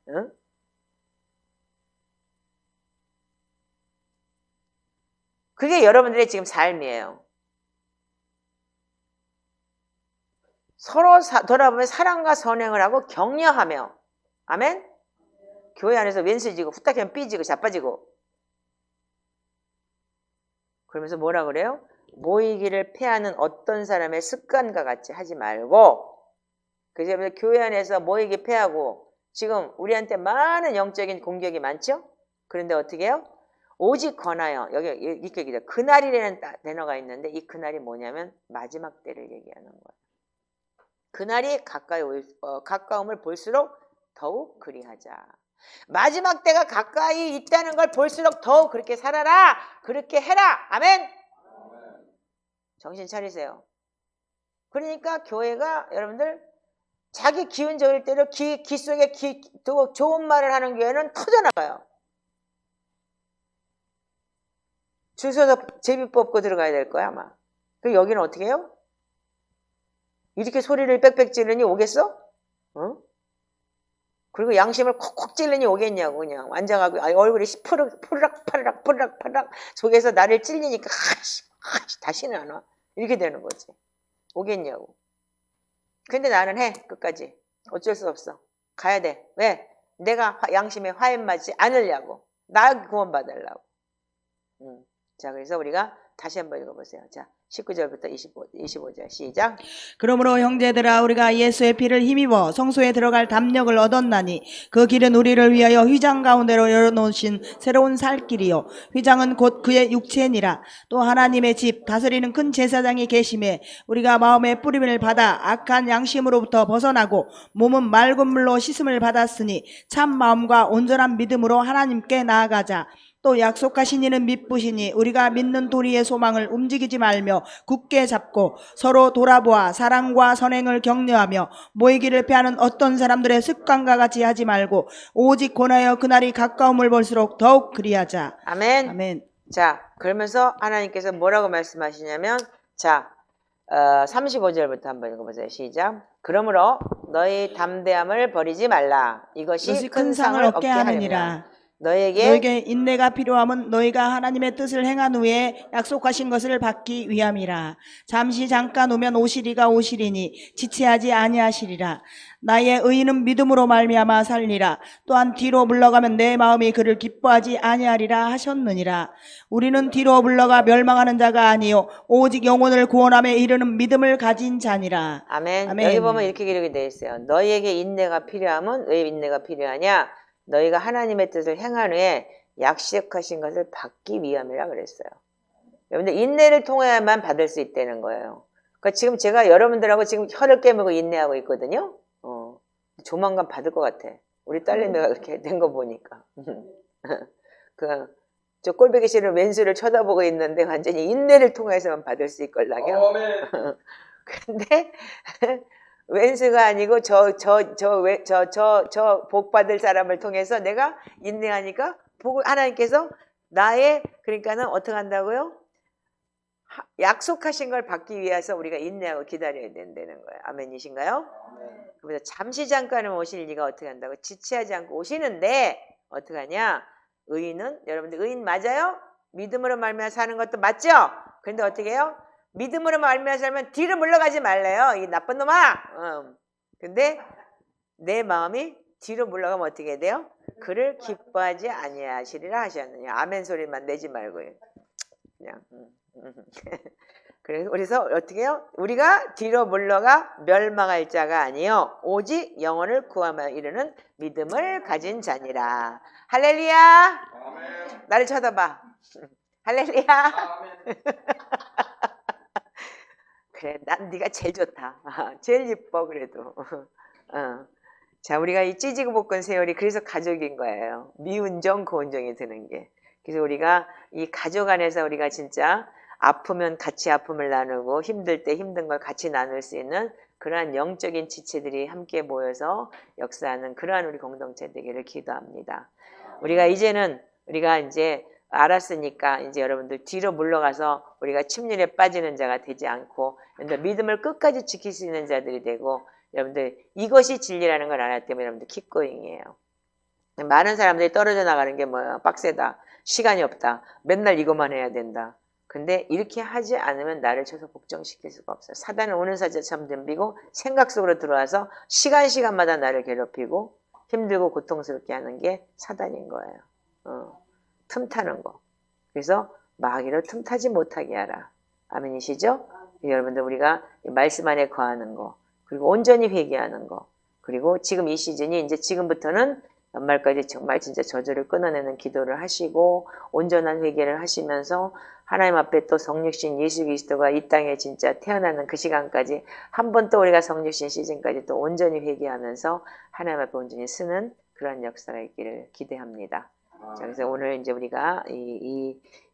그게 여러분들의 지금 삶이에요. 서로 돌아보면 사랑과 선행을 하고 격려하며 아멘? 교회 안에서 왼수지고 후딱하면 삐지고 자빠지고 그러면서 뭐라 그래요? 모이기를 패하는 어떤 사람의 습관과 같이 하지 말고 그래서 교회 안에서 모이기 패하고 지금 우리한테 많은 영적인 공격이 많죠? 그런데 어떻게 해요? 오직 권하여 여기 이렇게 얘기해요. 그날이라는 단어가 있는데 이 그날이 뭐냐면 마지막 때를 얘기하는 거예요. 그날이 가까움을 볼수록 더욱 그리하자. 마지막 때가 가까이 있다는 걸 볼수록 더욱 그렇게 살아라. 그렇게 해라. 아멘. 정신 차리세요. 그러니까 교회가 여러분들 자기 기운 좋을 때로 귀 속에 좋은 말을 하는 교회는 터져나가요. 줄 서서 제비 뽑고 들어가야 될 거야 아마. 그 여기는 어떻게 해요? 이렇게 소리를 빽빽 지르니 오겠어? 어? 그리고 양심을 콕콕 찔르니 오겠냐고. 그냥 앉아가고 얼굴이 푸르락 파르락 속에서 나를 찔리니까 다시는 안 와. 이렇게 되는 거지. 오겠냐고. 근데 나는 해 끝까지. 어쩔 수 없어. 가야 돼. 왜? 내가 양심에 화염 맞지 않으려고. 나 구원받으려고. 자, 그래서 우리가 다시 한번 읽어보세요. 자, 19절부터 25절 시작. 그러므로 형제들아 우리가 예수의 피를 힘입어 성소에 들어갈 담력을 얻었나니 그 길은 우리를 위하여 휘장 가운데로 열어놓으신 새로운 살 길이요 휘장은 곧 그의 육체니라. 또 하나님의 집 다스리는 큰 제사장이 계심에 우리가 마음의 뿌림을 받아 악한 양심으로부터 벗어나고 몸은 맑은 물로 씻음을 받았으니 참 마음과 온전한 믿음으로 하나님께 나아가자. 또 약속하신 이는 믿으시니 우리가 믿는 도리의 소망을 움직이지 말며 굳게 잡고 서로 돌아보아 사랑과 선행을 격려하며 모이기를 피하는 어떤 사람들의 습관과 같이 하지 말고 오직 권하여 그날이 가까움을 볼수록 더욱 그리하자. 아멘. 아멘. 자, 그러면서 하나님께서 뭐라고 말씀하시냐면, 자, 35절부터 한번 읽어보세요. 시작. 그러므로 너희 담대함을 버리지 말라. 이것이 큰 상을 얻게 하느니라. 너에게 인내가 필요함은 너희가 하나님의 뜻을 행한 후에 약속하신 것을 받기 위함이라. 잠시 잠깐 오면 오시리가 오시리니 지체하지 아니하시리라. 나의 의인은 믿음으로 말미암아 살리라. 또한 뒤로 물러가면 내 마음이 그를 기뻐하지 아니하리라 하셨느니라. 우리는 뒤로 물러가 멸망하는 자가 아니요 오직 영혼을 구원함에 이르는 믿음을 가진 자니라. 아멘. 아멘. 여기 보면 이렇게 기록이 되어 있어요. 너희에게 인내가 필요함은 왜 인내가 필요하냐? 너희가 하나님의 뜻을 행한 후에 약속하신 것을 받기 위함이라 그랬어요. 여러분들 인내를 통해야만 받을 수 있다는 거예요. 그러니까 지금 제가 여러분들하고 지금 혀를 깨물고 인내하고 있거든요. 조만간 받을 것 같아. 우리 딸내미가 그렇게 된 거 보니까. 저 꼴보기 싫은 왼수를 쳐다보고 있는데 완전히 인내를 통해서만 받을 수 있걸랑요. 근데 왼수가 아니고 저 복 받을 사람을 통해서 내가 인내하니까 하나님께서 나의 그러니까는 어떻게 한다고요? 약속하신 걸 받기 위해서 우리가 인내하고 기다려야 된다는 거예요. 아멘이신가요? 그래서 잠시 잠깐은 오실 리가 어떻게 한다고? 지체하지 않고 오시는데 어떻게 하냐? 의인은 여러분들 의인 맞아요? 믿음으로 말미암아 사는 것도 맞죠? 그런데 어떻게 해요? 믿음으로 말미암아 살면 뒤로 물러가지 말래요. 이 나쁜 놈아. 근데 내 마음이 뒤로 물러가면 어떻게 돼요? 그를 기뻐하지 아니하시리라 하셨느냐. 아멘 소리만 내지 말고요. 그냥. 그래서 어떻게 해요? 우리가 뒤로 물러가 멸망할 자가 아니요 오직 영혼을 구하며 이르는 믿음을 가진 자니라. 할렐루야. 아멘. 나를 쳐다봐. 할렐루야. 아멘. 그래, 난 네가 제일 좋다. 제일 예뻐 그래도. 자, 우리가 이 찌지고 볶은 세월이 그래서 가족인 거예요. 미운 정, 고운 정이 드는 게. 그래서 우리가 이 가족 안에서 우리가 진짜 아프면 같이 아픔을 나누고 힘들 때 힘든 걸 같이 나눌 수 있는 그러한 영적인 지체들이 함께 모여서 역사하는 그러한 우리 공동체 되기를 기도합니다. 우리가 이제 알았으니까 이제 여러분들 뒤로 물러가서 우리가 침륜에 빠지는 자가 되지 않고 믿음을 끝까지 지킬 수 있는 자들이 되고 여러분들 이것이 진리라는 걸 알았기 때문에 여러분들 킵고잉이에요. 많은 사람들이 떨어져 나가는 게 뭐야? 빡세다. 시간이 없다. 맨날 이것만 해야 된다. 근데 이렇게 하지 않으면 나를 쳐서 복종시킬 수가 없어요. 사단은 오는 사자처럼 덤비고 생각 속으로 들어와서 시간마다 나를 괴롭히고 힘들고 고통스럽게 하는 게 사단인 거예요. 틈타는 거. 그래서 마귀를 틈타지 못하게 하라. 아멘이시죠? 여러분들 우리가 말씀 안에 거하는 거 그리고 온전히 회개하는 거 그리고 지금 이 시즌이 이제 지금부터는 연말까지 정말 진짜 저주를 끊어내는 기도를 하시고 온전한 회개를 하시면서 하나님 앞에 또 성육신 예수 그리스도가 이 땅에 진짜 태어나는 그 시간까지 한 번 또 우리가 성육신 시즌까지 또 온전히 회개하면서 하나님 앞에 온전히 쓰는 그런 역사가 있기를 기대합니다. 자, 그래서 오늘 이제 우리가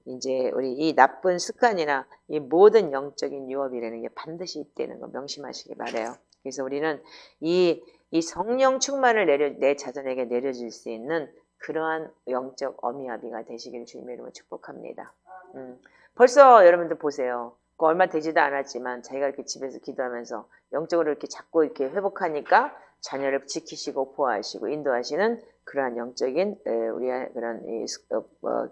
이제 우리 이 나쁜 습관이나 이 모든 영적인 유업이라는 게 반드시 있다는 거 명심하시기 바라요. 그래서 우리는 이 성령 충만을 내 자손에게 내려줄 수 있는 그러한 영적 어미아비가 되시기를 주님의 이름으로 축복합니다. 벌써 여러분들 보세요. 그 얼마 되지도 않았지만 자기가 이렇게 집에서 기도하면서 영적으로 이렇게 자꾸 이렇게 회복하니까 자녀를 지키시고 보호하시고 인도하시는 그러한 영적인 우리의 그런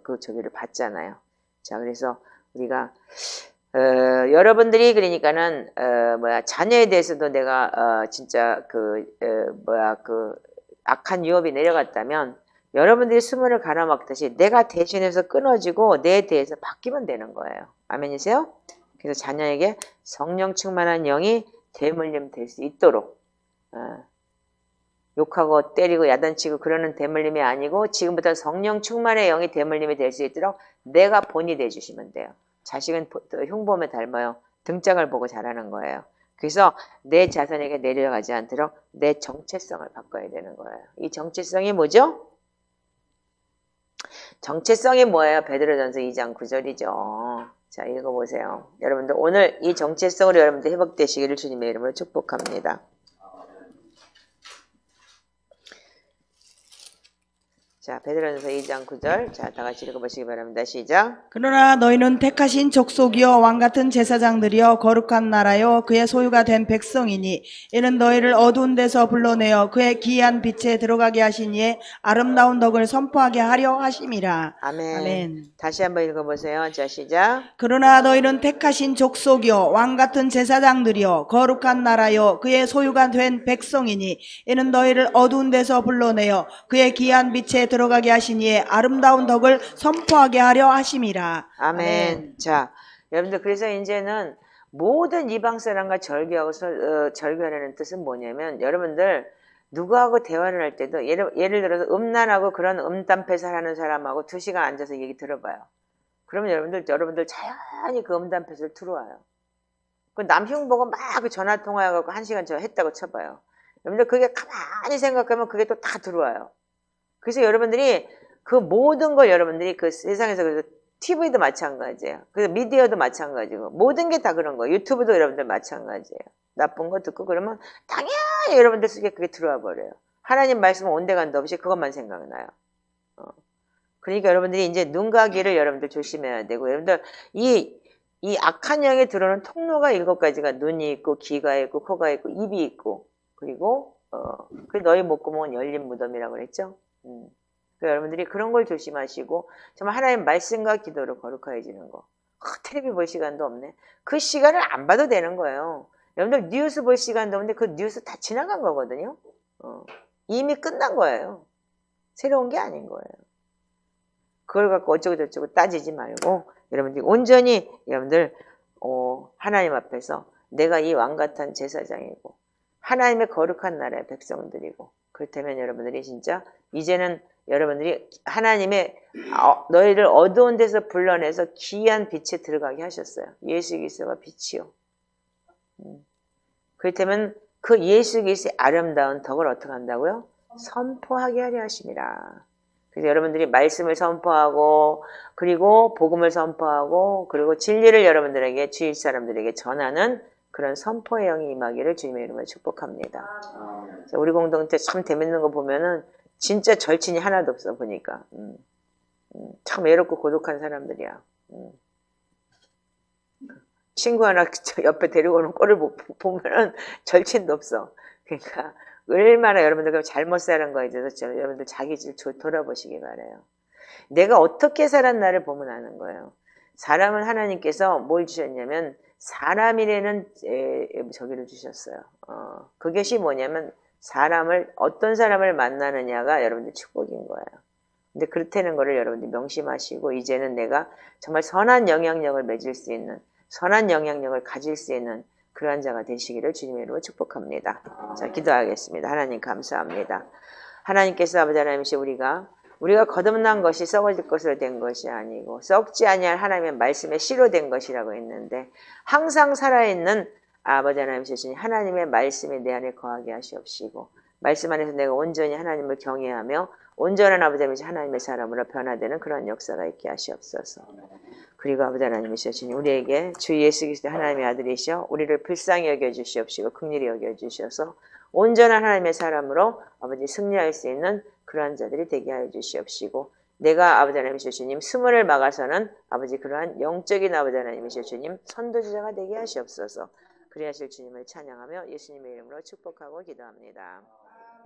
그 저기를 받잖아요. 자, 그래서 우리가 여러분들이 그러니까는 자녀에 대해서도 내가 진짜 그 악한 유업이 내려갔다면 여러분들이 수문을 갈아먹듯이 내가 대신해서 끊어지고 내 대해서 바뀌면 되는 거예요. 아멘이세요? 그래서 자녀에게 성령 충만한 영이 대물림 될 수 있도록 욕하고 때리고 야단치고 그러는 대물림이 아니고 지금부터 성령 충만의 영이 대물림이 될 수 있도록 내가 본이 돼주시면 돼요. 자식은 흉보면 닮아요. 등짝을 보고 자라는 거예요. 그래서 내 자손에게 내려가지 않도록 내 정체성을 바꿔야 되는 거예요. 이 정체성이 뭐죠? 정체성이 뭐예요? 베드로전서 2장 9절이죠. 자, 읽어보세요. 여러분들 오늘 이 정체성으로 여러분들 회복되시기를 주님의 이름으로 축복합니다. 자, 베드로전서 2장 9절. 자, 다 같이 읽어보시기 바랍니다. 시작. 그러나 너희는 택하신 족속이요 왕같은 제사장들이여 거룩한 나라요 그의 소유가 된 백성이니 이는 너희를 어두운 데서 불러내어 그의 기이한 빛에 들어가게 하신 이의 아름다운 덕을 선포하게 하려 하심이라. 아멘. 아멘. 다시 한번 읽어보세요. 자, 시작. 그러나 너희는 택하신 족속이요 왕같은 제사장들이요 거룩한 나라요 그의 소유가 된 백성이니 이는 너희를 어두운 데서 불러내어 그의 기이한 빛에 들어가게 하신 이의 아름다운 덕을 선포하게 하려 하심이라. 아멘. 자, 여러분들 그래서 이제는 모든 이방 사람과 절교하고 절교하라는 뜻은 뭐냐면 여러분들 누구하고 대화를 할 때도 예를 들어서 음란하고 그런 음담패설 하는 사람하고 2시간 앉아서 얘기 들어봐요. 그러면 여러분들 자연히 그 음담패설 들어와요. 그 남흉 보고 막 그 전화 통화해갖고 1시간 저 했다고 쳐봐요. 여러분들 그게 가만히 생각하면 그게 또 다 들어와요. 그래서 여러분들이 그 모든 걸 여러분들이 그 세상에서 그래서 TV도 마찬가지예요. 그래서 미디어도 마찬가지고 모든 게 다 그런 거예요. 유튜브도 여러분들 마찬가지예요. 나쁜 거 듣고 그러면 당연히 여러분들 속에 그게 들어와 버려요. 하나님 말씀은 온데간데 없이 그것만 생각나요. 그러니까 여러분들이 이제 눈과 귀를 여러분들 조심해야 되고 여러분들 이 악한 영이 들어오는 통로가 7가지가 눈이 있고 귀가 있고 코가 있고 입이 있고 그리고 그 너희 목구멍은 열린 무덤이라고 그랬죠. 그러니까 여러분들이 그런 걸 조심하시고 정말 하나님 말씀과 기도로 거룩해지는 거. 텔레비 볼 시간도 없네. 그 시간을 안 봐도 되는 거예요. 여러분들 뉴스 볼 시간도 없는데 그 뉴스 다 지나간 거거든요. 이미 끝난 거예요. 새로운 게 아닌 거예요. 그걸 갖고 어쩌고 저쩌고 따지지 말고 여러분들이 온전히 여러분들 하나님 앞에서 내가 이 왕같은 제사장이고 하나님의 거룩한 나라의 백성들이고 그렇다면 여러분들이 진짜 이제는 여러분들이 하나님의 너희를 어두운 데서 불러내서 귀한 빛에 들어가게 하셨어요. 예수 그리스도가 빛이요. 그렇다면 그 예수 그리스도의 아름다운 덕을 어떻게 한다고요? 선포하게 하려 하심이라. 그래서 여러분들이 말씀을 선포하고 그리고 복음을 선포하고 그리고 진리를 여러분들에게 주위 사람들에게 전하는 그런 선포의 영이 임하기를 주님의 이름으로 축복합니다. 우리 공동체 참 재밌는 거 보면은 진짜 절친이 하나도 없어 보니까 참 외롭고 고독한 사람들이야. 친구 하나 옆에 데리고 오는 꼴을 보면은 절친도 없어. 그러니까 얼마나 여러분들 잘못 사는 거에 대해서 여러분들 자기 질 돌아보시기 바라요. 내가 어떻게 살았나를 보면 아는 거예요. 사람은 하나님께서 뭘 주셨냐면 사람이라는 저기를 주셨어요. 그것이 뭐냐면 어떤 사람을 만나느냐가 여러분들 축복인 거예요. 근데 그렇다는 거를 여러분들 명심하시고 이제는 내가 정말 선한 영향력을 맺을 수 있는 선한 영향력을 가질 수 있는 그러한 자가 되시기를 주님의 이름으로 축복합니다. 자, 기도하겠습니다. 하나님 감사합니다. 하나님께서 아버지 하나님이시 우리가 거듭난 것이 썩어질 것으로 된 것이 아니고 썩지 아니할 하나님의 말씀에 씨로 된 것이라고 했는데 항상 살아있는 아버지 하나님이시니 하나님의 말씀이 내 안에 거하게 하시옵시고 말씀 안에서 내가 온전히 하나님을 경외하며 온전한 아버지 하나님이시 하나님의 사람으로 변화되는 그런 역사가 있게 하시옵소서. 그리고 아버지 하나님이시니 우리에게 주 예수 그리스도 하나님의 아들이시여 우리를 불쌍히 여겨주시옵시고 긍휼히 여겨주셔서 온전한 하나님의 사람으로 아버지 승리할 수 있는 그러한 자들이 되게 하여 주시옵시고 내가 아버지 하나님이시여 주님 스물을 막아서는 아버지 그러한 영적인 아버지 하나님이시여 주님 선도주자가 되게 하시옵소서. 그리하실 주님을 찬양하며 예수님의 이름으로 축복하고 기도합니다.